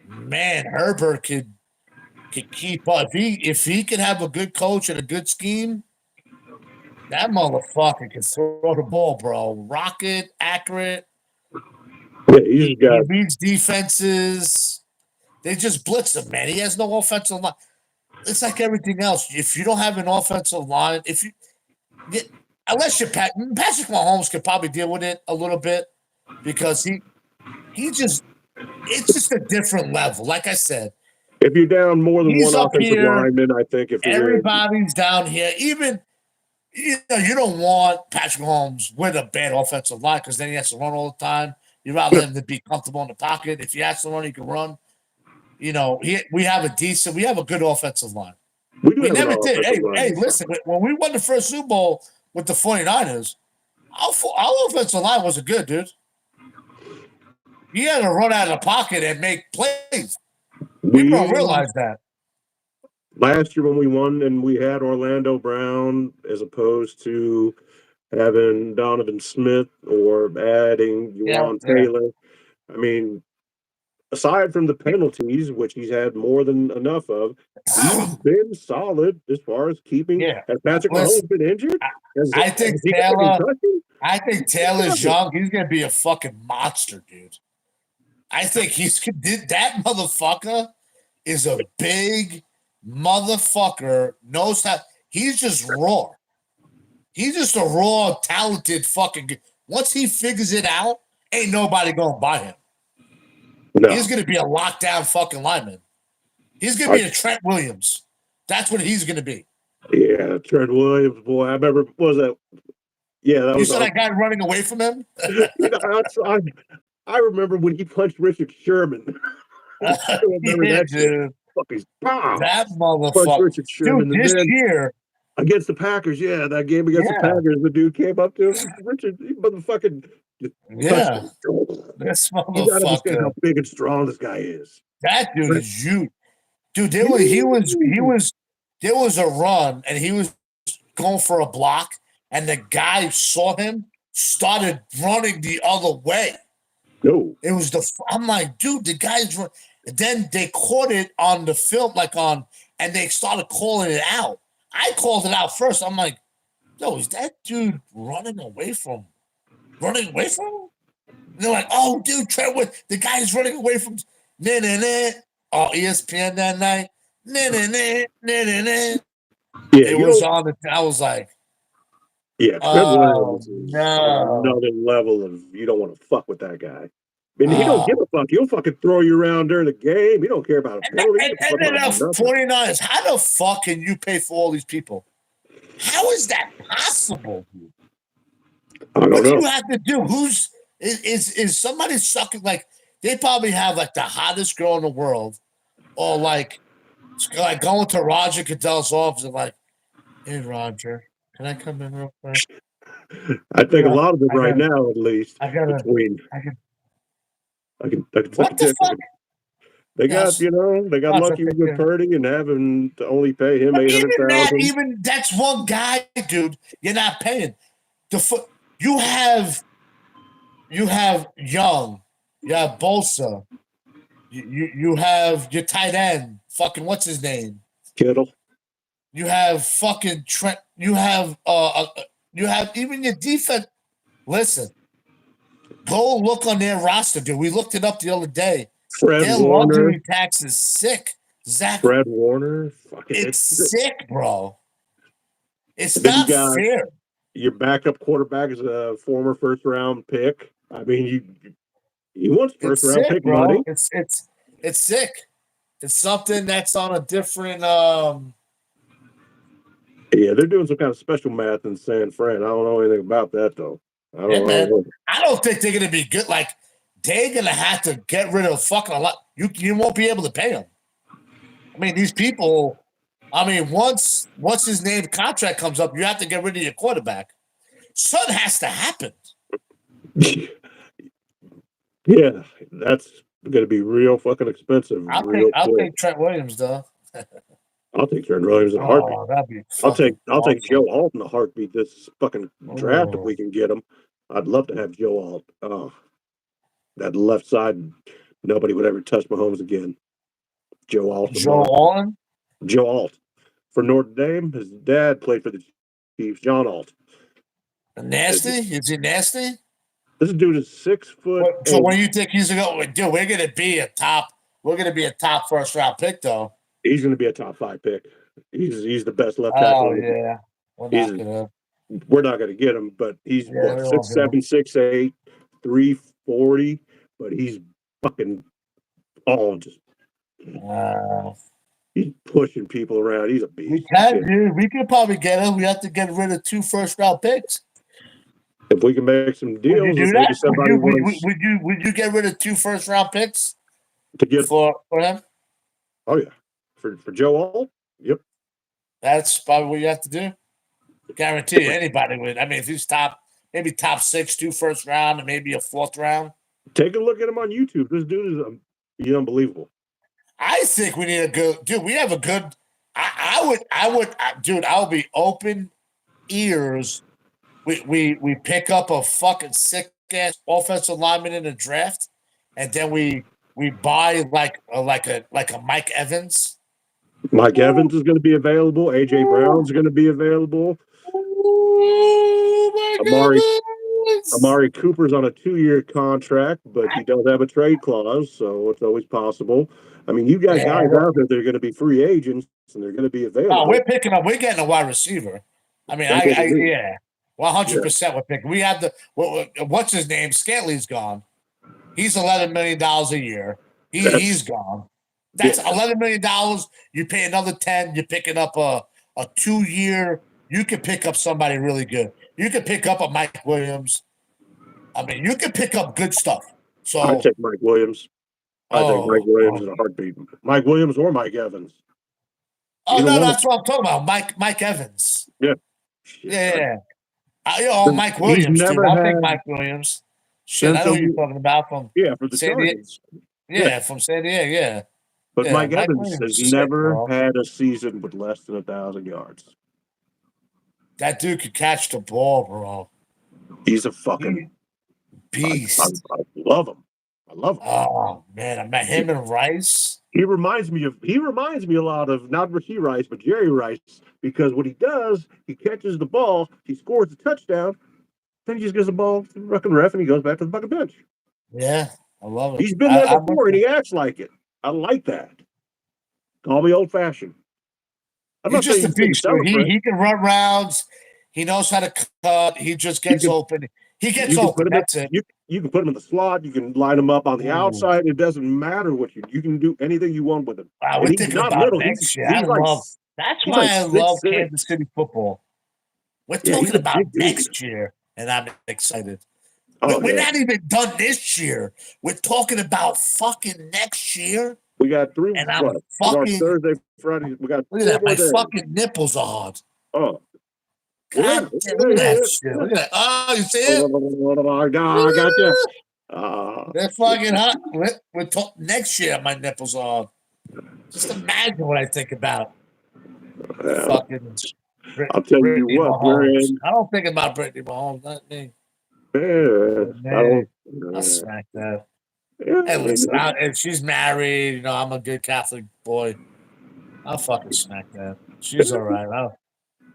man, Herbert could keep up if he could have a good coach and a good scheme. That motherfucker can throw the ball, bro. Rocket, accurate. yeah, he's He got reads defenses. They just blitz him, man. He has no offensive line. It's like everything else. If you don't have an offensive line, if you unless you're Patrick Mahomes could probably deal with it a little bit because he just it's just a different level. Like I said, if you're down more than he's one up offensive here. lineman, I think if you're Everybody's down here. Even you don't want Patrick Mahomes with a bad offensive line because then he has to run all the time. You'd rather him to be comfortable in the pocket. If he has to run, he can run. We have a good offensive line. we do We have an never did. offensive Hey, line. listen, when we won the first Super Bowl with the 49ers, our offensive line wasn't good, dude. He had to run out of the pocket and make plays. People don't We realize that. last year when we won and we had Orlando Brown as opposed to having Donovan Smith or adding Yeah, Juwan yeah, Taylor. I mean, aside from the penalties, which he's had more than enough of, he's been solid as far as keeping. yeah. Has Patrick Listen, Mahomes been injured? I, Has, I think has he got a Taylor. concussion? I think Taylor's Nothing. young. He's gonna be a fucking monster, dude. I think that motherfucker is a big motherfucker. Knows how. He's just raw. He's just a raw, talented fucking. Once he figures it out, ain't nobody gonna buy him. He's No. gonna be a lockdown fucking lineman. He's gonna I, be a Trent Williams. That's what he's gonna be. yeah, Trent Williams, boy. I remember, what was that? Yeah, that You was saw our. that guy running away from him? You know, I remember when he punched Richard Sherman. I still remember Yeah, that shit. dude. Fucking pow! That Punched motherfucker. Richard Dude, Sherman, and this then year, against the Packers, yeah, that game against the yeah, Packers, the dude came up to him, Richard, he motherfucking just touched yeah. him. This You gotta understand motherfucker. how big and strong this guy is. That dude Right? is huge. Dude, there was a run and he was going for a block, and the guy saw him, started running the other way. No. It was I'm like, dude, the guy's run. Then they caught it on the film, and they started calling it out. I called it out first. I'm like, yo, is that dude running away from him? And they're like, oh, dude, the guy's running away from. Nah, nah, nah. Oh, ESPN that night. Nah, nah, nah, nah, nah, nah. Yeah, It you was don't. on the. I was like, Yeah, Trent oh Williams is on no. another level of you don't want to fuck with that guy. I mean, he don't give Oh. a fuck. He'll fucking throw you around during the game. He don't care about a And, penalty. He and, don't and fuck then about the nothing. 49ers, how the fuck can you pay for all these people? How is that possible, dude? I don't What do know. you have to do? Is somebody sucking? Like, they probably have like the hottest girl in the world, or like going to Roger Goodell's office and like, hey Roger, can I come in real quick? I think a Yeah, lot of them I right gotta, now, at least, I gotta, between I can. I can suck a What the dick. fuck? They got Yes, they got Roger, lucky take with care. Purdy and having to only pay him But 800,000. even that's one guy, dude. You're not paying the foot. You have Young, you have Bolsa, you have your tight end, fucking what's his name? Kittle. You have fucking Trent. You have even your defense. Listen, go look on their roster, dude. We looked it up the other day. Fred Their Warner. luxury tax is sick. Zach, Fred Warner. Fucking it's sick, bro. It's then you not got fair. your backup quarterback is a former first round pick. I mean, he wants first It's round sick, pick bro. money. It's sick. It's something that's on a different Yeah, they're doing some kind of special math in San Fran. I don't know anything about that though. I yeah, don't man. know. I don't think they're gonna be good. Like, they're gonna have to get rid of fucking a lot. You won't be able to pay them. I mean, these people. I mean, once his name contract comes up, you have to get rid of your quarterback. Something has to happen. Yeah, that's going to be real fucking expensive, real I'll quick. take Trent Williams though. I'll take Trent Williams in a heartbeat. Oh, that'd be fucking I'll take Joe awesome. Alt in a heartbeat this fucking draft if Oh, we can get him. I'd love to have Joe Alt. Oh, that left side, nobody would ever touch Mahomes again. Joe Alt, the Joe monster. Allen, Joe Alt for Notre Dame. His dad played for the Chiefs. John Alt. nasty. Is he nasty? This dude is 6'8". So when you think he's gonna go, dude, we're gonna be a top. We're gonna be a top first round pick, though. He's going to be a top 5 pick. He's the best left Oh tackle. yeah, we're He's not gonna. we're not going to get him, but he's Yeah, what we won't get him. 6'7", 6'8", 340. But he's fucking all just he's pushing people around. He's a We beast. can, dude. We could probably get him. We have to get rid of 2 first round picks. If we can make some Would you deals, do if that? maybe somebody wants Would you get rid of 2 first round picks to get. for him? Oh yeah, for Joe Alt. Yep. That's probably what you have to do. Guarantee you, anybody would. I mean, if he's maybe top 6, 2 first round, and maybe a 4th round. Take a look at him on YouTube. This dude is he's unbelievable. I think we need a good dude. We have a good. Dude. I'll be open ears. We pick up a fucking sick ass offensive lineman in the draft, and then we buy like a Mike Evans. Mike Evans is going to be available. AJ Brown's going to be available. Oh my goodness! Amari Cooper's on a 2-year contract, but he does have a trade clause, so it's always possible. I mean, you got guys out there that are going to be free agents and they're going to be available. We're picking up. We're getting a wide receiver. I mean, yeah, 100% we're picking. We have what's his name? Scantley's gone. He's $11 million a year. He's gone. That's $11 million. You pay another 10. You're picking up a 2-year. You could pick up somebody really good. You could pick up a Mike Williams. I mean, you could pick up good stuff. I So, take Mike Williams. I think Mike oh, Williams oh, is a heartbeat. Mike Williams or Mike Evans. oh, Either no, one of that's what I'm talking about. Mike Evans. them. Yeah. Shit. Yeah, yeah. Mike He's Williams, dude. never I'll take had Mike Williams. Shit, I since know who you're talking about from for the San Diego. Chargers. Yeah. Yeah, from San Diego. Yeah, But yeah. Mike Mike Evans Williams has is sick, never bro. had a season with less than 1,000 yards. That dude could catch the ball, bro. He's a fucking Beast. I love him. I love him. Oh man, I met him and Rice. He reminds me a lot of not Rasheed Rice, but Jerry Rice, because what he does, he catches the ball, he scores a touchdown, then he just gives the ball to the fucking ref and he goes back to the fucking bench. Yeah, I love it. He's been there I'm before and he acts like it. I like that. Call me old fashioned. I'm He's not saying just a you shouldn't beast, dude. celebrate. He can run rounds. He knows how to cut. He just gets open. He gets open. That's it. You can put him in the slot. You can line him up on the Ooh. outside. It doesn't matter what you can do anything you want with him. Wow, And we're he's thinking not about little. next year. He's like That's he's why like I love 6'6". Kansas City football. We're Yeah, he's talking a about big dude. next year, and I'm excited. Oh, We're yeah. not even done this year. We're talking about fucking next year, We got three. and I'm Tomorrow, fucking. Thursday, Friday. We got Look at 4 that. more My days. fucking nipples are hard. Oh, God damn, look at that shit. Look at that. Oh, you see it? I got you. They're fucking hot. We're talking next year. My nipples are hard. Just imagine what I think about. Fucking I'll tell you Brittany what, we're Mahomes. in. I don't think about Brittany Mahomes. Not me. Yeah, I'll smack that. yeah, Hey, listen, if she's married, I'm a good Catholic boy. I'll fucking smack that. She's all right.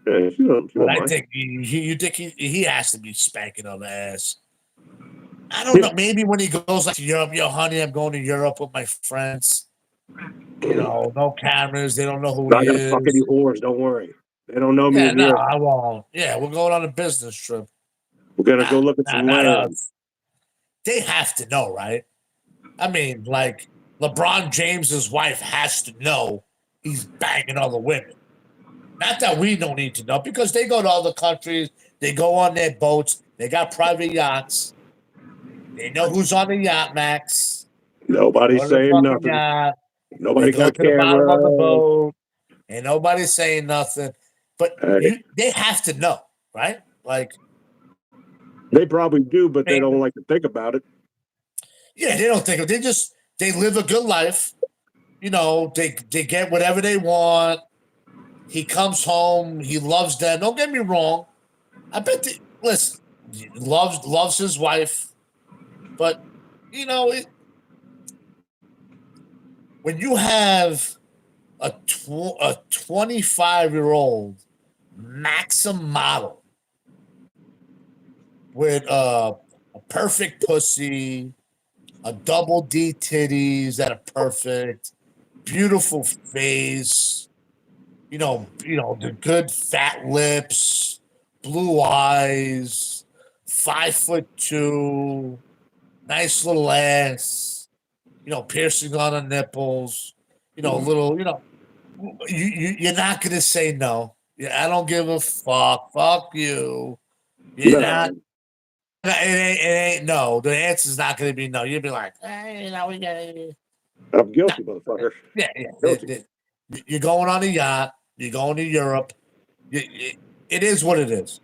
yeah, she don't But I mind. think you think he has to be spanking on the ass. I don't know. Maybe when he goes like to Europe, yo, honey, I'm going to Europe with my friends. No cameras. They don't know who Not he gonna fuck any is. whores. Don't worry. They don't know me Yeah, in no, here. I won't. Yeah, we're going on a business trip. We're gonna go look at some Not land. us. They have to know, right? I mean, like LeBron James's wife has to know he's banging other women. Not that we don't need to know because they go to other countries. They go on their boats. They got private yachts. They know who's on the yacht, Max. Nobody's Go to the saying fucking nothing. yacht. Nobody They go got to the bottom of the camera. boat. Ain't nobody saying nothing. But Hey, they have to know, right? Like they probably do, but they maybe- don't like to think about it. yeah, they don't think of they live a good life. They get whatever they want. He comes home, he loves them. Don't get me wrong. I bet listen, he loves his wife, but when you have a 25-year-old Maxim model with a perfect pussy, a double D titties that are perfect, beautiful face, the good fat lips, blue eyes, 5'2", nice little ass, piercing on the nipples, little, you're not gonna say no. Yeah, I don't give a fuck. Fuck you. You're not. No, It ain't no. The answer's not gonna be no. You'll be like, hey, we got. I'm guilty, motherfucker. Yeah. Guilty. You're going on a yacht. You're going to Europe. It is what it is.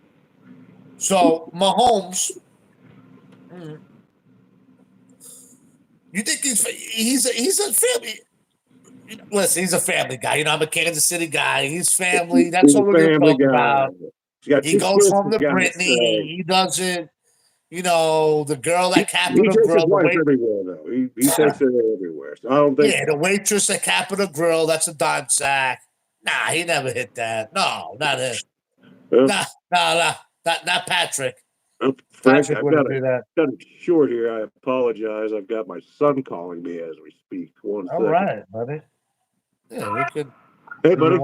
So Mahomes, you think he's a family? Listen, he's a family guy. I'm a Kansas City guy. He's family. That's He's what a we're gonna family talk guy. about. He's got He 2 goes kids, home for to God's Brittany. sake. He doesn't. The girl at He Capitol takes his Grill, wife everywhere, though. He takes her everywhere. So I don't think. the waitress at Capitol Grill, that's a dime sack. Nah, he never hit that. No, not him. Nah, not Patrick. Frank, Patrick I've wouldn't do that. got it short here. I apologize. I've got my son calling me as we speak. One All second. right, buddy. Yeah, we could. Hey, buddy.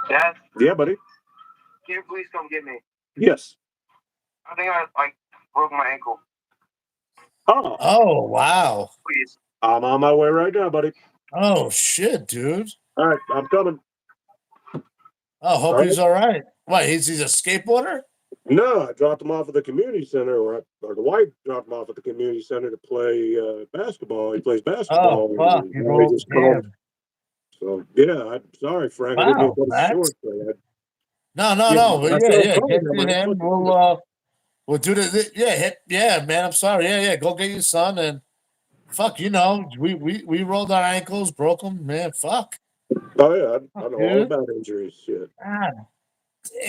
Dad, Yeah, buddy. can you please come get me? Yes. I think I broke my ankle. Oh, wow. Please. I'm on my way right now, buddy. Oh, shit, dude. All right, I'm coming. Oh, hope he's all right. What, he's a skateboarder? No, I dropped him off at the community center, or the wife dropped him off at the community center to play basketball. He plays Oh basketball. fuck, And you now he rolled. just called. Damn. So yeah, I'm sorry, Frank. I didn't mean to Wow, cut it Max. short. But No, no, yeah, no. But I yeah, started yeah. calling Get him. to I him. fucking We'll do the yeah, yeah, man. I'm sorry. Yeah, yeah. Go get your son and fuck. We rolled our ankles, broke them, man. Fuck, oh yeah, I fuck, know all dude. about injuries. Shit. God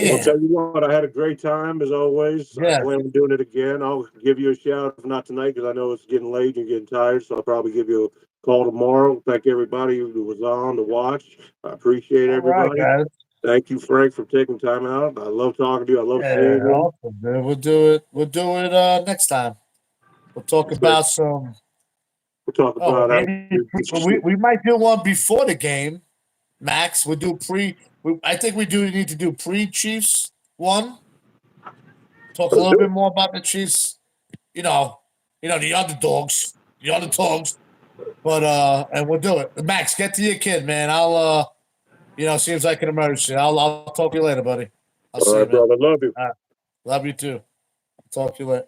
Well, I'll damn. tell you what, I had a great time as always. I Yeah. plan on doing it again. I'll give you a shout, if not tonight, because I know it's getting late and you're getting tired. So I'll probably give you a call tomorrow. Thank everybody who was on to watch. I appreciate All right, everybody. guys. Thank you, Frank, for taking time out. I love talking to you. I love Yeah, seeing you. awesome, dude. We'll do it next time. We'll talk We'll about some. talk Oh, about maybe we might do one before the game, Max. We'll do pre. I think we do need to do pre Chiefs one. Talk a let's little do bit it. more about the Chiefs. You know, the underdogs, the underdogs. But and we'll do it. Max, get to your kid, man. I'll seems like an emergency. I'll talk to you later, buddy. I'll All see you, right, man. brother. Love you. All right. Love you too. Talk to you later.